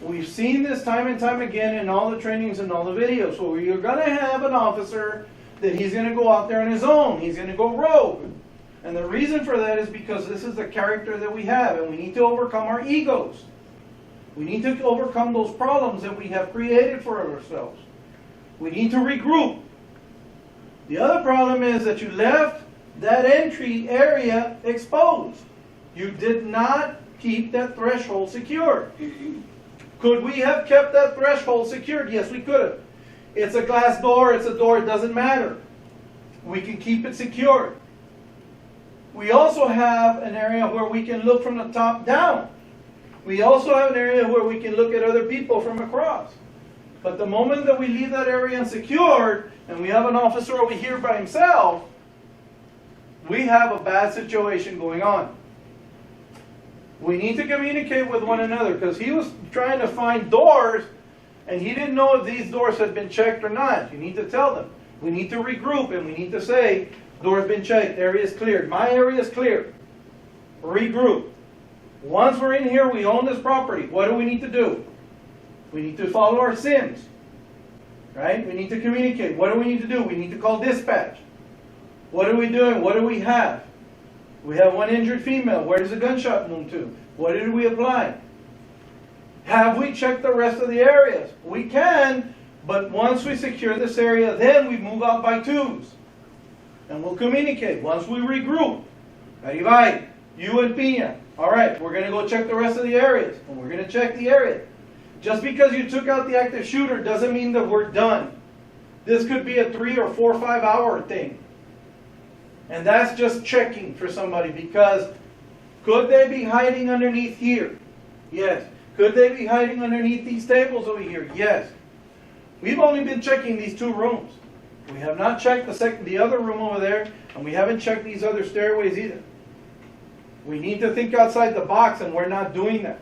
We've seen this time and time again in all the trainings and all the videos. So you're going to have an officer that he's going to go out there on his own. He's going to go rogue. And the reason for that is because this is the character that we have, and we need to overcome our egos. We need to overcome those problems that we have created for ourselves. We need to regroup. The other problem is that you left that entry area exposed. You did not keep that threshold secured. Could we have kept that threshold secured? Yes, we could have. It's a glass door, it's a door, it doesn't matter. We can keep it secured. We also have an area where we can look from the top down. We also have an area where we can look at other people from across. But the moment that we leave that area unsecured, and we have an officer over here by himself, we have a bad situation going on. We need to communicate with one another, because he was trying to find doors, and he didn't know if these doors had been checked or not. You need to tell them. We need to regroup, and we need to say, door's been checked, area is cleared. My area is clear. Regroup. Once we're in here, we own this property. What do we need to do? We need to follow our SIMs. Right? We need to communicate. What do we need to do? We need to call dispatch. What are we doing? What do we have? We have one injured female. Where does the gunshot wound to? What did we apply? Have we checked the rest of the areas? We can, but once we secure this area, then we move out by twos. And we'll communicate. Once we regroup, Garibay, you and Pina, all right, we're going to go check the rest of the areas. And we're going to check the area. Just because you took out the active shooter doesn't mean that we're done. This could be a 3 or 4 or 5 hour thing. And that's just checking for somebody, because could they be hiding underneath here? Yes. Could they be hiding underneath these tables over here? Yes. We've only been checking these 2 rooms. We have not checked the other room over there, and we haven't checked these other stairways either. We need to think outside the box, and we're not doing that.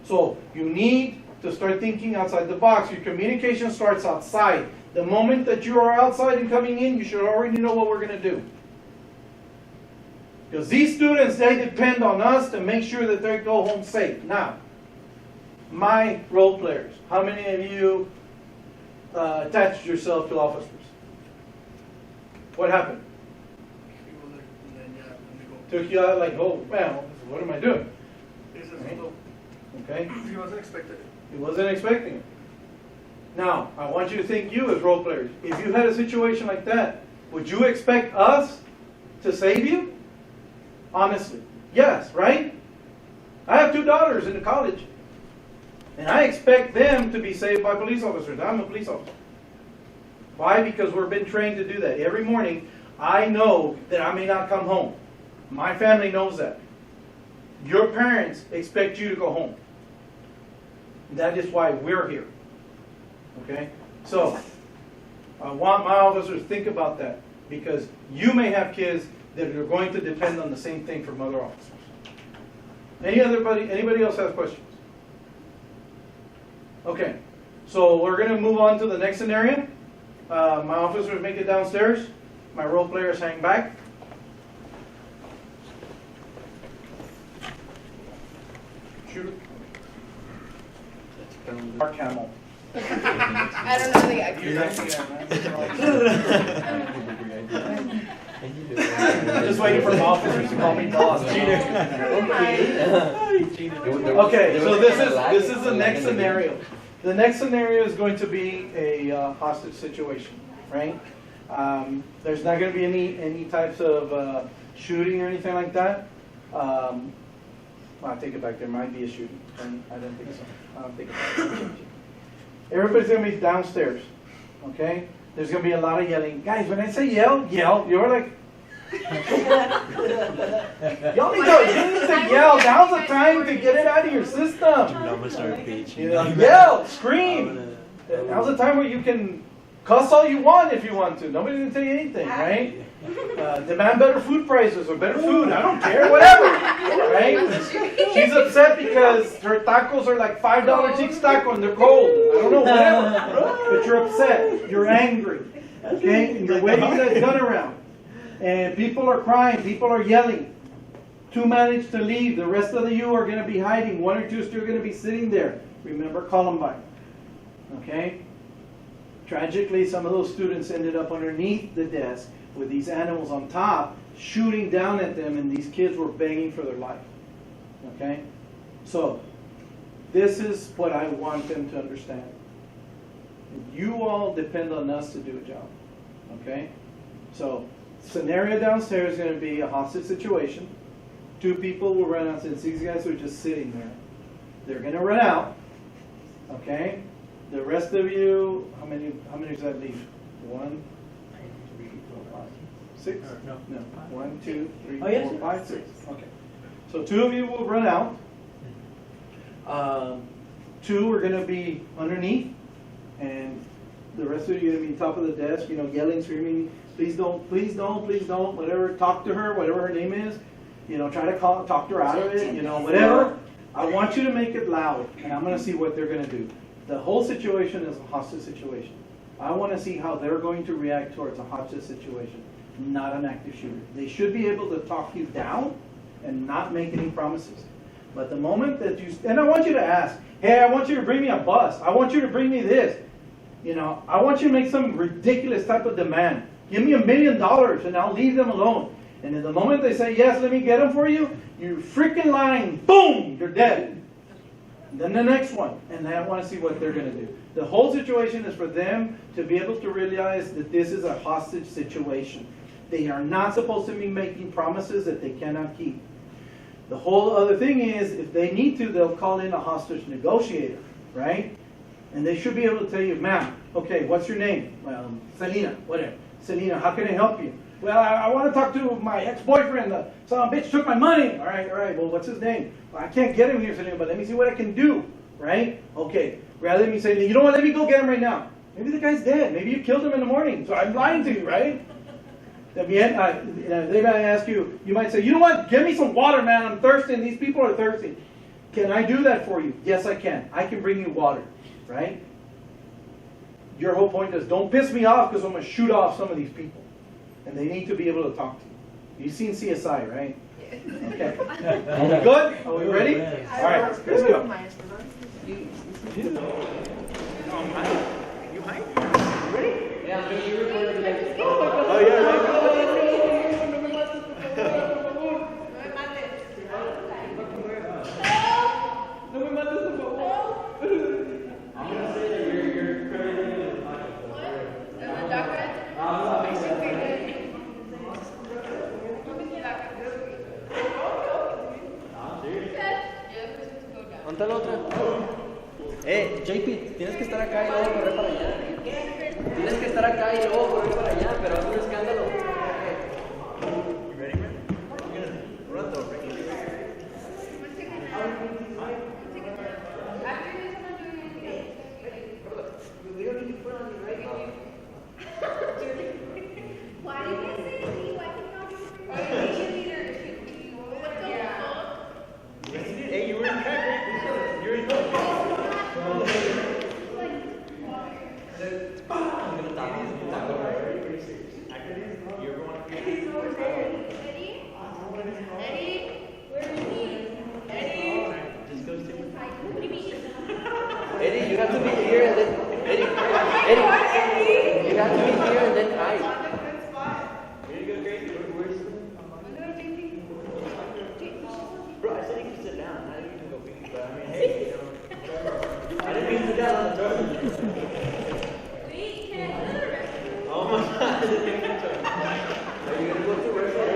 So you need to start thinking outside the box. Your communication starts outside. The moment that you are outside and coming in, you should already know what we're going to do. Because these students, they depend on us to make sure that they go home safe. Now, my role players, how many of you attached yourself to officers? What happened? Took you out like, oh, man, what am I doing? Right? Okay? He wasn't expecting it. He wasn't expecting it. Now, I want you to think, you as role players, if you had a situation like that, would you expect us to save you? Honestly. Yes, right? I have 2 daughters in college. And I expect them to be saved by police officers. I'm a police officer. Why? Because we've been trained to do that. Every morning, I know that I may not come home. My family knows that. Your parents expect you to go home. That is why we're here. Okay? So, I want my officers to think about that, because you may have kids that are going to depend on the same thing from other officers. Anybody else have questions? Okay, so we're going to move on to the next scenario. My officers make it downstairs. My role players hang back. Shooter. Our camel. I don't know the I'm just waiting for my officers to call me boss. Okay, so this is the next scenario. The next scenario is going to be a hostage situation, right? There's not going to be any types of shooting or anything like that. Well, I take it back. There might be a shooting. I don't think so. I don't think it's Everybody's going to be downstairs, okay? There's going to be a lot of yelling. Guys, when I say yell, you're like... Y'all need to yell. Now's the time to get it out of your system. Yell, scream. Now's the time where you can cuss all you want if you want to. Nobody's gonna tell you anything, right? Demand better food prices or better food. I don't care, whatever, right? She's upset because her tacos are like $5 cheeks taco and they're cold. I don't know, whatever. But you're upset. You're angry. Okay? And you're waving that gun around. And people are crying. People are yelling. 2 managed to leave. The rest of you are going to be hiding. 1 or 2 are still going to be sitting there. Remember Columbine. Okay? Tragically, some of those students ended up underneath the desk with these animals on top, shooting down at them, and these kids were begging for their life. Okay? So, this is what I want them to understand. You all depend on us to do a job. Okay? So, scenario downstairs is going to be a hostage situation. 2 people will run out, since these guys are just sitting there. They're going to run out. Okay? The rest of you, how many does that leave? 1, 3, 4, 5, 6? No. 1, 2, 3, 4, 5, 6. Okay. So 2 of you will run out. 2 are going to be underneath, and the rest of you are going to be top of the desk, yelling, screaming, please don't, please don't, please don't, whatever. Talk to her, whatever her name is. Try to talk to her out of it, whatever. I want you to make it loud, and I'm going to see what they're going to do. The whole situation is a hostage situation. I want to see how they're going to react towards a hostage situation, not an active shooter. They should be able to talk you down and not make any promises. But the moment that and I want you to ask, hey, I want you to bring me a bus. I want you to bring me this. I want you to make some ridiculous type of demand. Give me $1 million and I'll leave them alone. And in the moment they say, yes, let me get them for you, you're freaking lying. Boom, you're dead. And then the next one. And I want to see what they're going to do. The whole situation is for them to be able to realize that this is a hostage situation. They are not supposed to be making promises that they cannot keep. The whole other thing is, if they need to, they'll call in a hostage negotiator, right? And they should be able to tell you, ma'am, okay, what's your name? Well, Selena, whatever. Selena, how can I help you? Well, I want to talk to my ex-boyfriend. Some bitch took my money. All right. Well, what's his name? Well, I can't get him here, Selena, but let me see what I can do, right? Okay. Rather than me say, you know what, let me go get him right now. Maybe the guy's dead. Maybe you killed him in the morning, so I'm lying to you, right? They might ask you, you might say, you know what, give me some water, man, I'm thirsty, and these people are thirsty. Can I do that for you? Yes, I can. I can bring you water, right? Your whole point is, don't piss me off because I'm going to shoot off some of these people. And they need to be able to talk to you. You've seen CSI, right? Okay. Are we good? Are we ready? All right, let's go. Oh, yeah. ¿Dónde está la otra? JP, tienes que estar acá y luego correr para allá. Tienes que estar acá y luego correr para allá, pero haz un escándalo. Eddie, you have to be here and then Eddie, you have to be here and then hide. Bro, I said you could sit down. Now you can go pee. But I mean, hey, I didn't mean to sit down on the toilet. Oh my God. Are you gonna go to the restaurant?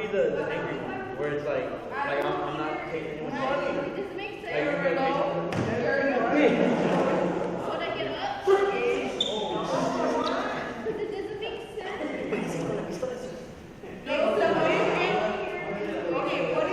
The angry one, where it's like I'm not taking anyone's money. This makes sense. Like, you're gonna Should I get up? But it doesn't make sense. Okay, what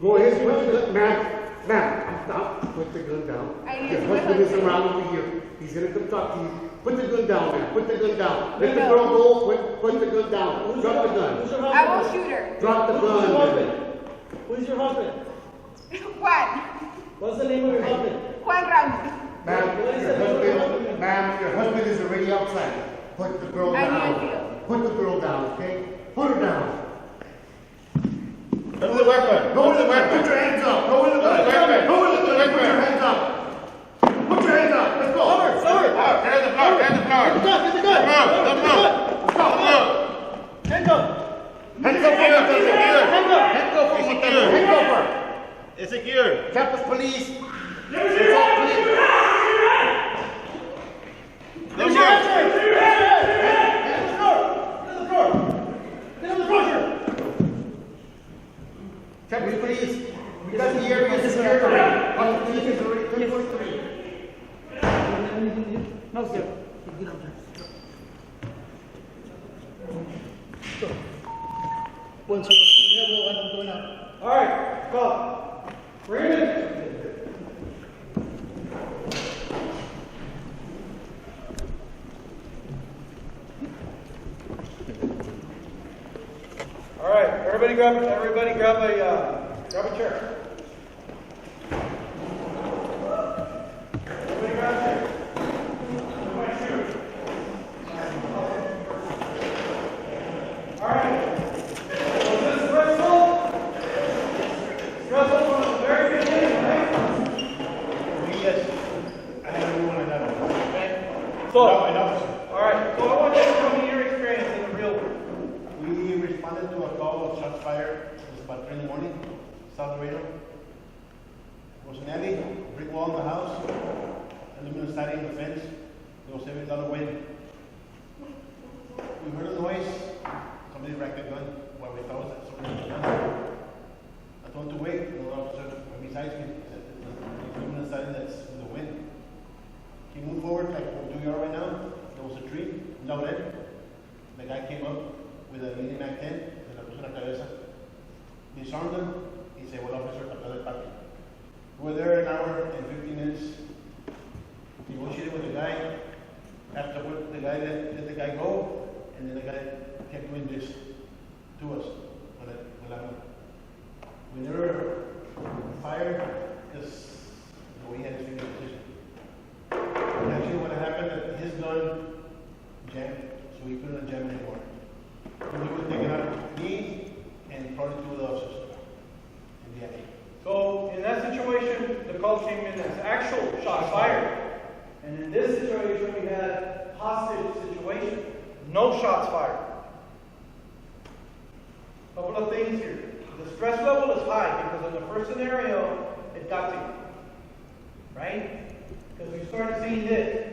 Go ahead, put the gun, ma'am, stop, put the gun down. Your husband is around over here, he's gonna come talk to you. Put the gun down, ma'am, put the gun down. Let the girl go, put the gun down. Drop the gun. I will shoot her. Drop the gun. Who's your husband? Juan. What's the name of your husband? Juan Ramos. Ma'am, your husband is already outside. Put the girl down. Put the girl down, okay? Put her down. Lower the weapon. Lower the weapon. Put your hands up. Lower the weapon. Lower the weapon. Put your hands up. Put your hands up. Let's go. Lower. Hands the floor. Hands the floor. Get the gun. Come on. Hands up. Hands up. Hands up. It's secure. Campus police. Campus police. Get out of the area. Secure already. Campus police is already 10:43. No, sir. Once we have one, I'm going out. All right, go. Brandon. All right, everybody grab a chair. Everybody grab a chair. All right. So is this stressful? Stressful from the very beginning, right? Yes. I think everyone I know. Okay. So, all right. So I want you to tell me your experience in the real world. We responded to a call of shots fired. It was about 3 in the morning, South Laredo. There was an alley, a brick wall in the house, aluminum siding in the fence. There was every dollar wind. We heard a noise. Somebody racked a gun while we thought that somebody had a gun. I told him to wait, and the officer right beside me said, "It's aluminum siding that's in the wind." He moved forward like we are right now. There was a tree, no red. The guy came up with a mini Mac 10, se la puso en la cabeza. Disarmed him. He said, "Well, officer, acá del parque." We were there an hour and 15 minutes. Negotiated with the guy. After the guy let the guy go, and then the guy kept doing this to us. We never fired because we had his finger position. And actually, what happened that his gun jammed, so he couldn't jam anymore. So he was taken out me and probably 2 of the officers in the alley. So in that situation, the call came in as actual shots fired. And in this situation, we had hostage situation. No shots fired. Couple of things here. The stress level is high because in the first scenario, it got to you. Right? Because you started seeing this.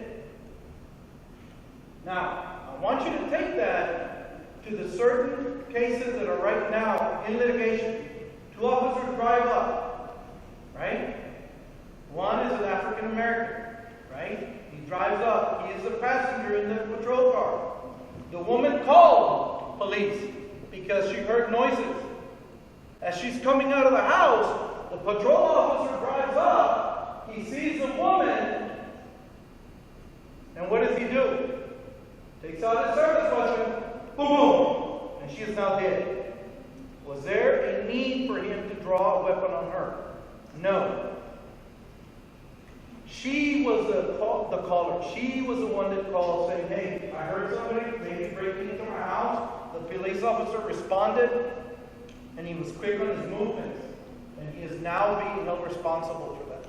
Now, I want you to take that to the certain cases that are right now in litigation. 2 officers drive up. Right? One is an African American. Right? He drives up. He is the passenger in the patrol car. The woman called police because she heard noises. As she's coming out of the house, the patrol officer drives up. He sees the woman. And what does he do? Takes out his service weapon. Boom, boom. And she is now dead. Was there a need for him to draw a weapon on her? No. She was the caller. She was the one that called saying, "Hey, I heard somebody maybe breaking into my house." The police officer responded, and he was quick on his movements. And he is now being held responsible for that.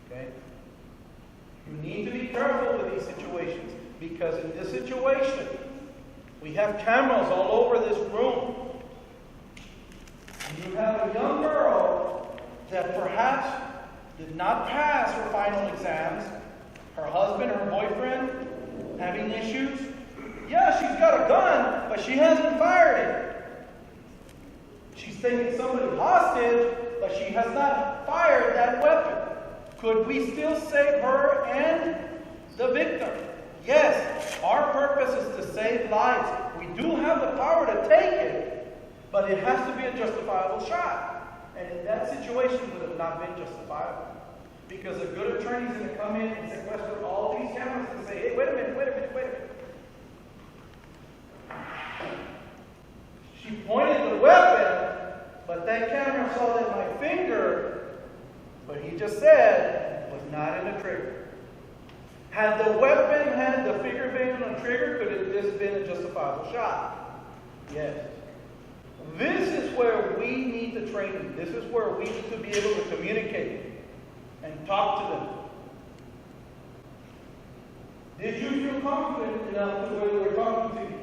Okay? You need to be careful with these situations, because in this situation, we have cameras all over this room. And you have a young girl that perhaps did not pass her final exams, her husband, her boyfriend, having issues. Yeah, she's got a gun, but she hasn't fired it. She's taking somebody hostage, but she has not fired that weapon. Could we still save her and the victim? Yes, our purpose is to save lives. We do have the power to take it, But it has to be a justifiable shot. And in that situation would have not been justifiable. Because a good attorney is going to come in and sequester all these cameras and say, hey, wait a minute. She pointed the weapon, but that camera saw that my finger, what he just said, was not in the trigger. Had the weapon had the finger been on the trigger, could it have been a justifiable shot? Yes. This is where we need the training. This is where we need to be able to communicate and talk to them. Did you feel confident enough to where they were talking to you?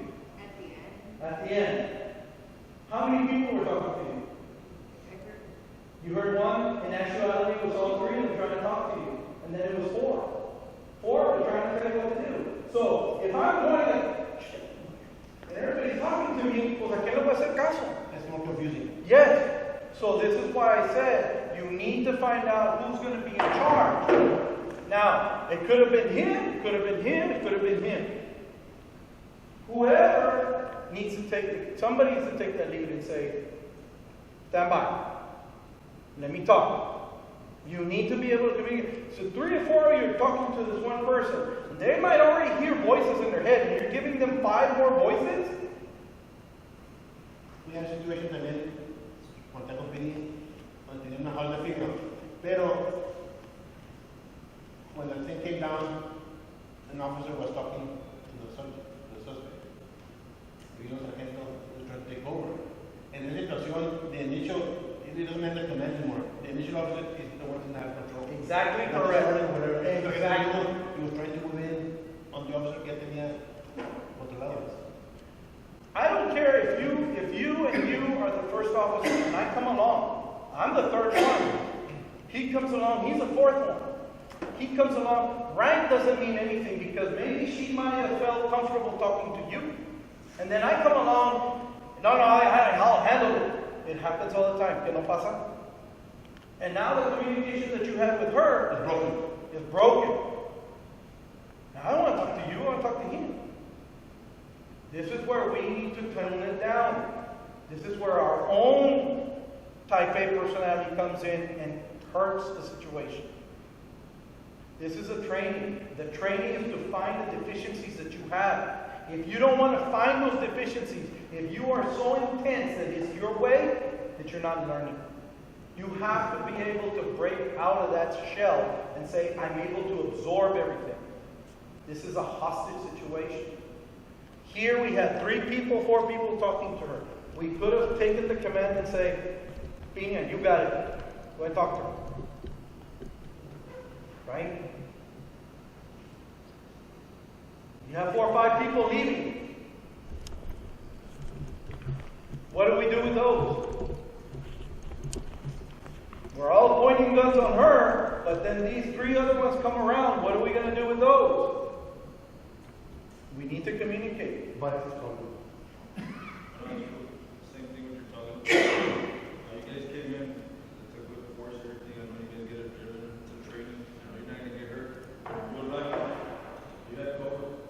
At the end. How many people were talking to you? You heard one. In actuality, it was all three of them trying to talk to you. And then it was four. Four were trying to tell you what to do. So, if I'm going and everybody's talking to me, pues ¿a quién le voy a hacer caso? It's more confusing. Yes. So this is why I said you need to find out who's going to be in charge. Now, it could have been him, it could have been him, it could have been him. Whoever needs to take it, somebody needs to take that lead and say, stand by. Let me talk. You need to be able to communicate. So 3 or 4 of you are talking to this one person. They might already hear voices in their head, and you're giving them 5 more voices? We had a situation también con Taco Piri, donde tenía una jaula de fibra. Pero when the thing came down, an officer was talking to the suspect. The sargento was trying to take over. And in esa situación, the initial, it doesn't have the command anymore. The initial officer is the one that has control. Exactly Not the correct. sergeant, whatever. Exactly. He was trying to move in on the officer que ya tenía controlados. I don't care if you are the first officer and I come along. I'm the third one. He comes along, he's the fourth one. He comes along. Rank doesn't mean anything because maybe she might have felt comfortable talking to you. And then I come along, I'll handle it. It happens all the time. ¿Qué no pasa? And now the communication that you have with her is broken. Now I don't want to talk to you, I want to talk to him. This is where we need to tone it down. This is where our own type A personality comes in and hurts the situation. This is a training. The training is to find the deficiencies that you have. If you don't want to find those deficiencies, if you are so intense that it's your way, that you're not learning. You have to be able to break out of that shell and say, I'm able to absorb everything. This is a hostage situation. Here we had 3 people, 4 people talking to her. We could have taken the command and say, Pina, you got it. Go and talk to her. Right? You have 4 or 5 people leaving. What do we do with those? We're all pointing guns on her, but then these 3 other ones come around. What are we going to do with those? We need to communicate. But it's called. Same thing what you're talking about. You guys came in, took with force, everything. I know you guys get it driven to training. You're not gonna get hurt. Good luck. You have cover.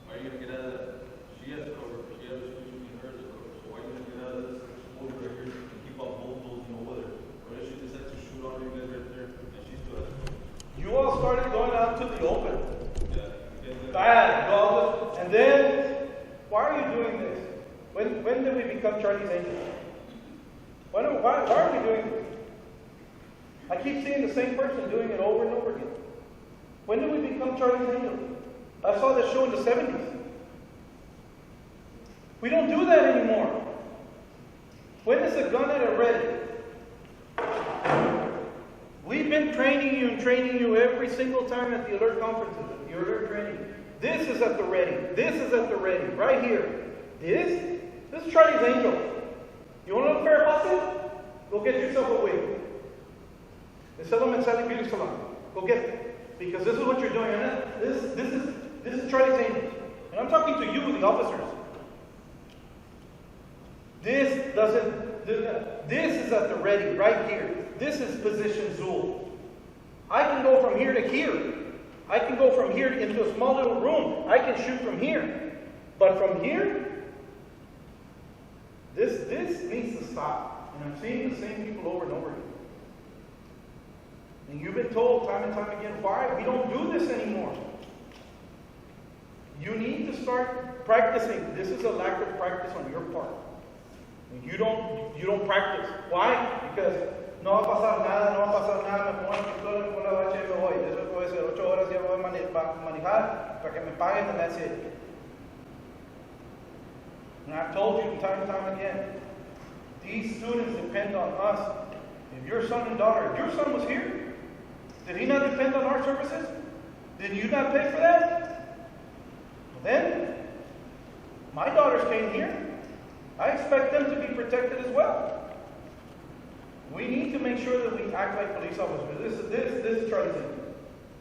Why are you gonna get out of that? She has cover. She has a switch between her and the cover. So why are you gonna get out of this over right here and keep on bulldozing over there? What if she decides to shoot on you guys right there and she still has cover? You all started going out to the open. Yeah. Bad. And then, why are you doing this? When did we become Charlie's Angels? Why are we doing this? I keep seeing the same person doing it over and over again. When did we become Charlie's Angels? I saw this show in the 70s. We don't do that anymore. When is a gun at a ready? We've been training you every single time at the alert conferences, at the alert training. This is at the ready. This is at the ready. Right here. This is Charlie's Angel. You want to look fair fácil? Go get yourself a wig. Ese es lo mensaje beauty salon. Go get it. Because this is what you're doing. This is Charlie's Angel. And I'm talking to you, the officers. This is at the ready, right here. This is position Zool. I can go from here to here. I can go from here into a small little room. I can shoot from here. But from here, This needs to stop. And I'm seeing the same people over and over again. And you've been told time and time again, why? We don't do this anymore. You need to start practicing. This is a lack of practice on your part. You don't practice. Why? Because no va a pasar nada, no va a pasar nada, me pongo el pistola, me pongo la bacha y me voy. Eso puede ser 8 horas, ya voy a manejar para que me paguen, and that's it. And I've told you time and time again, these students depend on us. If your son and daughter, if your son was here, did he not depend on our services? Did you not pay for that? Well, then, my daughters came here. I expect them to be protected as well. We need to make sure that we act like police officers. This is Charlie's thing.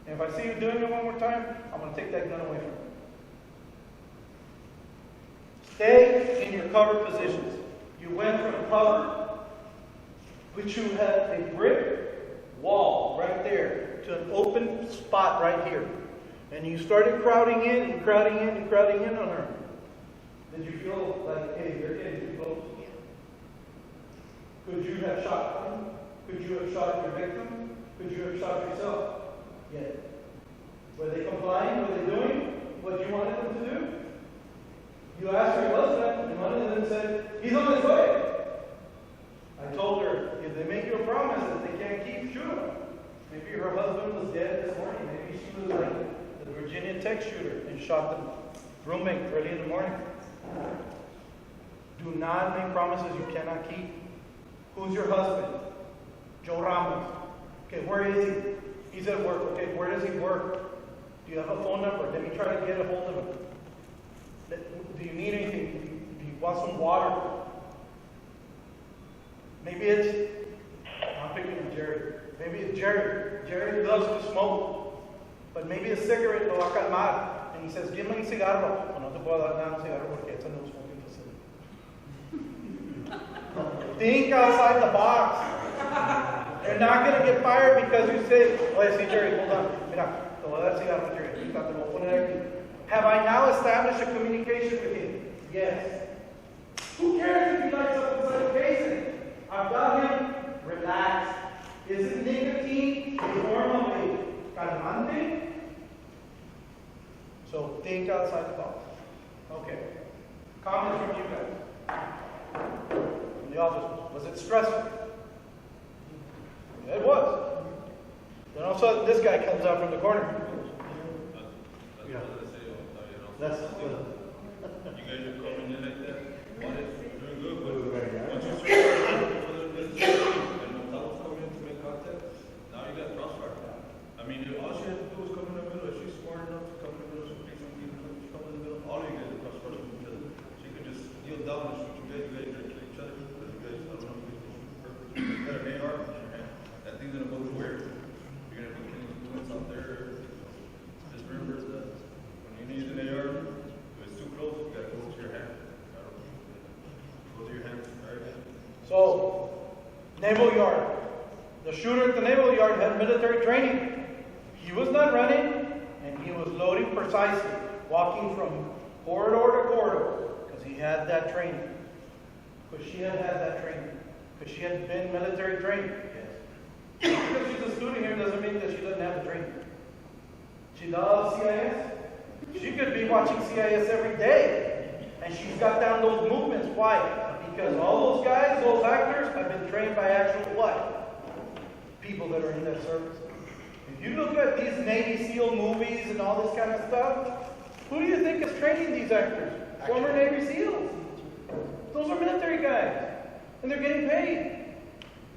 And if I see you doing it one more time, I'm going to take that gun away from you. Stay in your cover positions. You went from cover, which you had a brick wall right there, to an open spot right here. And you started crowding in and crowding in and crowding in on her. Did you feel like, hey, you're getting too close? Could you have shot them? Could you have shot your victim? Could you have shot yourself? Yes. Were they complying? Were they doing what you wanted them to do? You asked her husband, and one of them said, he's on his way. I told her, if they make you a promise that they can't keep, shoot him. Maybe her husband was dead this morning. Maybe she was like the Virginia Tech shooter and shot the roommate early in the morning. Do not make promises you cannot keep. Who's your husband? Joe Ramos. Okay, where is he? He's at work. Okay, where does he work? Do you have a phone number? Let me try to get a hold of him. Do you need anything? Do you want some water? Maybe it's, I'm picking on Jerry. Maybe it's Jerry. Jerry loves to smoke. But maybe a cigarette lo va a calmar. And he says, give me un cigarro. No te puedo dar nada un cigarro porque it's a no smoking facility. Think outside the box. You're not going to get fired because you say, oye, sí, Jerry, hold on. Mira, te voy a dar cigarro, Jerry. Te voy a poner aquí. Have I now established a communication with him? Yes. Who cares if he likes up inside the casing? I've got him. Relax. Isn't nicotine a form of a calmante? So think outside the box. Okay. Comments from you guys. From the officers. Was it stressful? Yeah, it was. Then all of a sudden this guy comes out from the corner. Yeah. That's you guys are coming in like that. Doing good, but once you start and Montalvo's coming in to make contact, now you got crossfire. I mean, all she had to do was come in the middle. If she's smart enough to come in the middle, she takes some people, she comes in the middle. All of you guys are crossfire from each other. She could just kneel down and shoot you guys are killing each other because you guys, I don't know if you got an AR in your hand. That thing's gonna go to where? You're gonna be killing students out there. Just remember that when you need an AR, if it's too close, you gotta go to your hand. Go to your hand. So, Naval Yard. The shooter at the Naval Yard had military training. He was not running, and he was loading precisely, walking from corridor to corridor, because he had that training. Because she had had that training. Because she had been military trained. Yes. Because she's a student here doesn't mean that she doesn't have the training. She loves CIS. She could be watching CIS every day, and she's got down those movements. Why? Because all those guys, those actors, have been trained by actual what? People that are in that service. If you look at these Navy SEAL movies and all this kind of stuff, who do you think is training these actors? Former Navy SEALs. Those are military guys. And they're getting paid.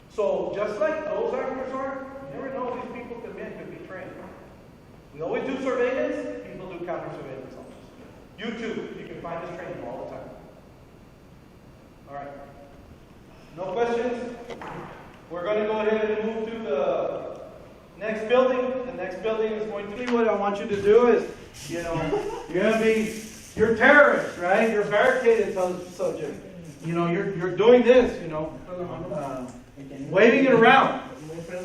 So just like those actors are, you never know these people could be trained. We always do surveillance, people do counter-surveillance also. YouTube, you can find this training all the time. All right. No questions? We're going to go ahead and move to the next building. The next building is going to be what I want you to do is, you're going to be, you're terrorists, right? You're barricaded subject. You're doing this, waving it around,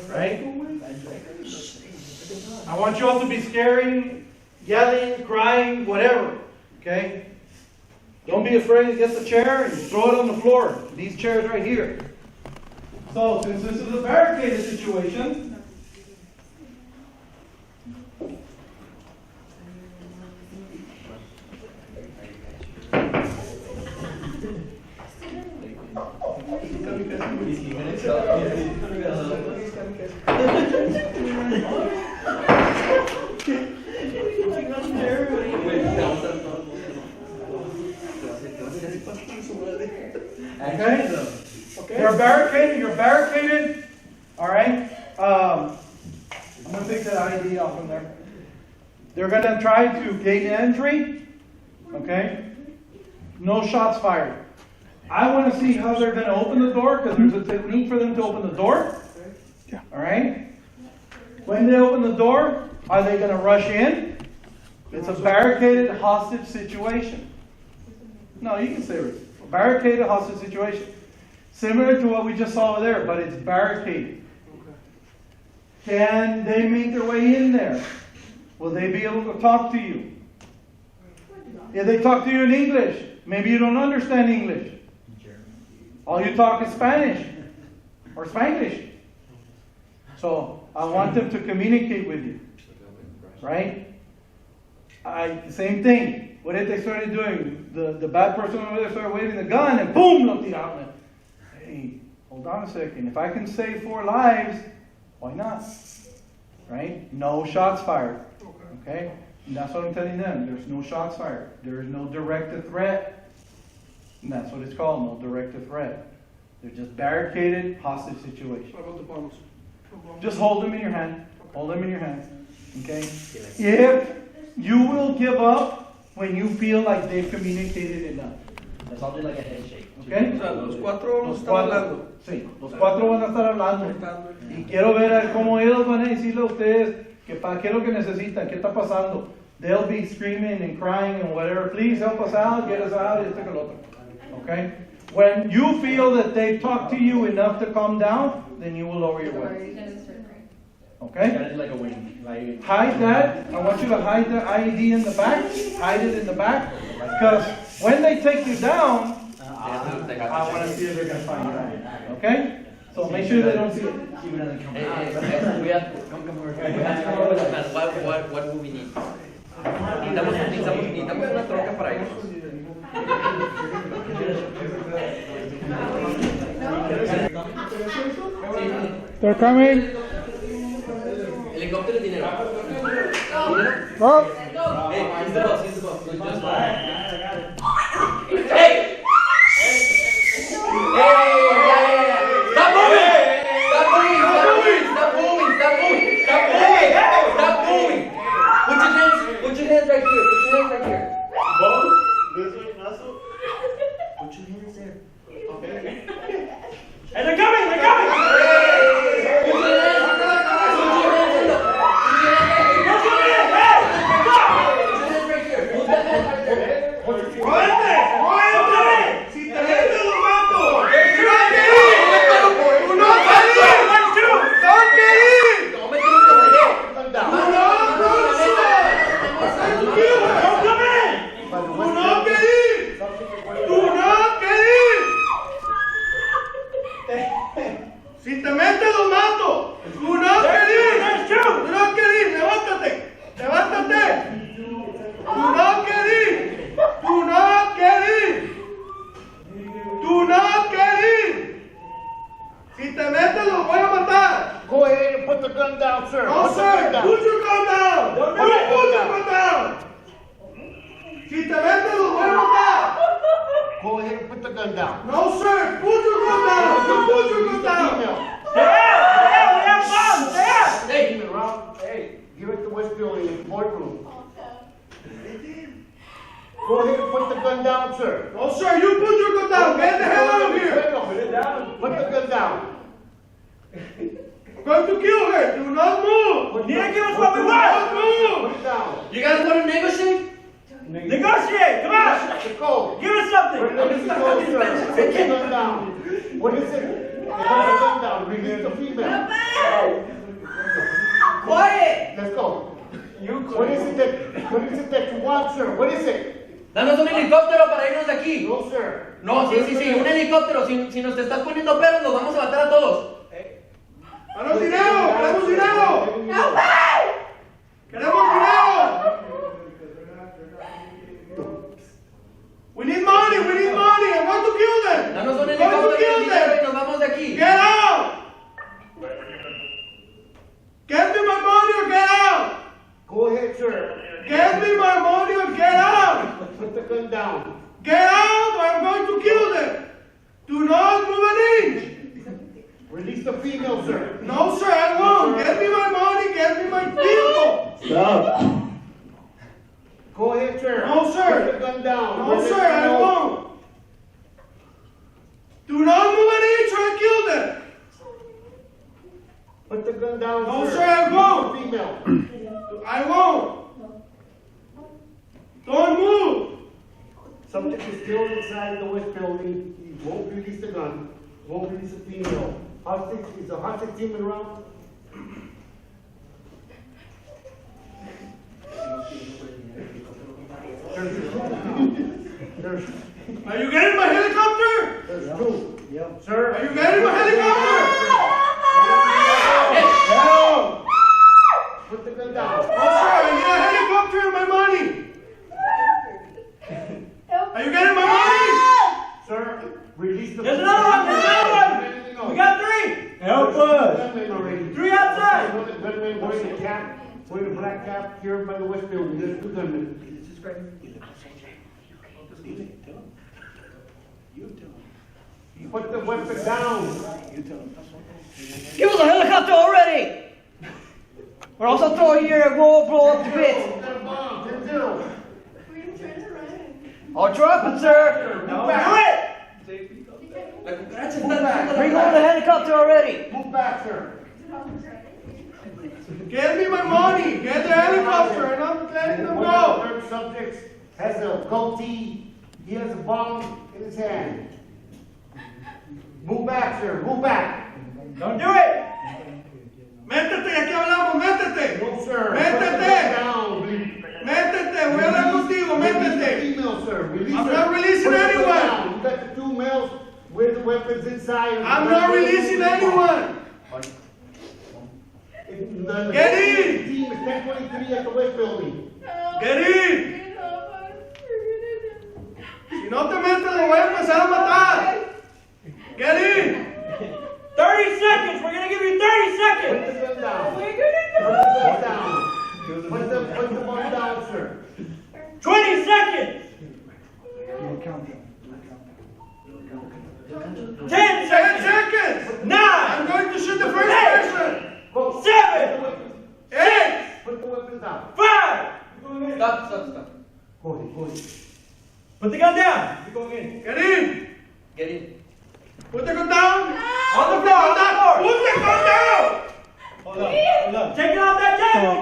right? I want you all to be scaring, yelling, crying, whatever, okay? Don't be afraid, get the chair and throw it on the floor. These chairs right here. So, since this is a barricaded situation, okay? You're barricaded, all right? I'm gonna take that ID off from there. They're gonna try to gain entry, okay? No shots fired. I wanna see how they're gonna open the door, because there's a technique for them to open the door. All right? When they open the door, are they gonna rush in? It's a barricaded hostage situation. No, you can say it. Barricaded hostage situation. Similar to what we just saw over there, but it's barricaded. Can they make their way in there? Will they be able to talk to you? If they talk to you in English, maybe you don't understand English. All you talk is Spanish or Spanglish. So I want them to communicate with you. Right? Same thing. What if they started doing? The bad person over there started waving the gun and boom, lo tiraron. Hey, hold on a second. If I can save 4 lives, why not? Right? No shots fired. Okay? And that's what I'm telling them. There's no shots fired. There is no directed threat. And that's what it's called, no directed threat. They're just barricaded hostage situation. What about the bombs? Just hold them in your hand. Hold them in your hand. Okay? If you will give up when you feel like they've communicated enough. Let's all do like a handshake. Okay? O sea, los cuatro están hablando. Sí, los 4 van a estar hablando. Y quiero ver cómo ellos van a decirle a ustedes qué es lo que necesitan, qué está pasando. They'll be screaming and crying and whatever. Please help us out, get us out, esto que lo otro. Okay? When you feel that they've talked to you enough to calm down, then you will lower your weapon. Okay? Gotta do like a wing. Like, Hide that. I want you to hide the IED in the back. Hide it in the back. Because when they take you down, I want to see if they're going to find you out. Okay? So make sure they don't see it. We have to come up with a plan. What do we need? Necesitamos una troca para ellos. They're coming. Helicóptero dinero. Oh. Hey, he's the boss, he's the boss. Just hey! Hey! Stop moving! Stop moving! Stop moving! Stop moving! Stop moving! Stop moving! Put your hands right here. Put your hands right here. This way, Naso. Put your hands there. Okay. And they're coming! They're coming! Put your hands. Put your hands in the. Si te metes, lo mato. Do not get in. Do not get in. Levántate. Levántate. Do not get in. Do not get in. Do not get in. Si te metes, lo voy a matar. Go ahead and put the gun down, sir. No, Put the sir. gun down. Put your gun down. Put You the put gun your gun down. Si te metes, lo voy a matar. Go ahead and put the gun down. No, sir. Put your gun down. You put your gun down. Hey, Rob. Hey, give it to Westfield in the courtroom. Go ahead and put the gun down, sir. No, sir. You put your gun down. Get the hell out of here. Put it down. Put the gun down. I'm going to kill her. Do not move. You didn't give us what we want! Move. Put it down. You guys want to negotiate? Negotiate! Come on! The code. Give us something! Release the code, sir. Put the gun down. What is it? Put the gun down. Release the female. Quiet! Let's go. What is it that you want, sir? What is it? Danos un helicóptero para irnos de aquí. No, sir. No, sí, un helicóptero. Si nos estás poniendo peros, nos vamos a matar a todos. ¡Queremos dinero! ¡Queremos dinero! ¡Queremos dinero! We need money! We need money! I want to kill them! Danos un I want to helicóptero y kill dinero y them! nos vamos de aquí. Get out! Get me my money or get out! Go ahead, sir. Get me my money or get out! Put the gun down. Get out or I'm going to kill them! Do not move an inch! Release the female, sir. No, sir, I won't! Get me my money, get me my vehicle! Stop. Go ahead, sir. No, sir. Put the gun down. No, sir, I won't! Do not move an inch or I kill them! Put the gun down, No, sir. sir, I won't! Release the female. I won't! Don't move! Subject is still inside the West Building. He won't release the gun. Won't release the female. Hostage, is the hostage team around? Are you getting my helicopter? There's two. Yep. Sir, Are you getting my helicopter? No. Put the gun down. No, sir, I need a helicopter and my money! Are you getting my money? Sir, release the. There's another one! There's another one! We got 3! Help us! 3 outside! Gunmen wearing a cap, wearing a black cap here by the West Building. There's 2 gunmen. Put the weapon down. Give us a helicopter already! Or else I'll throw it here and we'll blow up the bits. Got a bomb. 10-0. I'll drop it, sir! No. Do it! Bring over the helicopter already! Move back, sir. Get me my money! Get the helicopter and I'm letting them One of the go! third subjects has a goatee. He has a bomb in his hand. Move back, sir. Move back. Don't do it! ¡Métete! ¡Aquí hablamos! ¡Métete! No, sir. Métete. Put the gun down. ¡Métete! ¡Voy a hablar contigo! Release the ¡Métete! female, sir. Release I'm her. not releasing Put the gun anyone. down. You got the 2 males with the weapons inside. I'm not releasing anyone! Get in! The team is 1023 at the West Building. ¡Get in! Si no te metes, lo voy a empezar a matar! ¡Get in! 30 seconds! We're gonna give you 30 Put seconds! the gun down. Put the gun down. Put the gun down, sir. 20 seconds! 10 10 seconds! seconds! 9! I'm going to shoot the first person! Go. 7! 8! Put the weapons down. 5! Stop. Go ahead. Put the gun down! You're going in. Get in! Get in. Put the gun down! On the floor! On the floor! Put the gun down! Hold on. Take it off that table!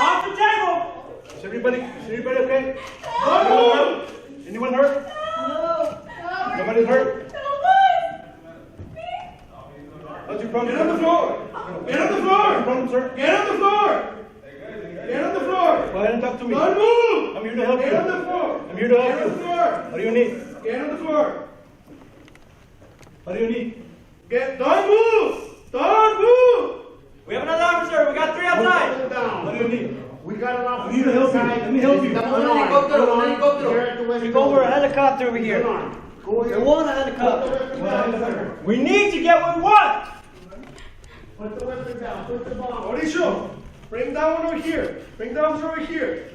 Off the table! Is everybody okay? Don't move! Anyone hurt? Nobody's hurt? What's your problem? Get on the floor! Get on the floor! What's your problem, sir? Get on the floor! Get on the floor! Go ahead and talk to me. Don't move! I'm here to help you. Get on the floor! I'm here to help you. Get on the floor! What do you need? Get on the floor! What do you need? Don't move! Don't move! We have another officer! We got 3 outside! Put the gun What down. do you need? We got an I officer need to help you. inside. Let me help you. Dame un helicóptero, un helicóptero. Here at the West We go for a Building. helicopter over here. Come on. Go We ahead. want a Put the helicopter. weapon down, sir. We need to get what we want! Put the weapon down. Put the bomb. Mauricio, bring that one over here. Bring that one over here.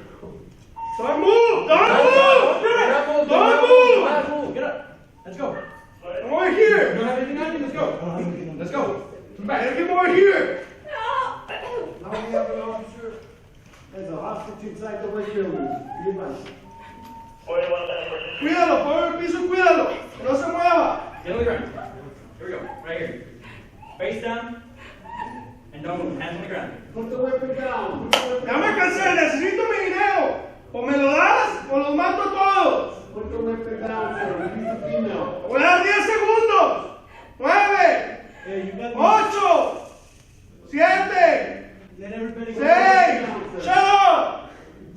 Don't move! Don't move! Don't move! Get up. Let's go. Come over here. You don't have anything on you? Let's go. Let's go. Come back. Get him over here. Now we have an officer. There's a hostage inside the West Building. Be advised. Cuídalo, ponlo en el piso y cuídalo. Que no se mueva. Get on the ground. Here we go. Right here. Face down. And don't move. Hands on the ground. Put the weapon down. Put the weapon Ya me down. cansé, necesito mi dinero. O me lo das o los mato a todos. Put the weapon down, sir. Release the female. Te voy a dar 10 segundos. 9, 8, 7, Let everybody go. 6, shut up.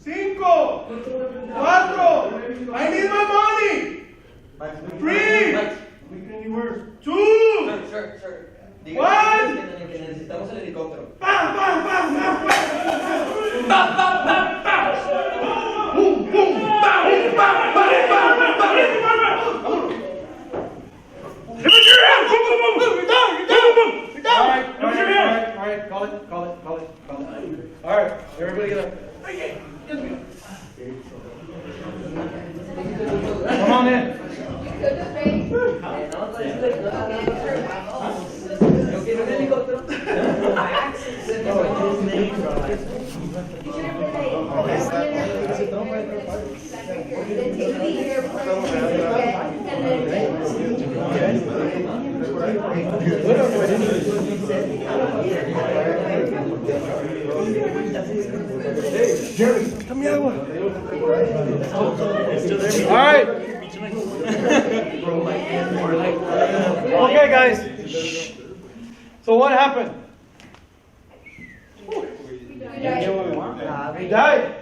5, 4, Que necesitamos el helicóptero. All right, call it. All right, everybody get up. Come on in. Yo quiero un helicóptero. Jerry, come here. All right. Okay, guys. Shh. So what happened? Didn't get what we want. He died.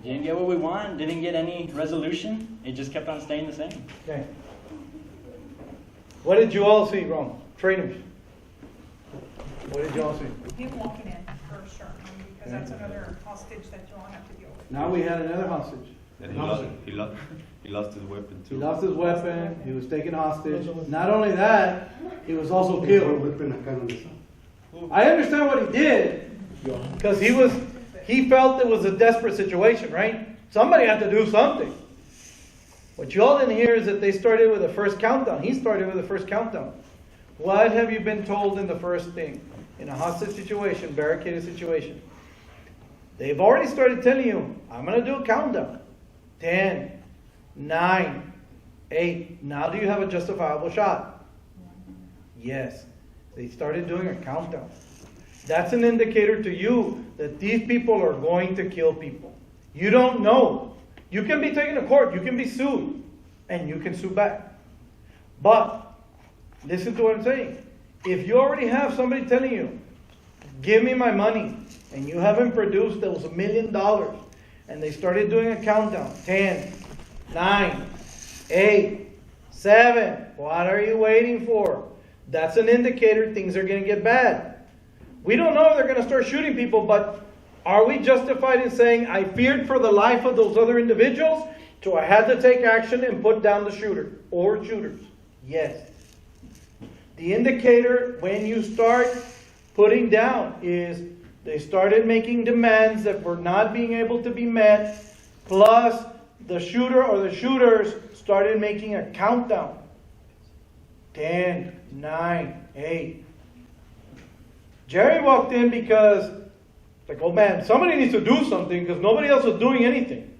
Didn't get what we want. Didn't get any resolution. It just kept on staying the same. Okay. What did you all see wrong? Trainers. What did you all see? Him walking in for sure, because that's another hostage that you all have to deal with. Now we had another hostage. And he lost his weapon too. He lost his weapon. He was taken hostage. Not only that, he was also killed. I understand what he did because he felt it was a desperate situation, right? Somebody had to do something. What you all didn't hear is that they started with the first countdown. He started with the first countdown. What have you been told in the first thing? In a hostage situation, barricaded situation. They've already started telling you, I'm going to do a countdown. 10, 9, 8. Now do you have a justifiable shot? Yes. They started doing a countdown. That's an indicator to you that these people are going to kill people. You don't know. You can be taken to court. You can be sued. And you can sue back. But, listen to what I'm saying. If you already have somebody telling you, give me my money, and you haven't produced those $1 million, and they started doing a countdown, 10, 9, 8, 7, what are you waiting for? That's an indicator things are going to get bad. We don't know if they're going to start shooting people, but are we justified in saying, I feared for the life of those other individuals, so I had to take action and put down the shooter or shooters? Yes. The indicator when you start putting down is they started making demands that were not being able to be met, plus the shooter or the shooters started making a countdown. 10, 9, 8. Jerry walked in because, like, oh man, somebody needs to do something because nobody else was doing anything.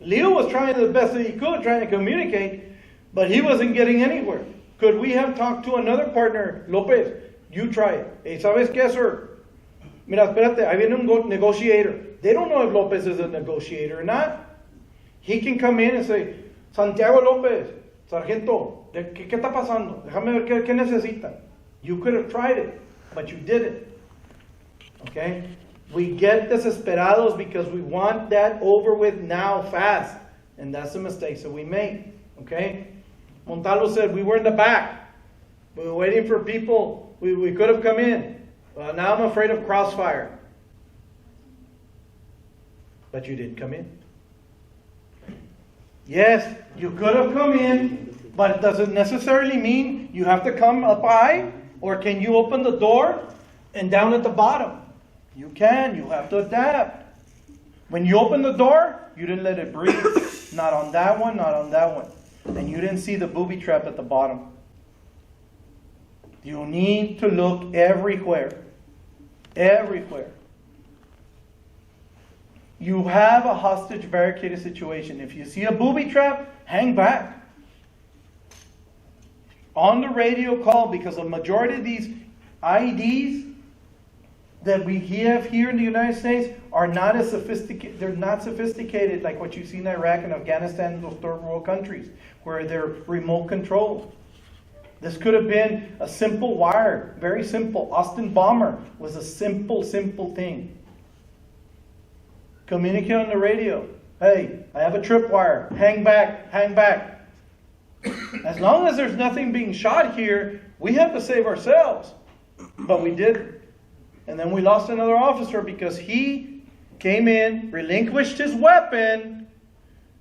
Leo was trying the best that he could, trying to communicate, but he wasn't getting anywhere. Could we have talked to another partner? Lopez, you try it. Hey, ¿sabes qué, sir? Mira, espérate, ahí viene un negotiator. They don't know if Lopez is a negotiator or not. He can come in and say, Santiago Lopez, sargento, ¿qué está pasando? Déjame ver qué necesitan. You could have tried it, but you didn't. Okay? We get desesperados because we want that over with now, fast. And that's the mistakes that we make. Okay? Montalvo said, we were in the back. We were waiting for people. We could have come in. Well, now I'm afraid of crossfire. But you didn't come in. Yes, you could have come in, but it doesn't necessarily mean you have to come up high, or can you open the door and down at the bottom? You can. You have to adapt. When you open the door, you didn't let it breathe. Not on that one, not on that one. And you didn't see the booby trap at the bottom. You need to look everywhere. Everywhere. You have a hostage barricaded situation. If you see a booby trap, hang back. On the radio call, because a majority of these IEDs that we have here in the United States are not as sophisticated. They're not sophisticated like what you see in Iraq and Afghanistan and those third world countries, where they're remote controlled. This could have been a simple wire, very simple. Austin Bomber was a simple thing. Communicate on the radio. Hey, I have a tripwire. Hang back, hang back. As long as there's nothing being shot here, we have to save ourselves. But we didn't. And then we lost another officer because he came in, relinquished his weapon,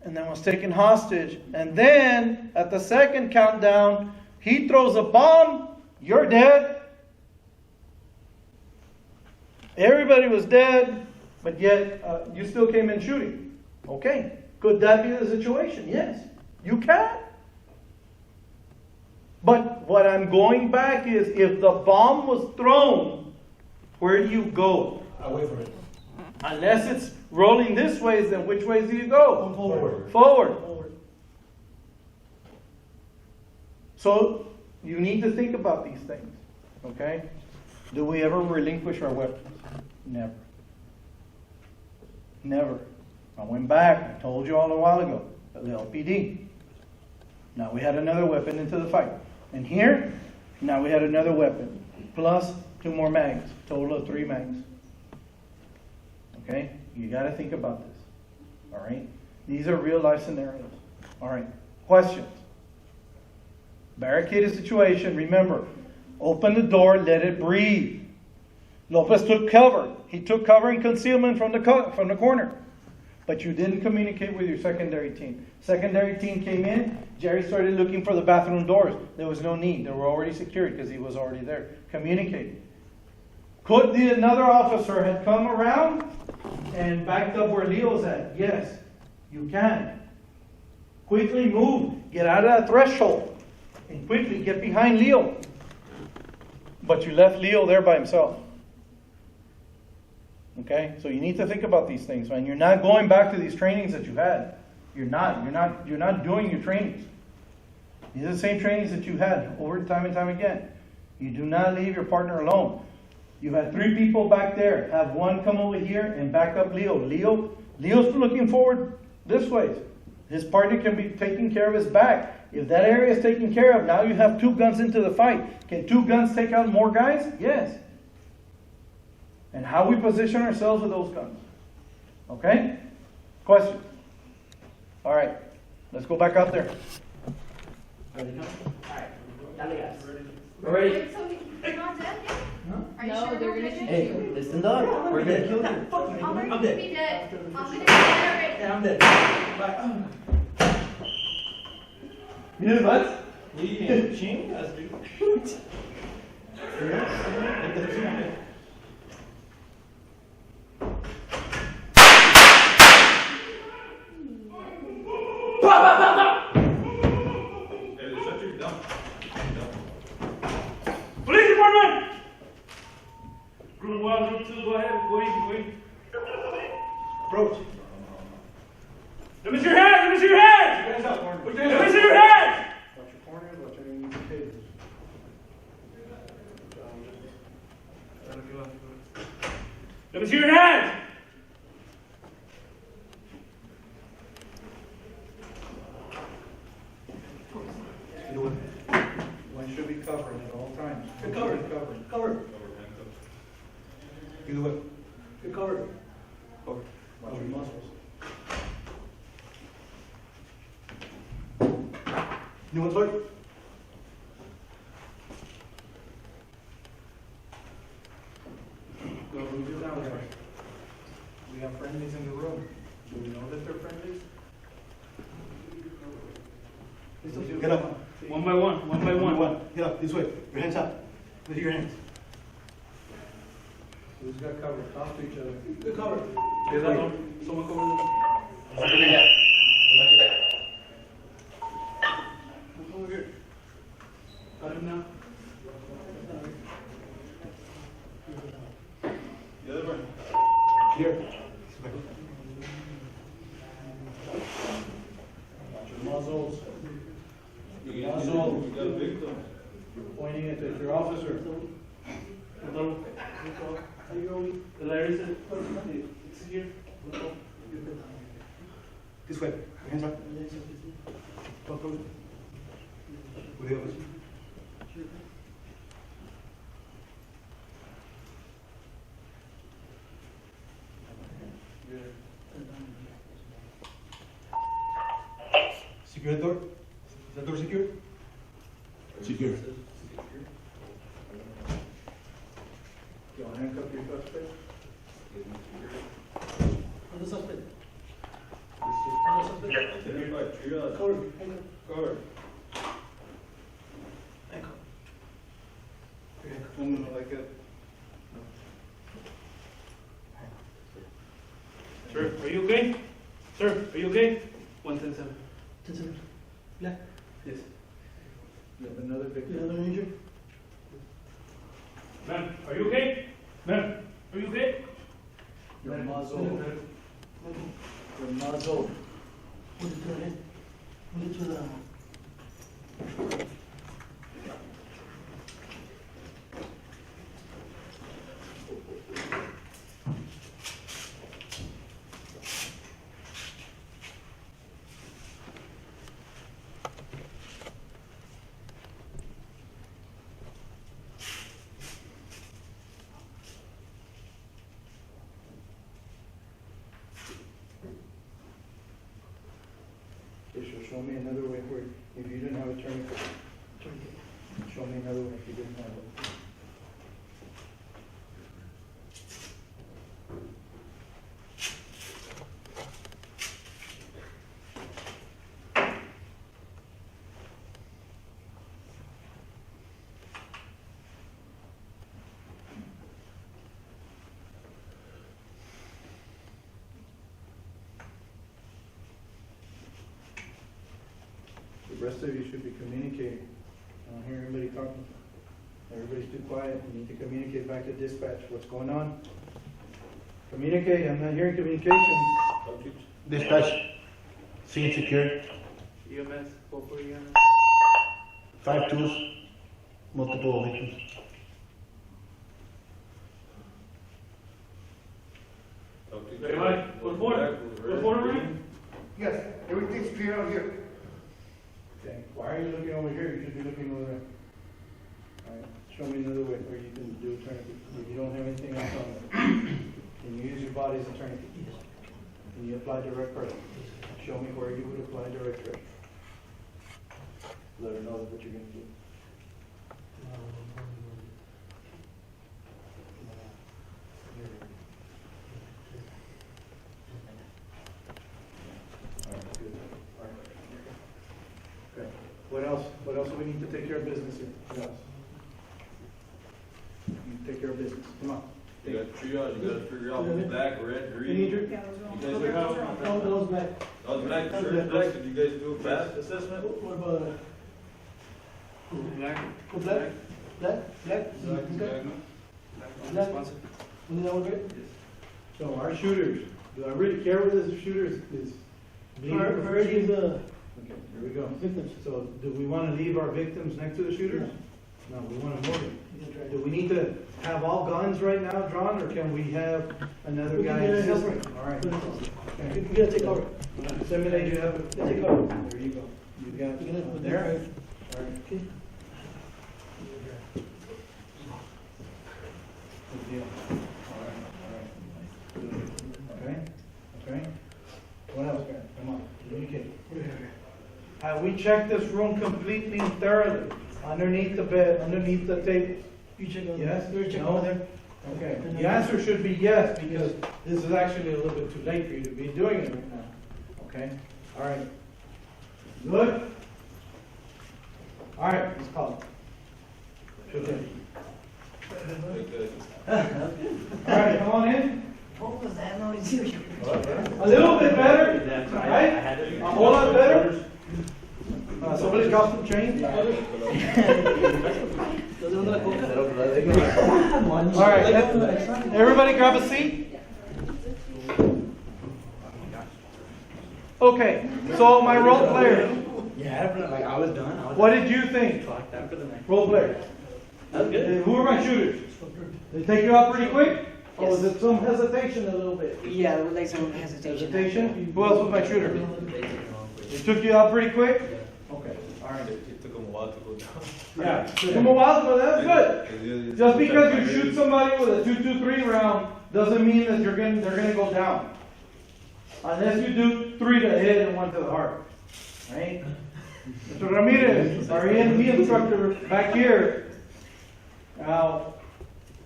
and then was taken hostage. And then, at the second countdown, he throws a bomb, you're dead. Everybody was dead, but yet you still came in shooting. Okay, could that be the situation? Yes, you can. But what I'm going back is, if the bomb was thrown, where do you go? Away from it. Unless it's rolling this way, then which ways do you go? Forward. Forward. So you need to think about these things. Okay? Do we ever relinquish our weapons? Never. Never. I went back, I told you all a while ago, the LPD. Now we had another weapon into the fight. And here, now we had another weapon, plus 2 more mags, total of 3 mags. Okay? You got to think about this. All right? These are real life scenarios. All right. Questions? Barricaded situation. Remember, open the door, let it breathe. Lopez took cover. He took cover and concealment from the corner. But you didn't communicate with your secondary team. Secondary team came in. Jerry started looking for the bathroom doors. There was no need. They were already secured because he was already there. Communicate. Could another officer have come around and backed up where Leo's at? Yes, you can. Quickly move. Get out of that threshold. And quickly get behind Leo. But you left Leo there by himself. Okay? So you need to think about these things, man. You're not going back to these trainings that you had. You're not doing your trainings. These are the same trainings that you had over time and time again. You do not leave your partner alone. You've had 3 people back there. Have one come over here and back up Leo. Leo's looking forward this way. His partner can be taking care of his back. If that area is taken care of, now you have 2 guns into the fight. Can 2 guns take out more guys? Yes. And how we position ourselves with those guns. Okay? Questions? All right. Let's go back out there. Ready now? Alright. Dale, guys. We're Ready? Wait, so you're not dead yet? Are you No, sure they're we're gonna dead? shoot Hey, listen up. We're gonna kill you. I'm I'm gonna dead. be dead. I'm gonna be dead already. Yeah, I'm dead. Bye. Mira what? Y chingas, dude. Police department! Room 1, room 2, go ahead, go in. Approach. Let me see your hands, let me see your hands! Hands up, Martin. Let me see your hands! Watch your corners, watch your indicators. Let me see your hands! One should be covered at all times. Good cover. Covered. Cover. Either way. Good cover. Covered. Watch your muscles. New one's right. Go move your down there. We have friendlies in the room. Do we know that they're friendlies? Get up. One by one. Get up, this way. Your hands up. With your hands. Who's got covered? Talk to each other. Good cover. Get that one. Someone cover this. Come over here. Got him now. The other one. Here. Watch your muzzles. You Muzzle. got a victim. You're pointing it at your officer. Hello. The Larry said, it's here. This way. Your hands up. Talk over. With the others. Secure the door. Is that door secure? Secure. handcuff your suspect. On the suspect. On the suspect. Cover, handcuff. Cover. Handcuff. Your handcuff. No, like that. Sir, are you okay? Sir, are you okay? 110-7. 10-7. Black. Yes. You have another victim. Another injured. Ma'am, are you okay? Ma'am, are you okay? Your muzzle. Your muzzle. Put it to the head. Put it to the... Okay, so show me another way where, if you didn't have a tourniquet, show me another way if you didn't have it. The rest of you should be communicating. I don't hear anybody talking. Everybody's too quiet. You need to communicate back to dispatch. What's going on? Communicate. I'm not hearing communication. Dispatch, scene secured, EMS, hopefully EMS. 5 tools, multiple victims. Ready, Mike? Go forward. Go forward, Mike. Yes, everything's clear out here. Okay. Why are you looking over here? You should be looking over there. All right. Show me another way where you can do a tourniquet. If you don't have anything else on it, can you use your body as a tourniquet? Yes. Can you apply direct pressure? Show me where you would apply direct pressure. Let her know what you're going to do. All right, good. All right. Okay. What else? What else do we need to take care of business here? What else? You take care of business. Come on. You got triage, you gotta figure out who's black, red, green. Any injured? Yeah, those are all. You guys Those look are out. all. No, those black. Oh, black, sure, black, did you guys do a fast assessment? What about... Black. Oh, black? Black? Black? Black, Okay. black. Black? Only that one right? So our shooters, do I really care whether the shooter is bleeding? First is the Okay, here we go. victims. So do we want to leave our victims next to the shooters? No, we want to move them. Do we need to have all guns right now drawn, or can we have another We can guy get a assisting? helper. All right. We Okay. gotta take cover. Disseminate, you have it. Take cover. There you go. You got We gotta it put there? that All right. Okay. Good deal. All right, all right. Okay, okay. What else, man? Come on, communicate. Have we checked this room completely and thoroughly? Underneath the bed, underneath the table? You check on. Yes? We're checking No? over there. Okay, the answer should be yes, because this is actually a little bit too late for you to be doing it right now. Okay, all right. Good? All right, let's call it. Good. All right, come on in. What was that noise? A little bit better, right? A whole lot better? Somebody dropped some change? All right, everybody grab a seat. Okay, so my role players, Yeah, like I was done. I was what did you think? fucked after the night. Role players. That was good. Who are my shooters? They take you out pretty quick? Or was it some hesitation a little bit? Yeah, there was like some hesitation. Hesitation? Who else was my shooter? They took you out pretty quick? Okay, all right. It took them a while to go down. Yeah, took them a while, but that's good. Just because you shoot somebody with a 223 round doesn't mean that they're gonna go down. Unless you do 3 to the head and 1 to the heart, right? Mr. Ramirez, our EMT instructor back here. Now,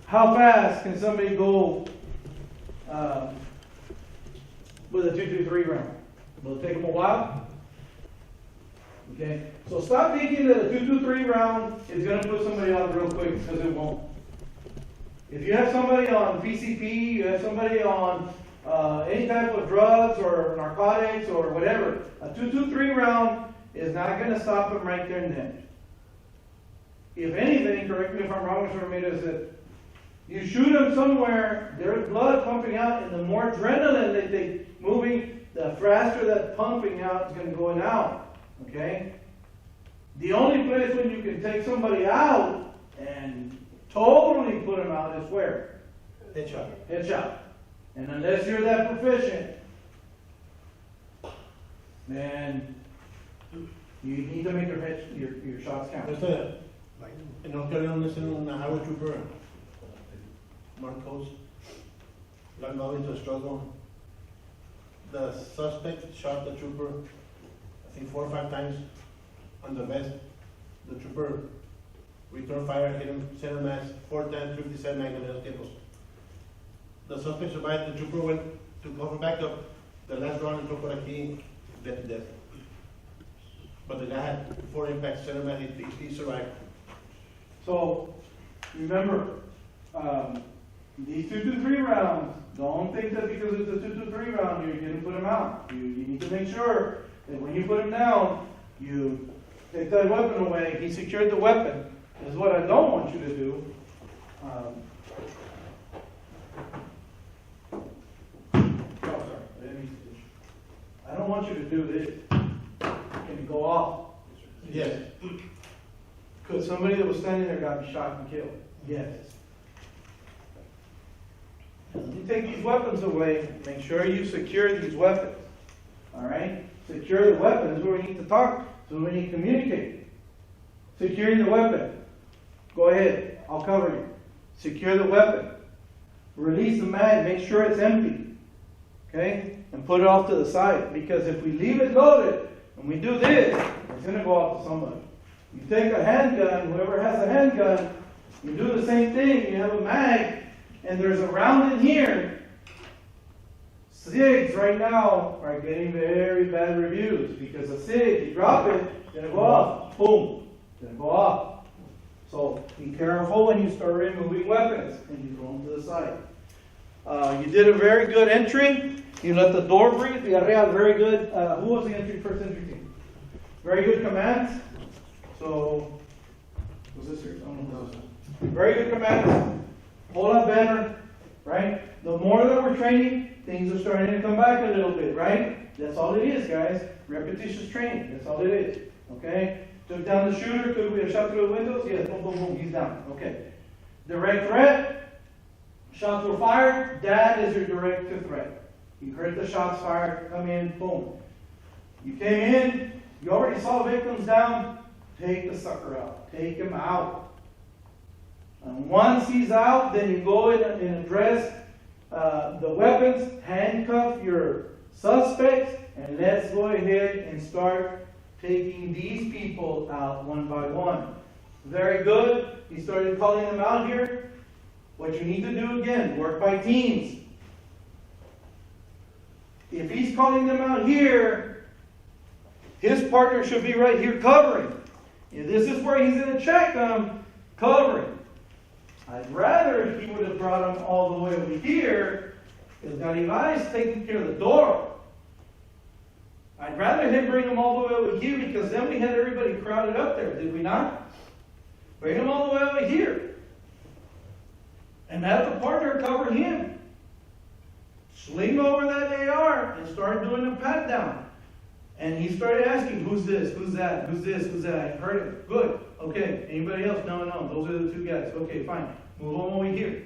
how fast can somebody go with a 2-2-3 round? Will it take them a while? Okay, so stop thinking that a 2-2-3 round is going to put somebody out real quick, because it won't. If you have somebody on PCP, you have somebody on any type of drugs or narcotics or whatever, a 2-2-3 round is not going to stop them right there and then. If anything, correct me if I'm wrong, Mr. Ramirez, that you shoot them somewhere, there's blood pumping out, and the more adrenaline that they moving, the faster that pumping out is going to go out. Okay? The only place when you can take somebody out and totally put them out is where? Headshot. Headshot. And unless you're that proficient, then you need to make your shots count. En North Carolina, un highway trooper, Marcos, got involved into a struggle. The suspect shot the trooper, I think 4 or 5 times on the vest. The trooper returned fire, hit him center mass 4 times, 57 magnetos tiempos. The suspect survived. The trooper went to go for backup. The last round, entró por aquí, dead to death. But the guy had 4 impacts, center mass, he survived. So, remember, these 2-2-3 rounds, don't think that because it's a 2-2-3 round, you're going to put them out. You need to make sure that when you put him down, you take that weapon away. He secured the weapon. This is what I don't want you to do. I don't want you to do this. Can you go off? Yes. Because somebody that was standing there got shot and killed. Yes. You take these weapons away, make sure you secure these weapons. Alright? Secure the weapon is where we need to talk, so we need to communicate. Securing the weapon. Go ahead, I'll cover you. Secure the weapon. Release the mag, make sure it's empty. Okay? And put it off to the side. Because if we leave it loaded, and we do this, it's going to go off to somebody. You take a handgun, whoever has a handgun, you do the same thing. You have a mag, and there's a round in here. SIGs right now are getting very bad reviews because a SIG, you drop it, it's going to go off. Boom. It's going to go off. So be careful when you start removing weapons and you throw them to the side. You did a very good entry. You let the door breathe. Villarreal, very good. Who was the first entry team? Very good commands. So, was this yours? Very good commands. Whole lot better, right? The more that we're training, things are starting to come back a little bit, right? That's all it is, guys. Repetitious training. That's all it is. Okay? Took down the shooter. Could we have shot through the windows? Yes. Boom, boom, boom. He's down. Okay. Direct threat. Shots were fired. That is your direct to threat. You heard the shots fired. Come in. Boom. You came in. You already saw victims down. Take the sucker out. Take him out. And once he's out, then you go in and address the weapons, handcuff your suspects, and let's go ahead and start taking these people out one by one. Very good. He started calling them out here. What you need to do again, work by teams. If he's calling them out here, his partner should be right here covering. If this is where he's going to check them, covering. I'd rather he would have brought them all the way over here, because Garibay is taking care of the door. I'd rather him bring them all the way over here, because then we had everybody crowded up there, did we not? Bring them all the way over here. And have the partner cover him. Sling over that AR and start doing a pat down. And he started asking, who's this, who's that, who's this, who's that? I heard it. Good. Okay. Anybody else? No, no. Those are the two guys. Okay, fine. Move on over here.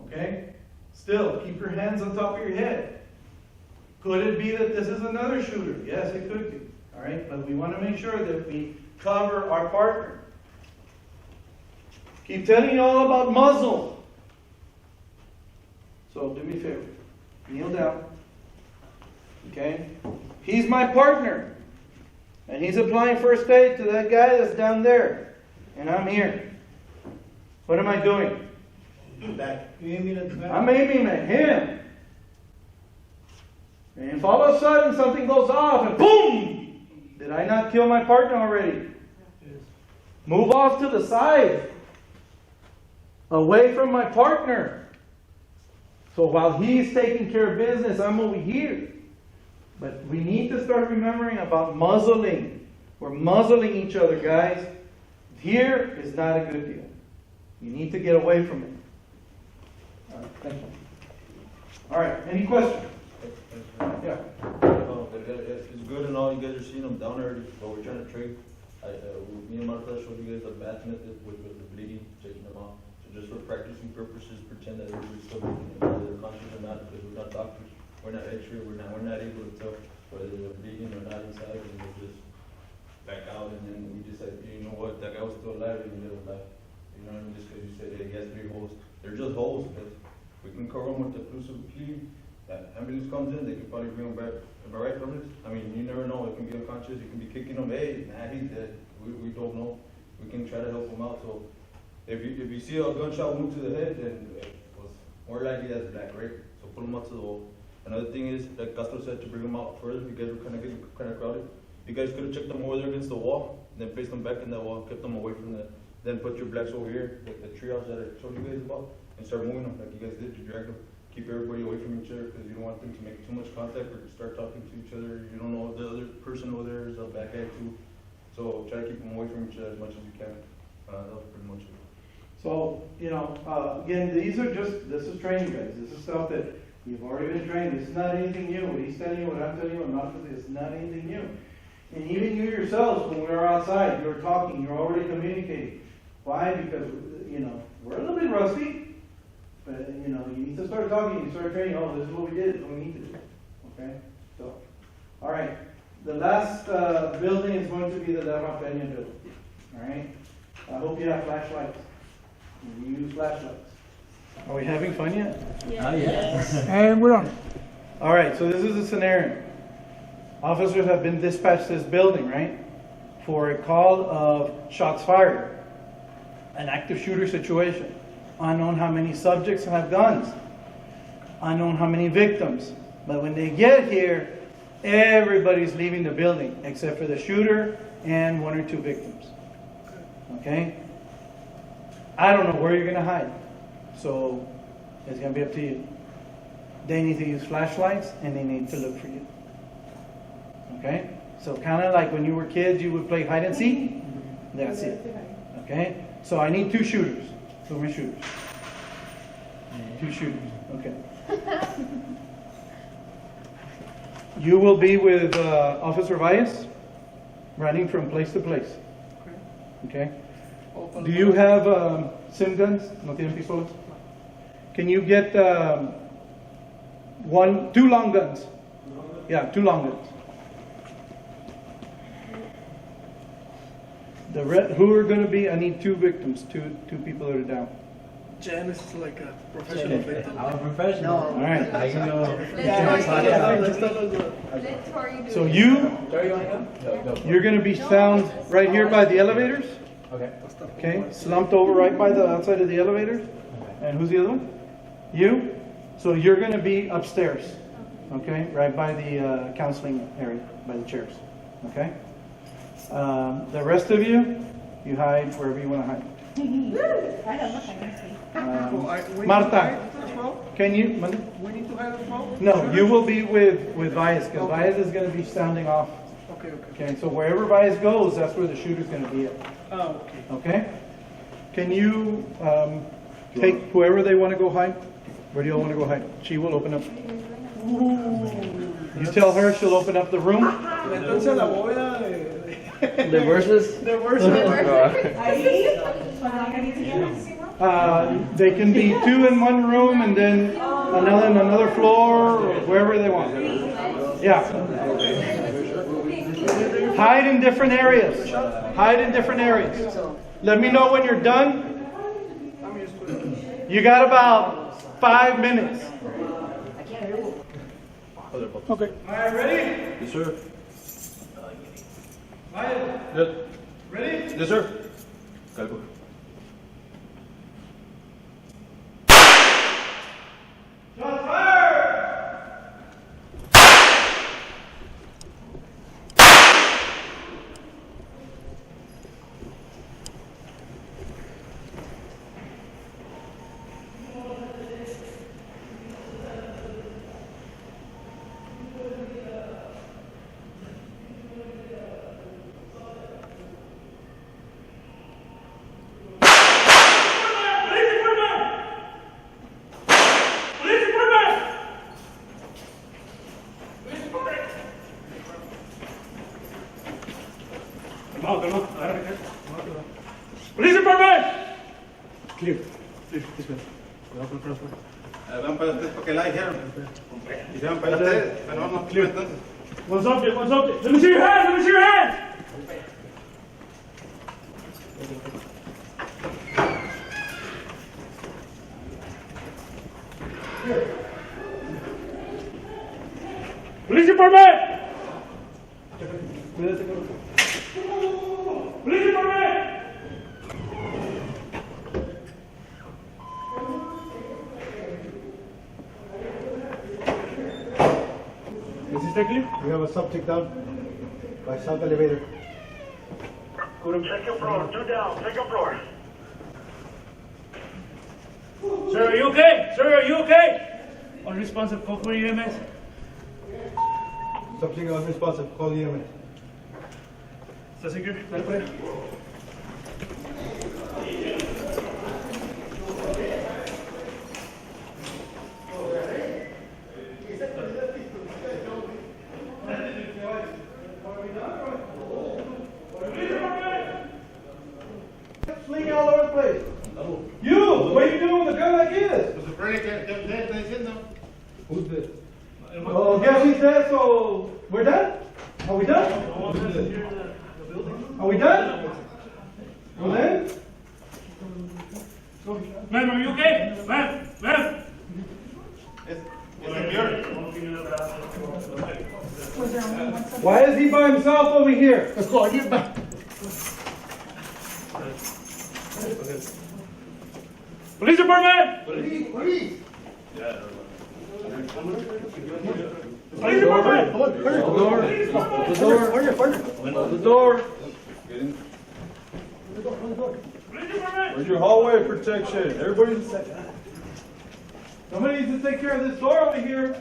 Okay? Still, keep your hands on top of your head. Could it be that this is another shooter? Yes, it could be. All right? But we want to make sure that we cover our partner. Keep telling you all about muzzle. So do me a favor. Kneel down. Okay? He's my partner. And he's applying first aid to that guy that's down there. And I'm here. What am I doing? Back. I'm aiming at him. And if all of a sudden something goes off and boom! Did I not kill my partner already? Move off to the side. Away from my partner. So while he's taking care of business, I'm over here. But we need to start remembering about muzzling. We're muzzling each other, guys. Here is not a good deal. You need to get away from it. All right, thank you. All right, any questions? Yeah. It's good and all, you guys are seeing them down there, but we're trying to trade. Me and Martha showed you guys the bath method with the bleeding, taking them out. So just for practicing purposes, pretend that everybody's still bleeding, whether they're conscious or not, because we're not doctors. We're not X-ray, we're not able to tell whether they're bleeding or not inside, and we'll just back out, and then we decide, you know what, that guy was still alive, and he lived alive. You know what I mean? Just because you said, hey, he has 3 holes. They're just holes, but we can cover them with the occlusive clean. That ambulance comes in, they can probably bring him back. Am I right, Hermes? I mean, you never know. It can be unconscious. You can be kicking him. Hey, nah, he's dead. We don't know. We can try to help him out. So if you see a gunshot wound to the head, then it was more likely that's black, right? So pull him up to the wall. Another thing is, like Castro said, to bring him out further. You guys were kind of crowded. You guys could have checked them over there against the wall, then placed them back in that wall, kept them away from that. Then put your blacks over here, like the triage that I told you guys about, and start moving them like you guys did. You drag them. Keep everybody away from each other because you don't want them to make too much contact or start talking to each other. You don't know if the other person over there is a bad guy too. So try to keep them away from each other as much as you can. That was pretty much it. So, again, this is training, guys. This is stuff that you've already been trained. This is not anything new. What he's telling you, what I'm telling you, and not is not anything new. And even you yourselves, when we were outside, you were talking, you're already communicating. Why? Because, we're a little bit rusty. But, you need to start talking, you start training, oh, this is what we did, this is what we need to do. Okay? So, all right. The last building is going to be the Lerma Peña building. All right? I hope you have flashlights. You use flashlights. Are we having fun yet? Yeah. Yes. And we're on. All right, so this is the scenario. Officers have been dispatched to this building, right? For a call of shots fired. An active shooter situation. Unknown how many subjects have guns. Unknown how many victims. But when they get here, everybody's leaving the building except for the shooter and 1 or 2 victims. Okay? I don't know where you're going to hide. So it's going to be up to you. They need to use flashlights and they need to look for you. Okay? So kind of like when you were kids, you would play hide and seek. That's it. Okay? So I need 2 shooters. 2 more shooters. 2 shooters. Okay. You will be with Officer Valles, running from place to place. Okay. Do you have sim guns? ¿No tienen pistolas? Can you get 2 long guns? Yeah, 2 long guns. Who are going to be? I need 2 victims, two people that are down. Jan is like a professional victim. I'm a professional. All right. I can go. So you're going to be found right here by the elevators. Okay. Okay. Slumped over right by the outside of the elevators. And who's the other one? You. So you're going to be upstairs. Okay. Right by the counseling area, by the chairs. Okay. The rest of you hide wherever you want to hide. Marta, can you? We need to hide as well? No, you will be with Valles, because Valles is going to be sounding off. Okay, so wherever Valles goes, that's where the shooter's going to be at. Oh, okay. Okay? Can you take whoever they want to go hide? Where do you all want to go hide? She will open up. You tell her, she'll open up the room. Entonces la bóveda The verses? The verses. They can be 2 in one room and then another in another floor, or wherever they want. Yeah. Hide in different areas. Hide in different areas. Let me know when you're done. You got about 5 minutes. Okay. All right, ready? Yes, sir. Yes. Yes. Ready? Yes, sir. Calvo. Van para ustedes porque la dijeron. Y se van para ustedes. Pero vamos a entonces. One subject, one subject. Let me see your hands, let me see your hands. Police department! Police department! Is this clear? We have a subject down by South Elevator. Second floor, 2 down, second floor. Sir, are you okay? Sir, are you okay? Unresponsive, call for EMS. Subject unresponsive, call the EMS. ¿Está secure? Dale por ahí. Fleeing all over the place. You! What are you doing with a gun like this? Pues supone que está diciendo. Who's this? Oh, guess he's dead, so we're done? Are we done? Are we done? Well then? Ma'am, are you okay? Ma'am, ma'am. Why is he by himself over here? Let's go, get back. Police department! Police! Police! Police department! The door. Where's your hallway protection? Everybody's. Somebody needs to take care of this door over here.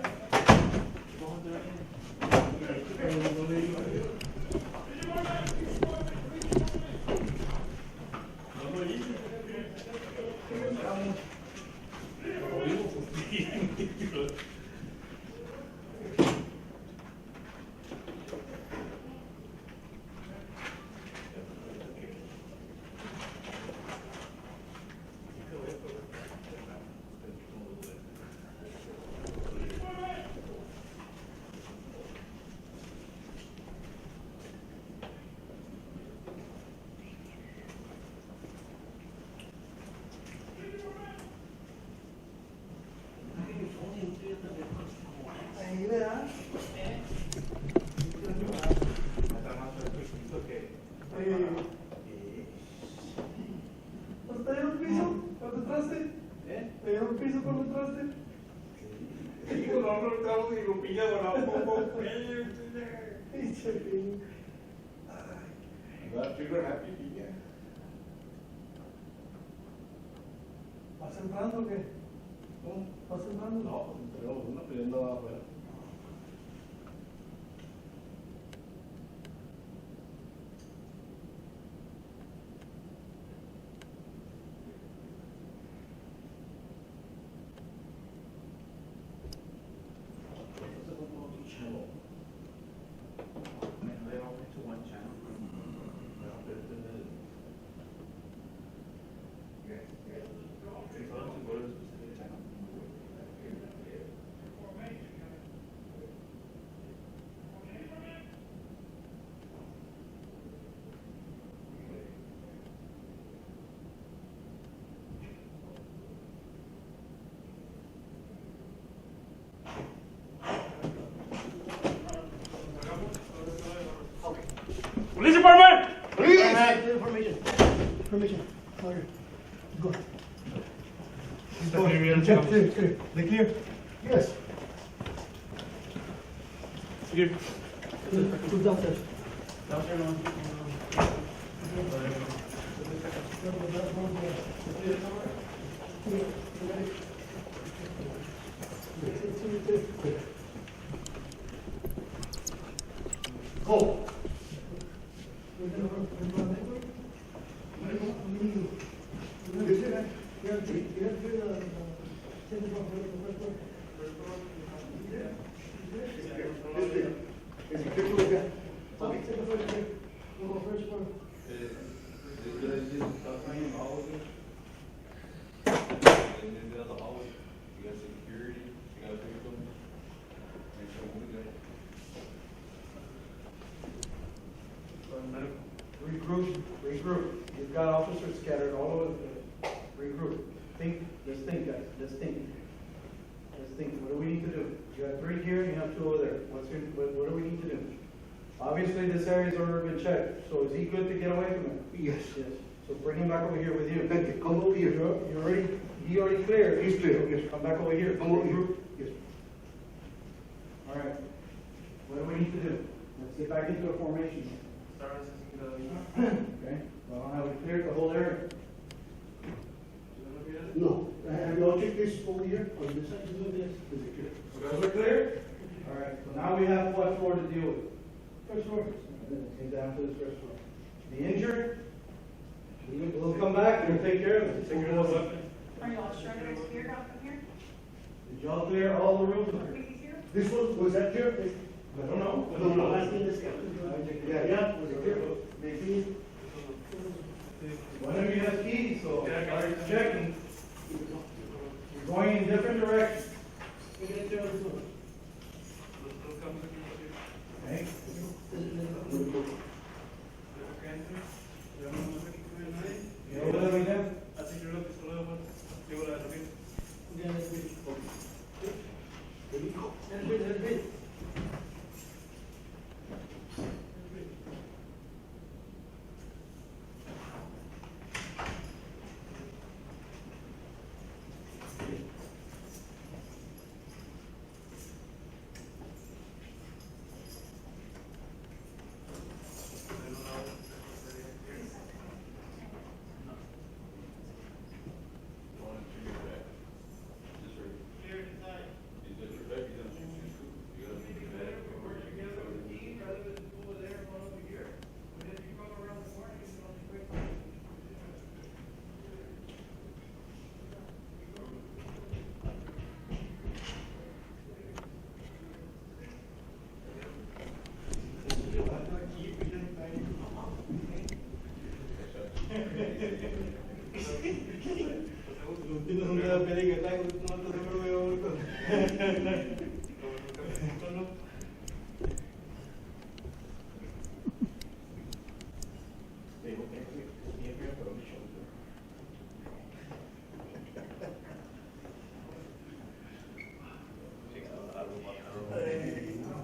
¿Te dieron piso cuando entraste? ¿Te dieron piso cuando entraste? Sí, con los entramos y lo pillamos a poco. ¿Vas entrando o qué? ¿Cómo? ¿Vas entrando? No, entramos una pidiendo afuera. Police department! Police! Information. Order. Go. Clear. They clear? Yes. Here. Who's downstairs? Go. then in the other hallway, you got security, you got people. Make sure we good. Regroup. You've got officers scattered all over the place. Regroup. Let's think, guys. Let's think. What do we need to do? You have 3 here, you have 2 over there. What do we need to do? Obviously, this area's already been checked, so is he good to get away from it? Yes. Yes. So bring him back over here with you. Thank you. Come over here. He already cleared. He's clear, yes. Come back over here. Come over here. Regroup. Yes. All right. What do we need to do? Let's get back into a formation. Okay. Well, have we cleared the whole area? No. Have you all checked this over here? On this side, do this. Is it clear? So we're clear? All right. So now we have what floor to deal with? First floor. Get down to the first floor. The injured? We'll come back and we'll take care of it. Are you all sure there's cleared out from here? Did y'all clear all the rooms? This was that clear? I don't know. No, asking this guy. Yeah, was it clear? Maybe. One of you has keys, so I'm checking. We're going in different directions. Okay? You know what I mean?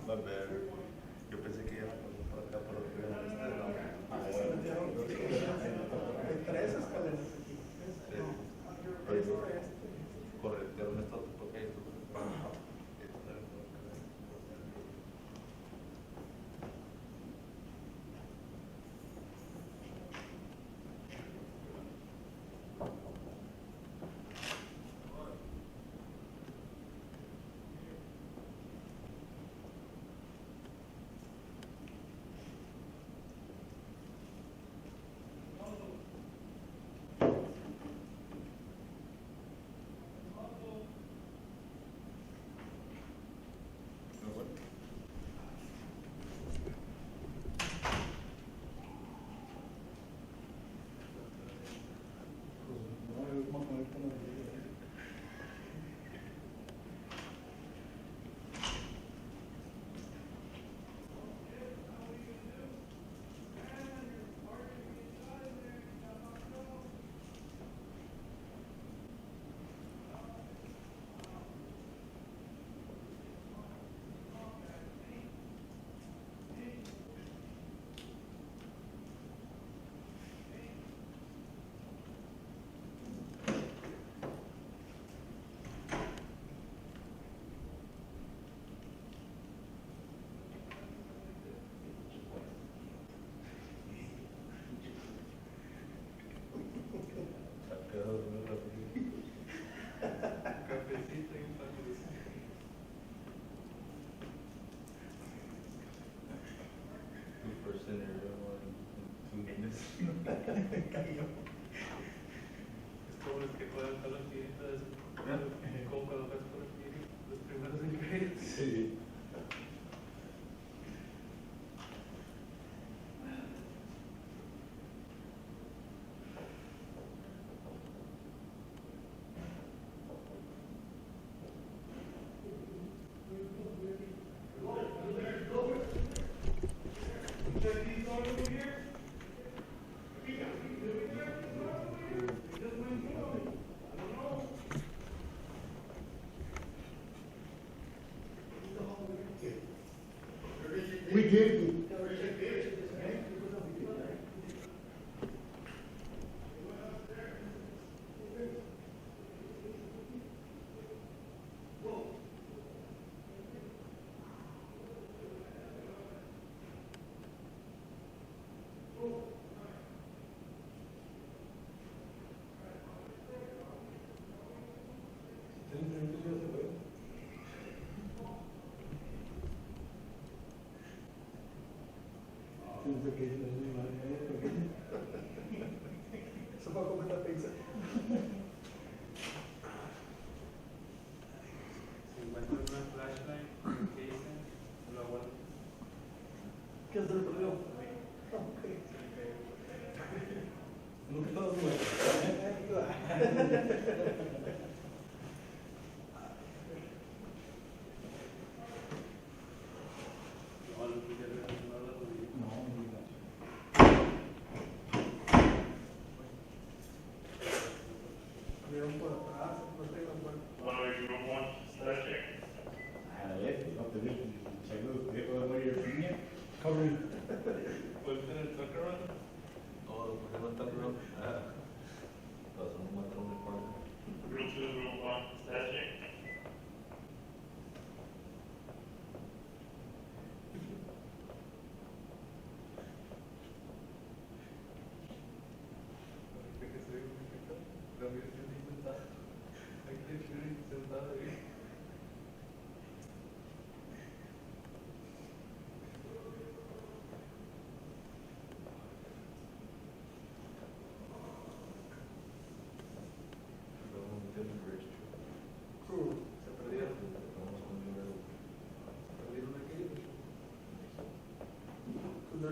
My bad. Yo pensé que era por acá, por lo que correcto, Ernesto, porque Sí. flashlight, casing, lo bueno. ¿Qué es el problema? Abrieron por atrás, no tengo acuerdo. Covering. ¿Puedes tener el truck around? No, porque no está bien. Pasó un matrón de cuadro. Room 2, room 1, stashing.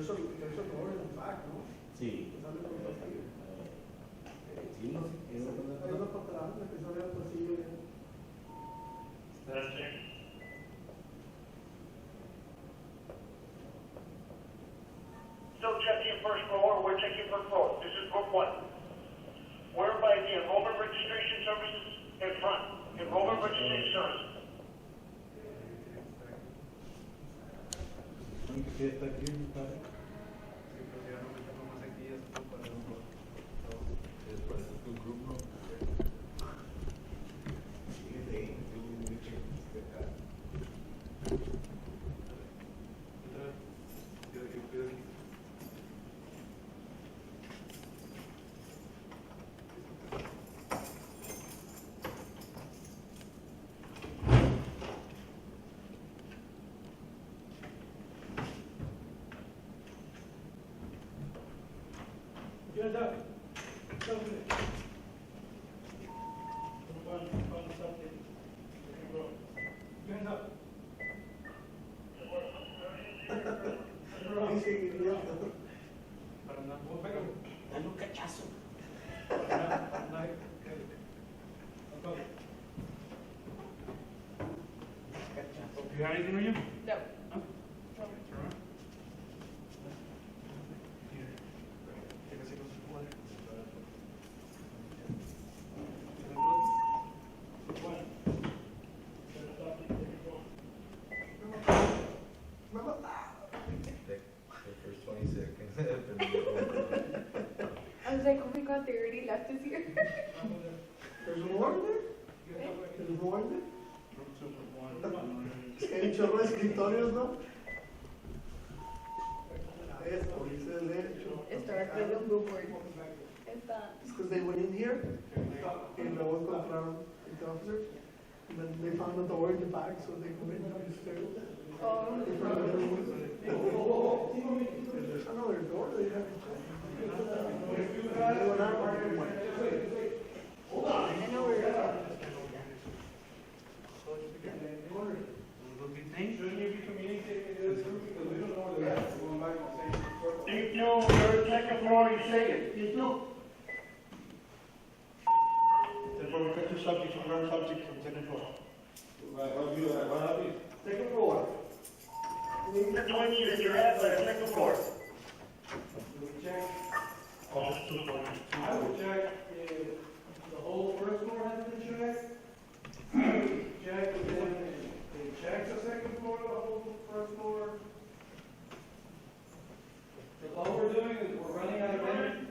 There's a door in the back, ¿no? Sí. Sale por el pasillo. Sí, Hay una para atrás, la que sale al pasillo. Stashing. Still checking first floor, we're checking first floor. This is group 1. We're by the enrollment registration services in front. Enrollment registration services. ¿Qué está aquí? Después de tu grupo. Get up. Dale un cachazo. You have anything on you? No. The first 20 seconds. I was like, oh my god, they already left us here. There's more in there? There's more in there? Es que hay un chorro de escritorios, ¿no? Esto, dice el derecho. Start with the billboard. Está. It's because they went in here, and luego encontraron the officers, and then they found the door in the back, so they come in and just failed. Oh. They found another door, they have. Hold on. I know where you're going. Deep no, third, second floor, you say it. Deep no. Therefore, we cut two subjects from ground subjects from second floor. Second floor. The 20 that you have, second floor. Office 240. I would check if the whole first floor has been checked. I would check if they checked the second floor, the whole first floor. Because all we're doing is we're running out of energy.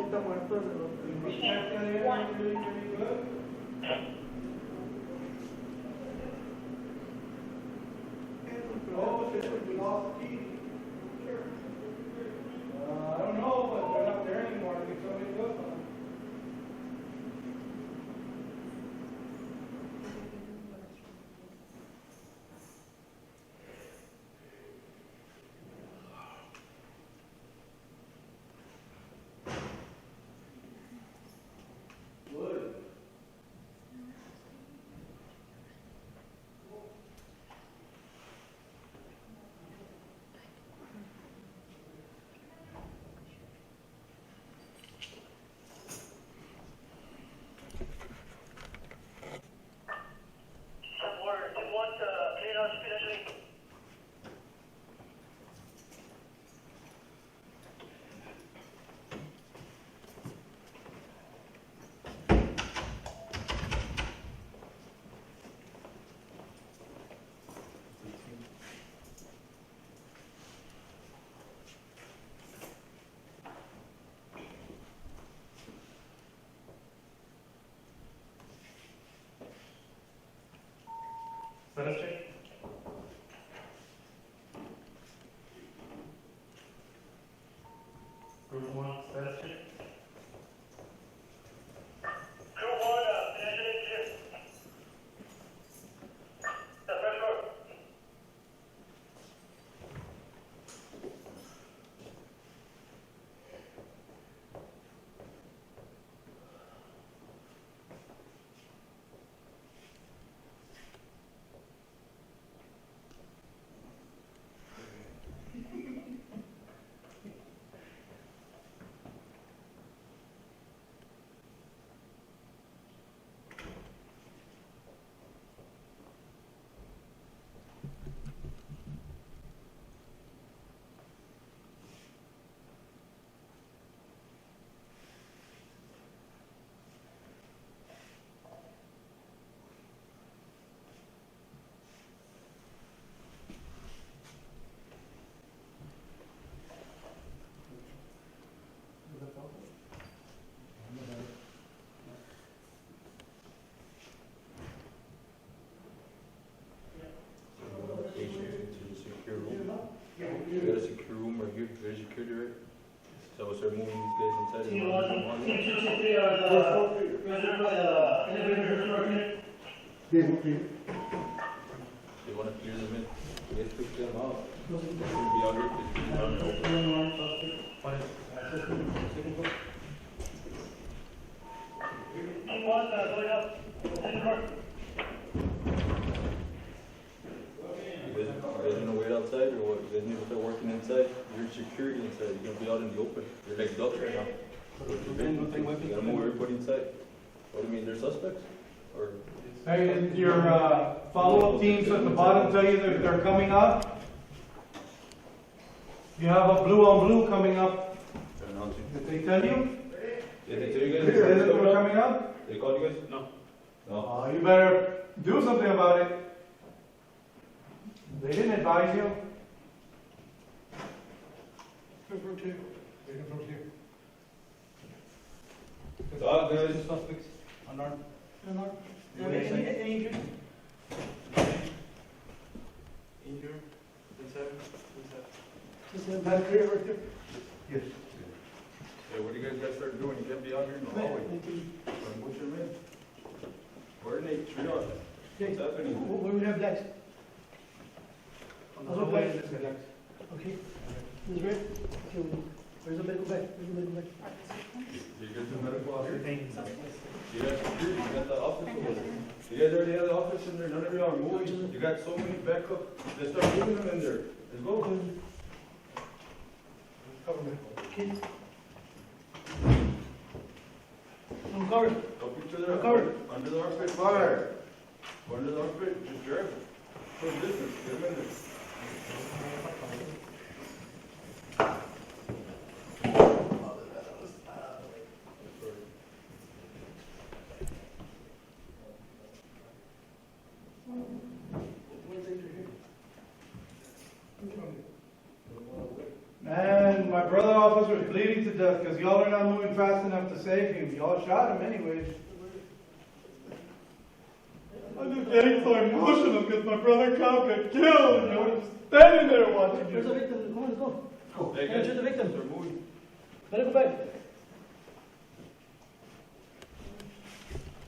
está muerto. Oh, it's we lost the key. I don't know, but they're not there anymore. I think somebody took them. Status check. Group 1, status check. Group 1, pedestrian clear. The first floor. You got a secure room right here, very security, right? So we'll start moving these guys inside. They want to clear them in. You guys took them out. They're going to be out here because you're not open. You guys gonna wait outside or what? You guys need to start working inside? You're in security inside. You're gonna be out in the open. You're like ducks right now. You gotta move everybody inside. What do you mean? They're suspects? Or Hey, did your follow-up teams at the bottom tell you that they're coming up? You have a blue on blue coming up. Did they tell you? did they tell you guys? Did they say that they were coming up? They called you guys? No. No. You better do something about it. They didn't advise you. Dog, guys. Suspects, unarmed. Unarmed. Any injuries? Injured? Inside? Is that clear right there? Yes. Hey, what do you guys start doing? You can't be out here in the hallway. What's your man? Coordinate, treat on. What's happening? Where we have Dex? On the way, this guy. Okay. This is right? Okay, where's the medical bag? Where's the medical bag? You guys do medical officer? You guys, you got the office over there. You guys already have the office in there, none of you are moving. You got so many backup, let's start moving them in there. Let's go. Okay. I'm covered. Help each other out. Covered. Under the armpit, fire. Under the armpit, just drag it. Put distance, get them in there. Man, my brother officer is bleeding bleeding to death because y'all are not moving fast enough to save him. Y'all shot him anyways. I'm just getting so emotional because my brother Cal got killed and I was standing there watching Where's the it. victim? Come on, let's go. Go. Hey, where's the victim? Let it go back.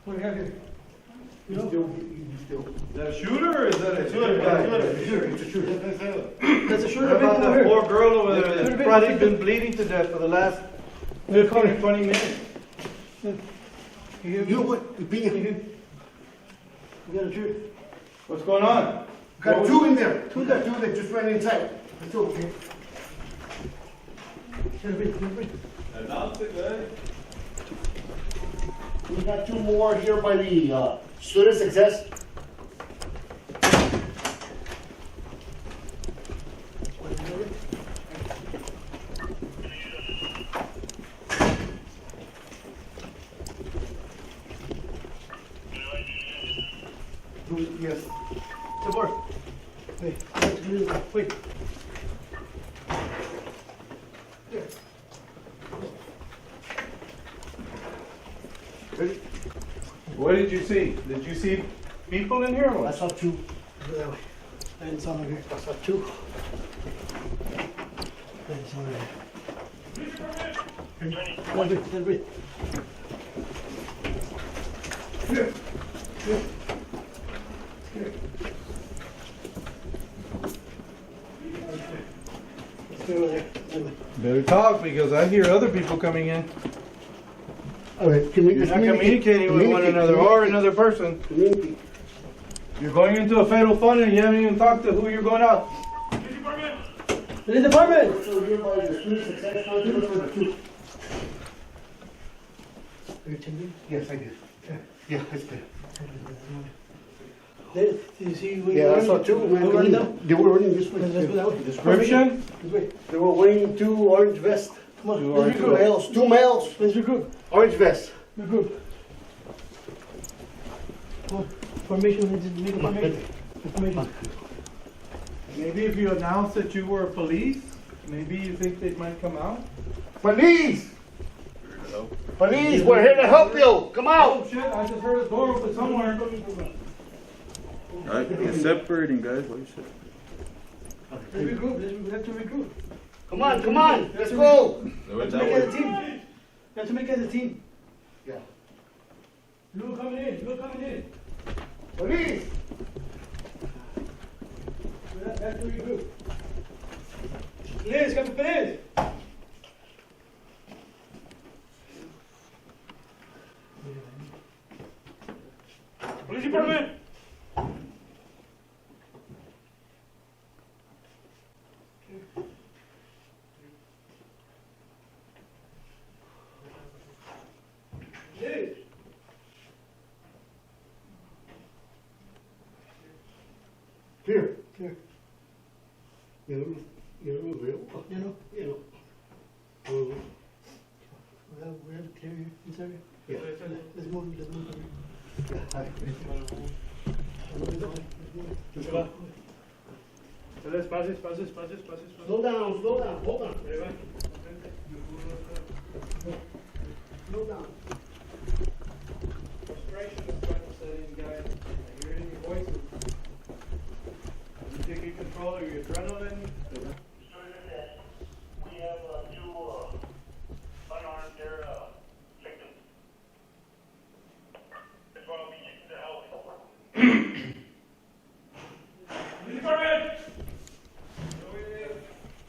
What do we have here? You know? Is that a shooter or is that a shooter guy? It's a shooter. That's a shooter What about victim over that here. poor girl over there Shooter that's probably victim. been bleeding to death for the last 15 or 20 minutes? You know what? We got a shooter. What's going on? Got two in there. Two that just ran inside. Let's go. Announce it, guys. We got two more here by the student success. Yes. Support. Wait. Wait. What did you see? Did you see people in here? I saw two. Go that way. I didn't saw him here. I saw two. I didn't saw him here. Then breathe. Here. Here. Here. Stay over there. Better talk because I hear other people coming in. All right, You're not communicating with one another or another person. You're going into a federal fund and you haven't even talked to who you're going out. Police department! So here by the student success fund for the two. Are you attending? Yes, I did. Yeah, I did. Did you see? Yeah, I saw two, man. Who running down? They were running this way. Let's go that way. Description? This way. They were wearing two orange vests. Come on, Two let's orange regroup. Males, two males, Let's regroup. orange vests. Regroup. Come on. Formation, let's make a formation. Formation. Maybe if you announce that you were police, maybe you think they might come out? Police! Police, we're here to help you. Come Oh out. shit, I just heard a door open somewhere. Alright, it's separating, guys. What you say? Let's regroup. We have to regroup. Come on, come on. Let's go. We have to make it as a team. We have to make it as a team. Yeah. Blue coming in. Blue coming in. Police! We have to regroup. Police, come to police. Police department. Police. Here. Here. Yellow. You know? Yellow. We have to clear here, this area. Yeah. Let's move. Yeah. Pases. Slow down, hold on. Slow down. Frustration is trying to set in, guys. I hear it in your voices. You taking control of your adrenaline. We have two unarmed there victims. That's why we take the help. Police department.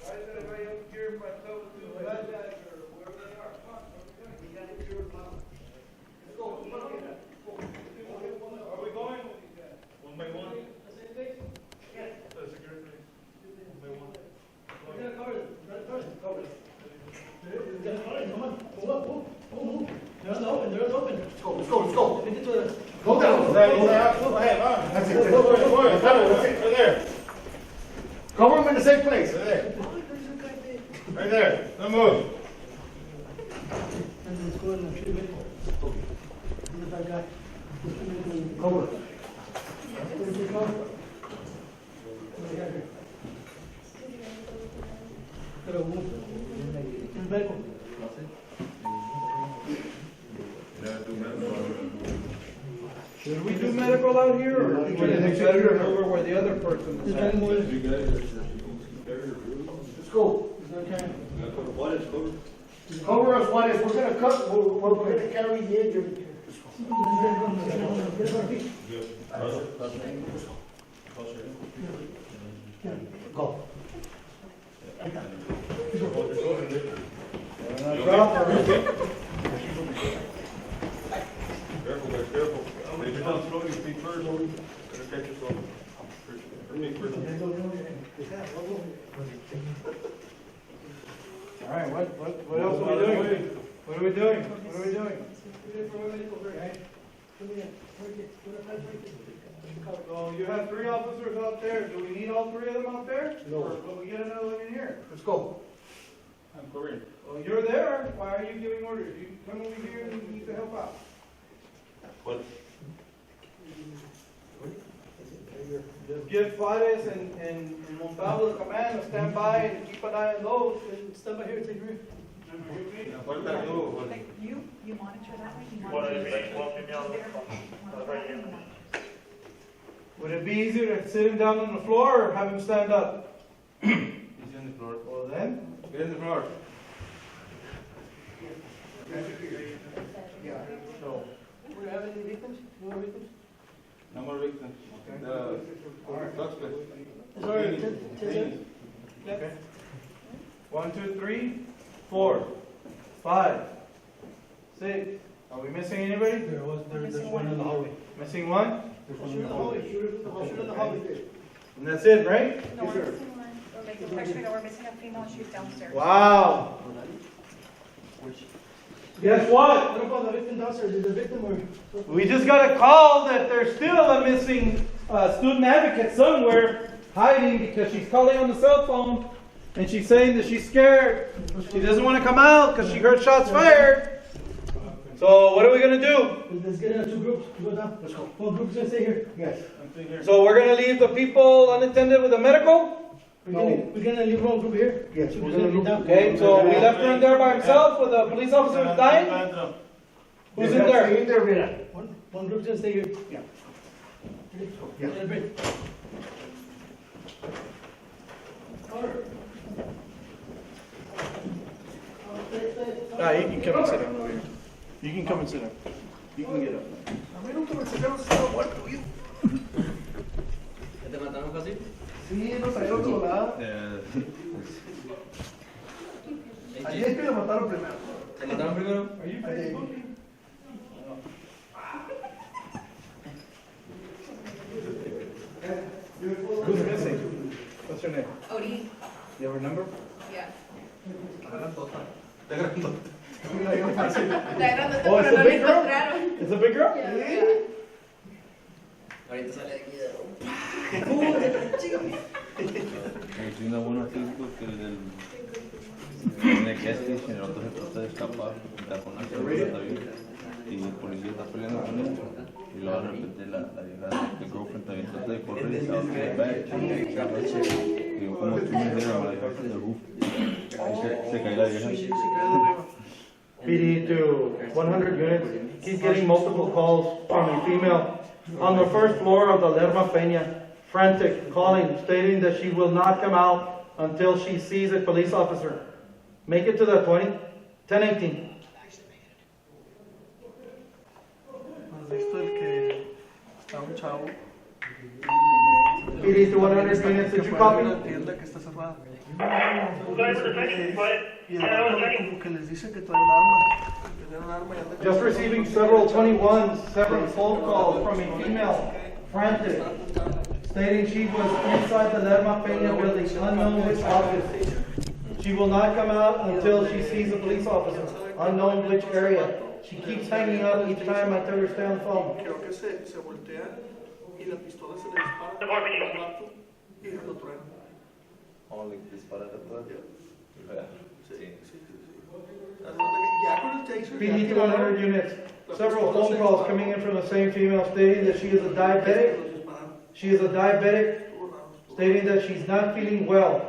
Why is everybody up here by themselves to the bad guys or wherever they are? Come on, we got to clear them out. Let's go. Are we going with these guys? One by one? Yes. The security. One by one. We're gonna cover them. Cover them. We're gonna cover them. Come on. Move. They're on the open. Let's go. Get into the. Go down. Go ahead. That's it. Right there. Cover them in the safe place. Right there. Right there. Don't move. And let's go in and shoot him. And the bad guy. Cover. Pero, el beco. Should we do medical out here, or would it be better over where the other person is at? Let's go. Cover us, Juarez, we're gonna cut, we're gonna carry the injured. Go. Careful, guys, careful. If you're down slowly, speed first. Better catch yourself. All right, what else are we doing? What are we doing? What are we doing? So you have 3 officers out there. Do we need all 3 of them out there? No. Or will we get another one in here? Let's go. I'm Korean. Well, you're there. Why are you giving orders? You come over here and you need to help out. What? Give Juarez and Montalvo the command to stand by and keep an eye on those. Stand by here, take your. Like you monitor that way? You monitor Would it be easier to sit him down on the floor or have him stand up? He's on the floor. Well then, Get in the floor. so. We have any victims? No victims? No more victims. Suspect. Sorry, Okay. 1, 2, 3, 4, 5, 6. Are we missing anybody? There's one in the hallway. Missing one? Shoot in the hallway, shoot in the hallway. And that's it, right? No, we're missing one. Actually, no, we're missing a female, she's downstairs. Wow. Guess what? What about the victim downstairs? Is the victim or? We just got a call that there's still a missing student advocate somewhere hiding because she's calling on the cell phone and she's saying that she's scared. She doesn't want to come out because she heard shots fired. So what are we going to do? Let's get into 2 groups. Go down. Let's go. 4 groups gonna stay here. Yes. So we're going to leave the people unattended with the medical? We're gonna leave 1 group here. Yes. We're gonna leave down. Okay, so we left her in there by himself with a police officer who's dying? Who's in there? In there, Vera. One group's gonna stay here. Yeah. Yeah. You can come and sit down over here. You can come and sit down. You can get up. ¿Te mataron casi? Sí, nos salieron de volada. Ayer que lo mataron primero. ¿Te mataron primero? Are you Facebooking? Who's missing? What's your name? Odie, You have her number? yeah. Oh, it's a big girl? It's a big girl? Ahorita sale de aquí de... Hay una buena Facebook que el del gas station, el otro se trata de escapar, está con la camioneta y el policía está peleando con él y luego de repente la vieja, el girlfriend también trata de correr y se va a quedar back y como 2 minutes later, la vieja se roof y se cae la vieja. PD to 100 units. Keep getting multiple calls from a female on the first floor of the Lerma Peña, frantic, calling, stating that she will not come out until she sees a police officer. Make it to the 20, 1018. PD to 100 units. Did you copy? Just receiving several 21s, several phone calls from a female, frantic, stating she was inside the Lerma Peña building, unknown which office. She will not come out until she sees a police officer, unknown which area. She keeps hanging up each time I tell her to stay on the phone. Creo que se voltea y la pistola se le dispara al vato y lo truena. Only dispara atrás. PD to 100 units. Several phone calls coming in from the same female stating that she is a diabetic. She is a diabetic, stating that she's not feeling well.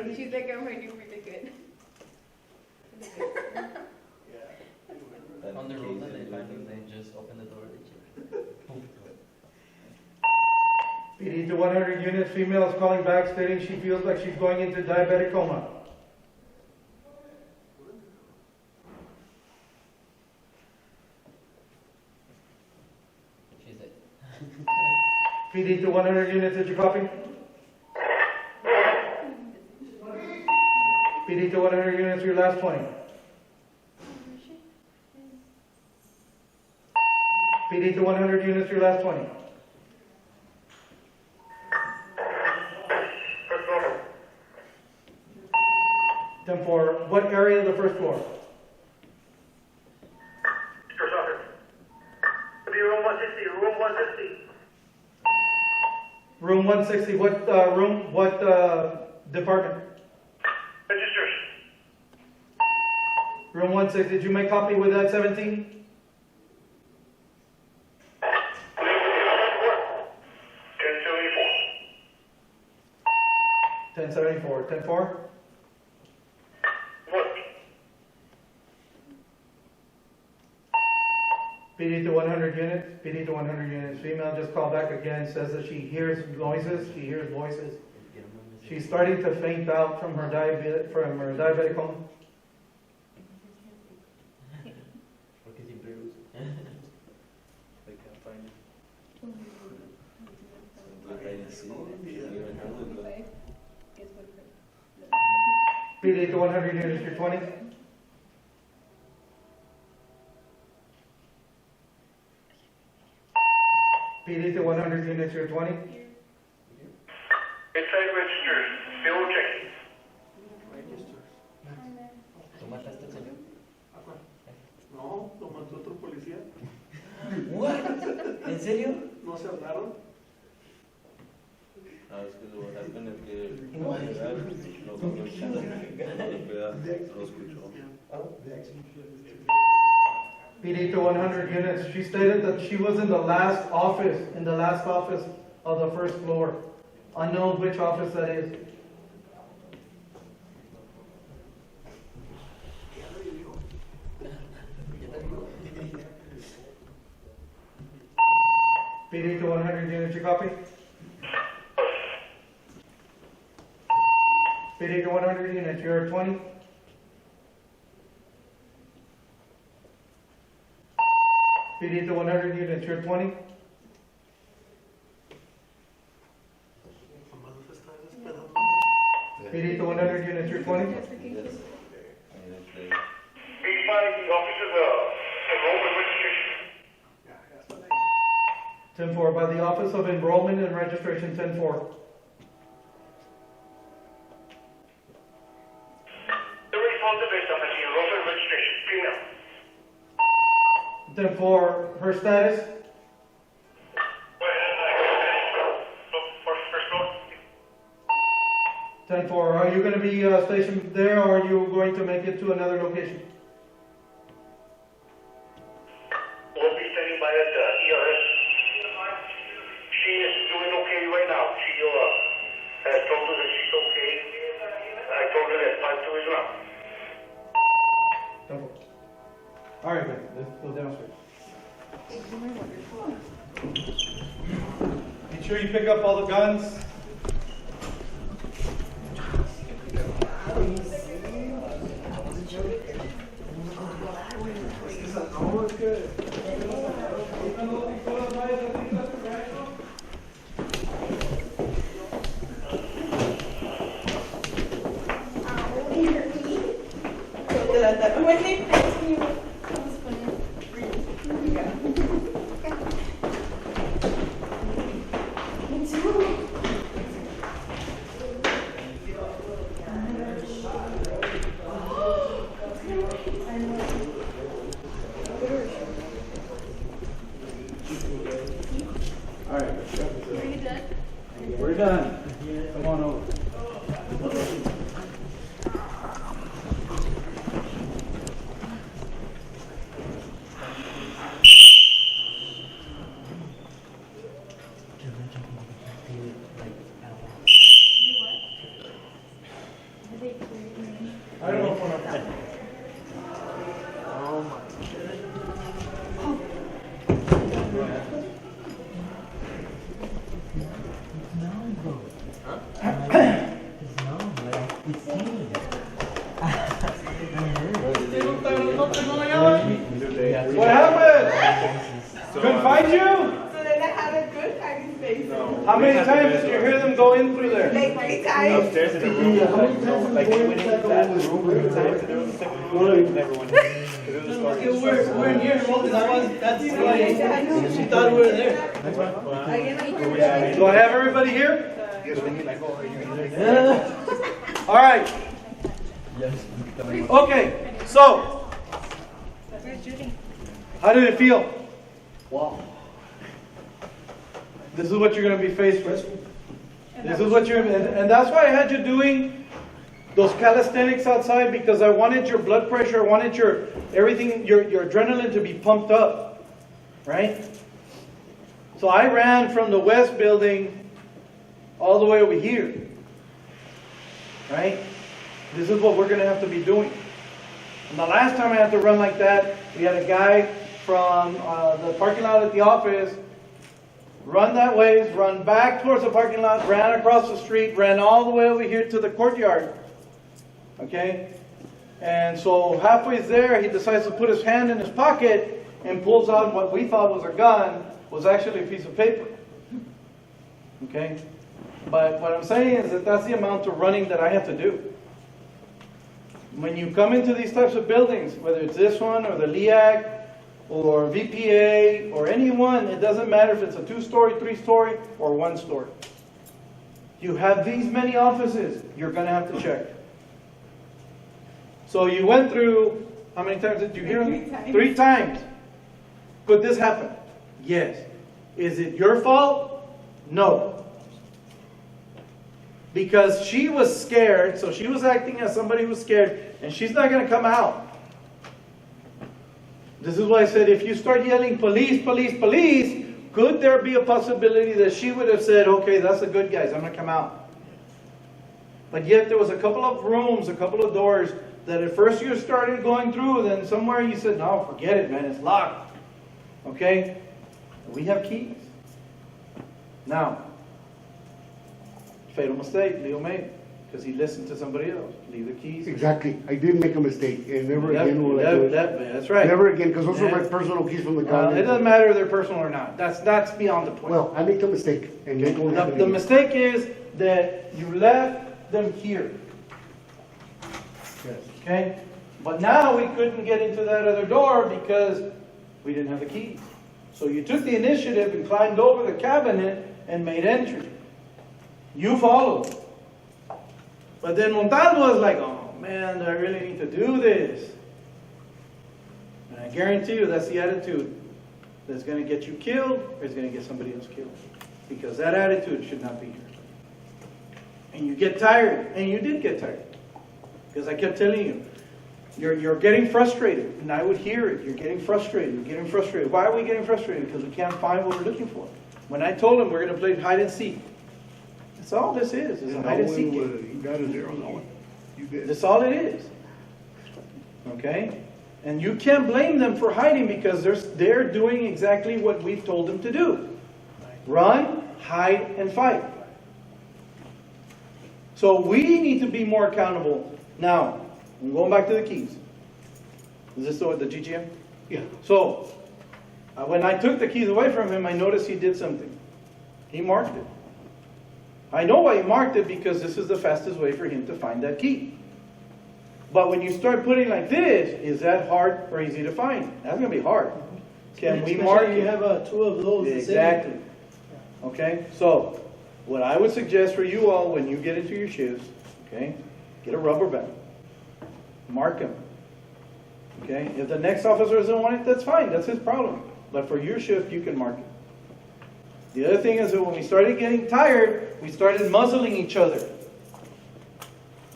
ready? She's like, I'm ready for the good. On the road that they find them, they just open the door. PD to 100 units, female is calling back stating she feels like she's going into diabetic coma. She's like, PD to 100 units, did you copy? PD to 100 units, your last 20. PD to 100 units, your last 20. Ten for what area of the first floor? First officer. It'll be room 160, room 160. Room 160, what room, what department? Registers. Room 160, did you make copy with that 17? 1074, 10-4? PD to 100 units, PD to 100 units. Female just called back again, says that she hears noises, she hears voices. She's starting to faint out from her diabetic coma. PD to 100 units, you're 20. PD to 100 units, you're 20. Inside registers. Still checking. ¿Tú mataste al señor? No, lo mató otro policía. What? ¿En serio? No se hablaron. Ah, es que lo que happened es que lo cambió el channel, lo escuchó. PD to 100 units. She stated that she was in the last office of the first floor. Unknown which office that is. PD to 100 units, you copy? PD to 100 units, you're 20? PD to 100 units, you're 20? PD to 100 units, you're 20? Be by the officers enrollment registration. 10-4, by the Office of Enrollment and Registration, 10-4. The responsibility of the enrollment registration. Female. 10-4, her status? First floor. 10-4, are you going to be stationed there or are you going to make it to another location? We'll be standing by at ERS. She is doing okay right now. She has told us that she's okay. I told her that 5-2 is around. 10-4. All right, guys, let's go downstairs. Make sure you pick up all the guns. We're done. Come on over. Mind you, So then I had a good hiding space. how many times did you hear them go in through there? Like 3 times. Upstairs in the room. Like we went into that room 3 times and there was a second floor that we never went in. 'Cause it was a story. We're in here, well, that's why she thought we were there. Do I have everybody here? All right. Okay, so, how did it feel? Wow. This is what you're going to be faced with. This is what you're, and that's why I had you doing those calisthenics outside, because I wanted your blood pressure, I wanted your everything, your adrenaline to be pumped up, right? So I ran from the west building all the way over here, right? This is what we're going to have to be doing. And the last time I had to run like that, we had a guy from the parking lot at the office run that way, run back towards the parking lot, ran across the street, ran all the way over here to the courtyard. Okay? And so halfway there, he decides to put his hand in his pocket and pulls out what we thought was a gun, was actually a piece of paper. Okay? But what I'm saying is that that's the amount of running that I have to do. When you come into these types of buildings, whether it's this one or the LEAC or VPA or any one, it doesn't matter if it's a 2-story, 3-story, or 1-story. You have these many offices, you're going to have to check. So you went through, how many times did you hear him? 3 times. 3 times. Could this happen? Yes. Is it your fault? No. Because she was scared, so she was acting as somebody who was scared, and she's not going to come out. This is why I said, if you start yelling, police, police, police, could there be a possibility that she would have said, okay, that's the good guys, I'm going to come out. But yet there was a couple of rooms, a couple of doors, that at first you started going through, then somewhere you said, no, forget it, man, it's locked. Okay? We have keys. Now, fatal mistake Leo made, because he listened to somebody else. Leave the keys. Exactly. I did make a mistake, and never Yep, again will I do it. that's right. Never again, because those are my Yeah. personal keys from the government. It doesn't matter if they're personal or not. That's beyond the point. Well, I make a mistake, and it won't happen The again. mistake is that you left them here. Yes. Okay? But now we couldn't get into that other door because we didn't have the keys. So you took the initiative and climbed over the cabinet and made entry. You followed. But then Montalvo was like, oh man, do I really need to do this? And I guarantee you that's the attitude that's going to get you killed or it's going to get somebody else killed. Because that attitude should not be here. And you get tired, and you did get tired. Because I kept telling you, you're getting frustrated. And I would hear it. You're getting frustrated. You're getting frustrated. Why are we getting frustrated? Because we can't find what we're looking for. When I told him we're going to play hide and seek, that's all this is. It's a hide and seek game. You got a 0 on that one. You did. That's all it is. Okay? And you can't blame them for hiding because they're doing exactly what we've told them to do. Run, hide, and fight. So we need to be more accountable. Now, I'm going back to the keys. Is this the GGM? Yeah. So, when I took the keys away from him, I noticed he did something. He marked it. I know why he marked it, because this is the fastest way for him to find that key. But when you start putting like this, is that hard or easy to find? That's going to be hard. Can we mark it? You have 2 of those. Exactly. Okay, so what I would suggest for you all when you get into your shifts, okay, get a rubber band. Mark them. Okay, if the next officer doesn't want it, that's fine. That's his problem. But for your shift, you can mark it. The other thing is that when we started getting tired, we started muzzling each other.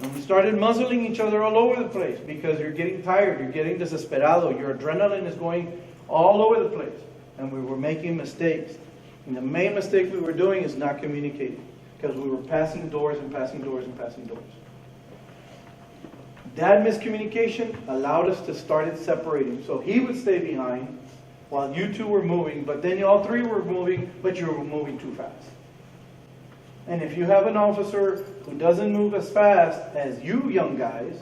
And we started muzzling each other all over the place because you're getting tired, you're getting desesperado, your adrenaline is going all over the place. And we were making mistakes. And the main mistake we were doing is not communicating, because we were passing doors and passing doors and passing doors. That miscommunication allowed us to start separating. So he would stay behind while you two were moving, but then all 3 were moving, but you were moving too fast. And if you have an officer who doesn't move as fast as you young guys,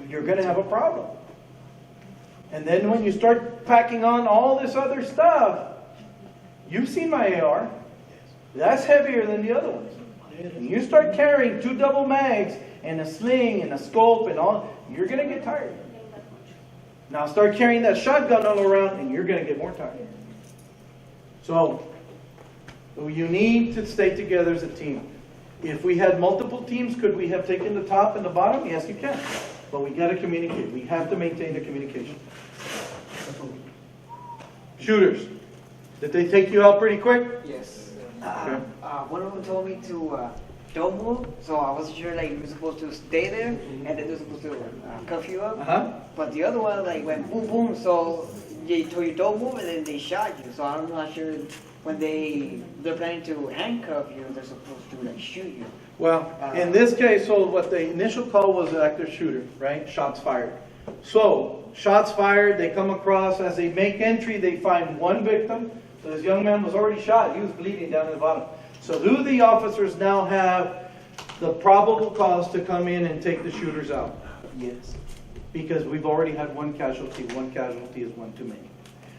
you're going to have a problem. And then when you start packing on all this other stuff, You've seen my AR. That's heavier than the other ones. And you start carrying 2 double mags and a sling and a scope and all, you're going to get tired. Now start carrying that shotgun all around and you're going to get more tired. So, you need to stay together as a team. If we had multiple teams, could we have taken the top and the bottom? Yes, you can. But we got to communicate. We have to maintain the communication. Shooters. Did they take you out pretty quick? Yes. Okay. One of them told me to don't move, so I wasn't sure like we were supposed to stay there, and then they were supposed to cuff you up. But the other one like went boom boom, so they told you don't move, and then they shot you. So I'm not sure when they're planning to handcuff you, they're supposed to like shoot you. Well, in this case, so what the initial call was an active shooter, right? Shots fired. So, shots fired, they come across, as they make entry, they find one victim. So this young man was already shot. He was bleeding down at the bottom. So do the officers now have the probable cause to come in and take the shooters out? Yes. Because we've already had one casualty. One casualty is one too many.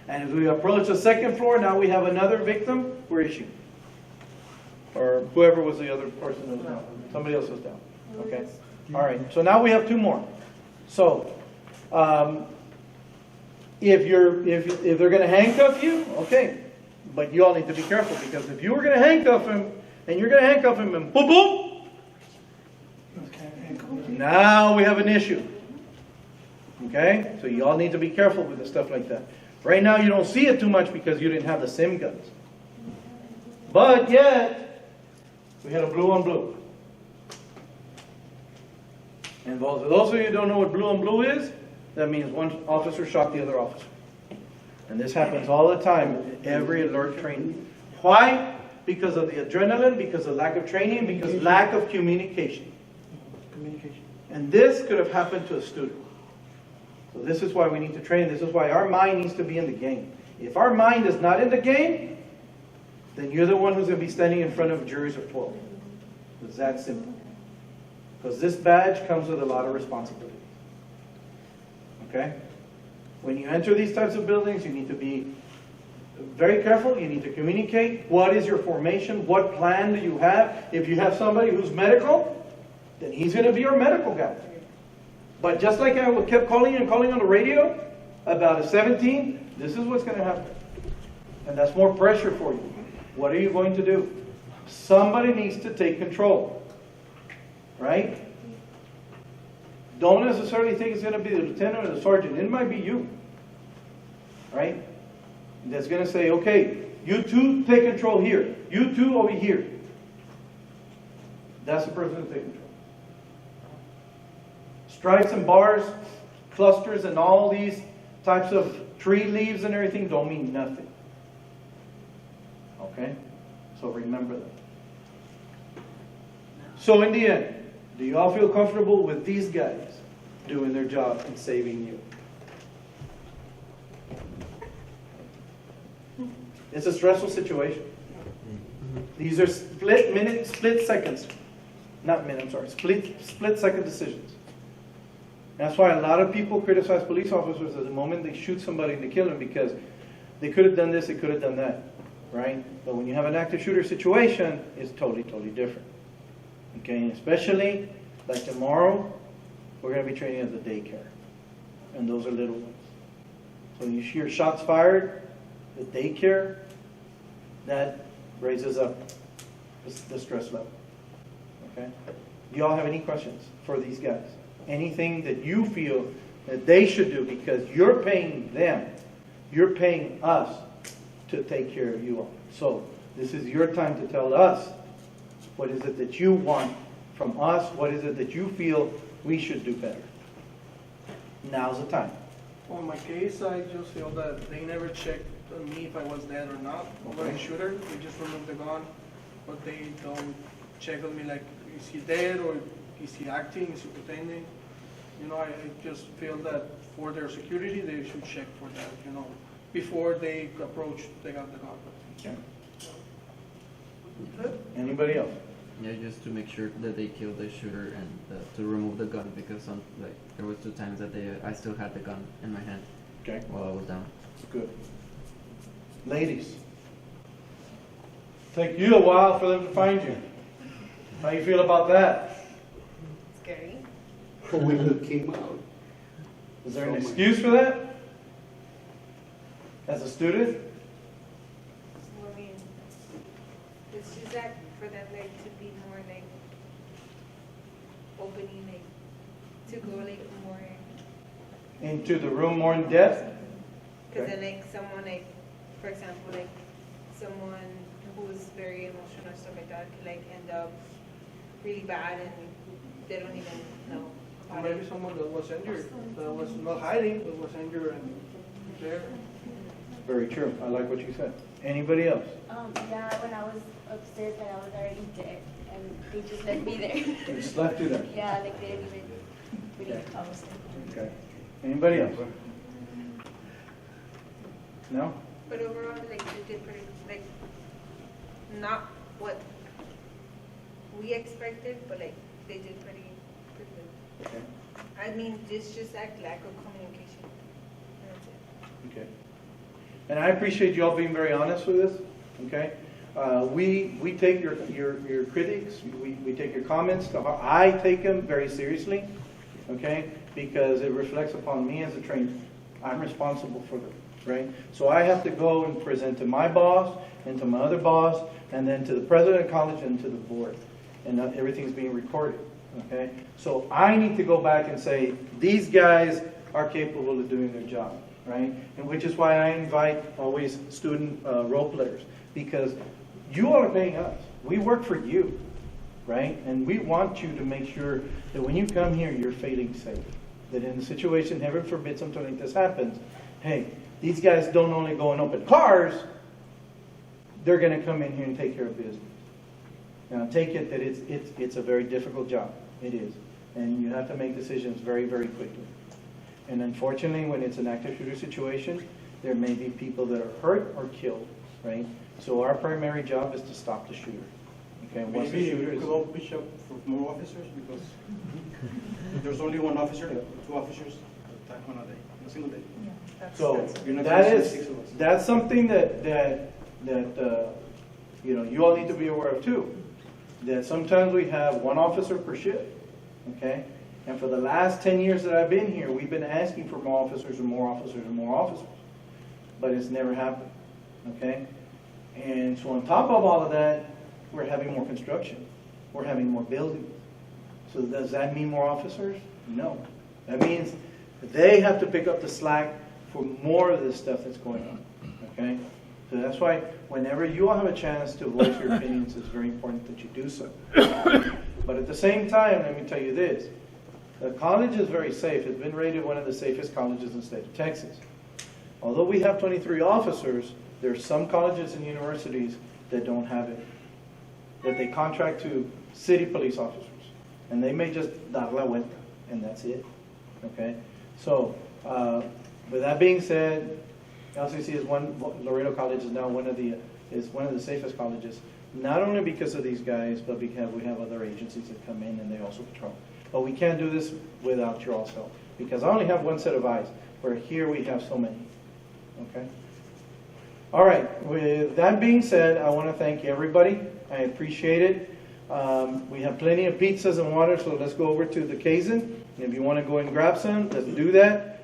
And as we approach the second floor, now we have another victim. Where is she? Or whoever was the other person that was down. Somebody else was down. Okay. All right. So now we have 2 more. So, if they're going to handcuff you, okay. But you all need to be careful, because if you were going to handcuff him, and you're going to handcuff him and boom, boom, now we have an issue. Okay? So you all need to be careful with the stuff like that. Right now you don't see it too much because you didn't have the sim guns. But yet, we had a blue on blue. And for those of you who don't know what blue on blue is, that means one officer shot the other officer. And this happens all the time in every alert training. Why? Because of the adrenaline, because of lack of training, because lack of communication. And this could have happened to a student. So this is why we need to train. This is why our mind needs to be in the game. If our mind is not in the game, then you're the one who's going to be standing in front of juries of 12. It's that simple. Because this badge comes with a lot of responsibility. Okay? When you enter these types of buildings, you need to be very careful. You need to communicate. What is your formation? What plan do you have? If you have somebody who's medical, then he's going to be your medical guy. But just like I kept calling and calling on the radio about a 17, this is what's going to happen. And that's more pressure for you. What are you going to do? Somebody needs to take control. Right? Don't necessarily think it's going to be the lieutenant or the sergeant. It might be you. Right? That's going to say, okay, you two take control here. You two over here. That's the person who's taking control. Stripes and bars, clusters and all these types of tree leaves and everything don't mean nothing. Okay? So remember that. So in the end, do you all feel comfortable with these guys doing their job and saving you? It's a stressful situation. These are split seconds. Not minute, I'm sorry. Split second decisions. That's why a lot of people criticize police officers at the moment they shoot somebody and they kill them, because they could have done this, they could have done that. Right? But when you have an active shooter situation, it's totally, totally different. Okay? And especially like tomorrow, we're going to be training at the daycare. And those are little ones. So when you hear shots fired, the daycare, that raises up the stress level. Okay? Do y'all have any questions for these guys? Anything that you feel that they should do, because you're paying them, you're paying us to take care of you all. So this is your time to tell us what is it that you want from us, what is it that you feel we should do better. Now's the time. Well, in my case, I just feel that they never checked on me if I was dead or not. Over the shooter, they just removed the gun, but they don't check on me like, is he dead or is he acting, is he pretending? You know, I just feel that for their security, they should check for that, you know, before they approach, they got the gun. Okay. Anybody else? Yeah, just to make sure that they killed the shooter and to remove the gun, because there was 2 times that I still had the gun in my hand. Okay. While I was down. Good. Ladies, Take you a while for them to find you. How you feel about that? Scary. When it came out. Is there an excuse for that? As a student? I mean, it's just that for them like to be more like opening, like to go like more, Into the room more in depth? because then like someone like, for example, like someone who's very emotional or stuff like that could like end up really bad and they don't even know Or about maybe it. someone that was injured, that was not hiding, but was injured and there. Very true. I like what you said. Anybody else? Yeah, when I was upstairs and I was already dead, and they just left me there. They just left you there? Yeah, like they didn't even really come. Okay. Anybody else? No? But overall, like, they did pretty, like, not what we expected, but like, they did pretty good. Okay. I mean, it's just that lack of communication. That's it. Okay. And I appreciate you all being very honest with us, okay? We take your critics, we take your comments to heart. I take them very seriously, okay? Because it reflects upon me as a trainer. I'm responsible for them, right? So I have to go and present to my boss, and to my other boss, and then to the president of college and to the board. And everything's being recorded, okay? So I need to go back and say, these guys are capable of doing their job, right? And which is why I invite always student role players, because you all are paying us. We work for you, right? And we want you to make sure that when you come here, you're feeling safe. That in a situation, heaven forbid, something like this happens, hey, these guys don't only go and open cars, they're going to come in here and take care of business. Now, take it that it's a very difficult job. It is. And you have to make decisions very, very quickly. And unfortunately, when it's an active shooter situation, there may be people that are hurt or killed, right? So our primary job is to stop the shooter. Okay, once the Maybe shooter you is... could all push up for more officers, because if there's only one officer, two officers attack on a single day. So You're not that gonna is, see 6 of us. that's something that you know, you all need to be aware of too. That sometimes we have one officer per shift, okay? And for the last 10 years that I've been here, we've been asking for more officers and more officers and more officers. But it's never happened, okay? And so on top of all of that, we're having more construction. We're having more buildings. So does that mean more officers? No. That means they have to pick up the slack for more of this stuff that's going on, okay? So that's why whenever you all have a chance to voice your opinions, it's very important that you do so. But at the same time, let me tell you this. The college is very safe. It's been rated one of the safest colleges in the state of Texas. Although we have 23 officers, there are some colleges and universities that don't have it. That they contract to city police officers. And they may just dar la vuelta, and that's it. Okay? So, with that being said, LCC is Laredo College is now one of the safest colleges, not only because of these guys, but because we have other agencies that come in and they also patrol. But we can't do this without your all's help, because I only have one set of eyes, where here we have so many. Okay? All right, with that being said, I want to thank everybody. I appreciate it. We have plenty of pizzas and water, so let's go over to the Kaizen. And if you want to go and grab some, let's do that.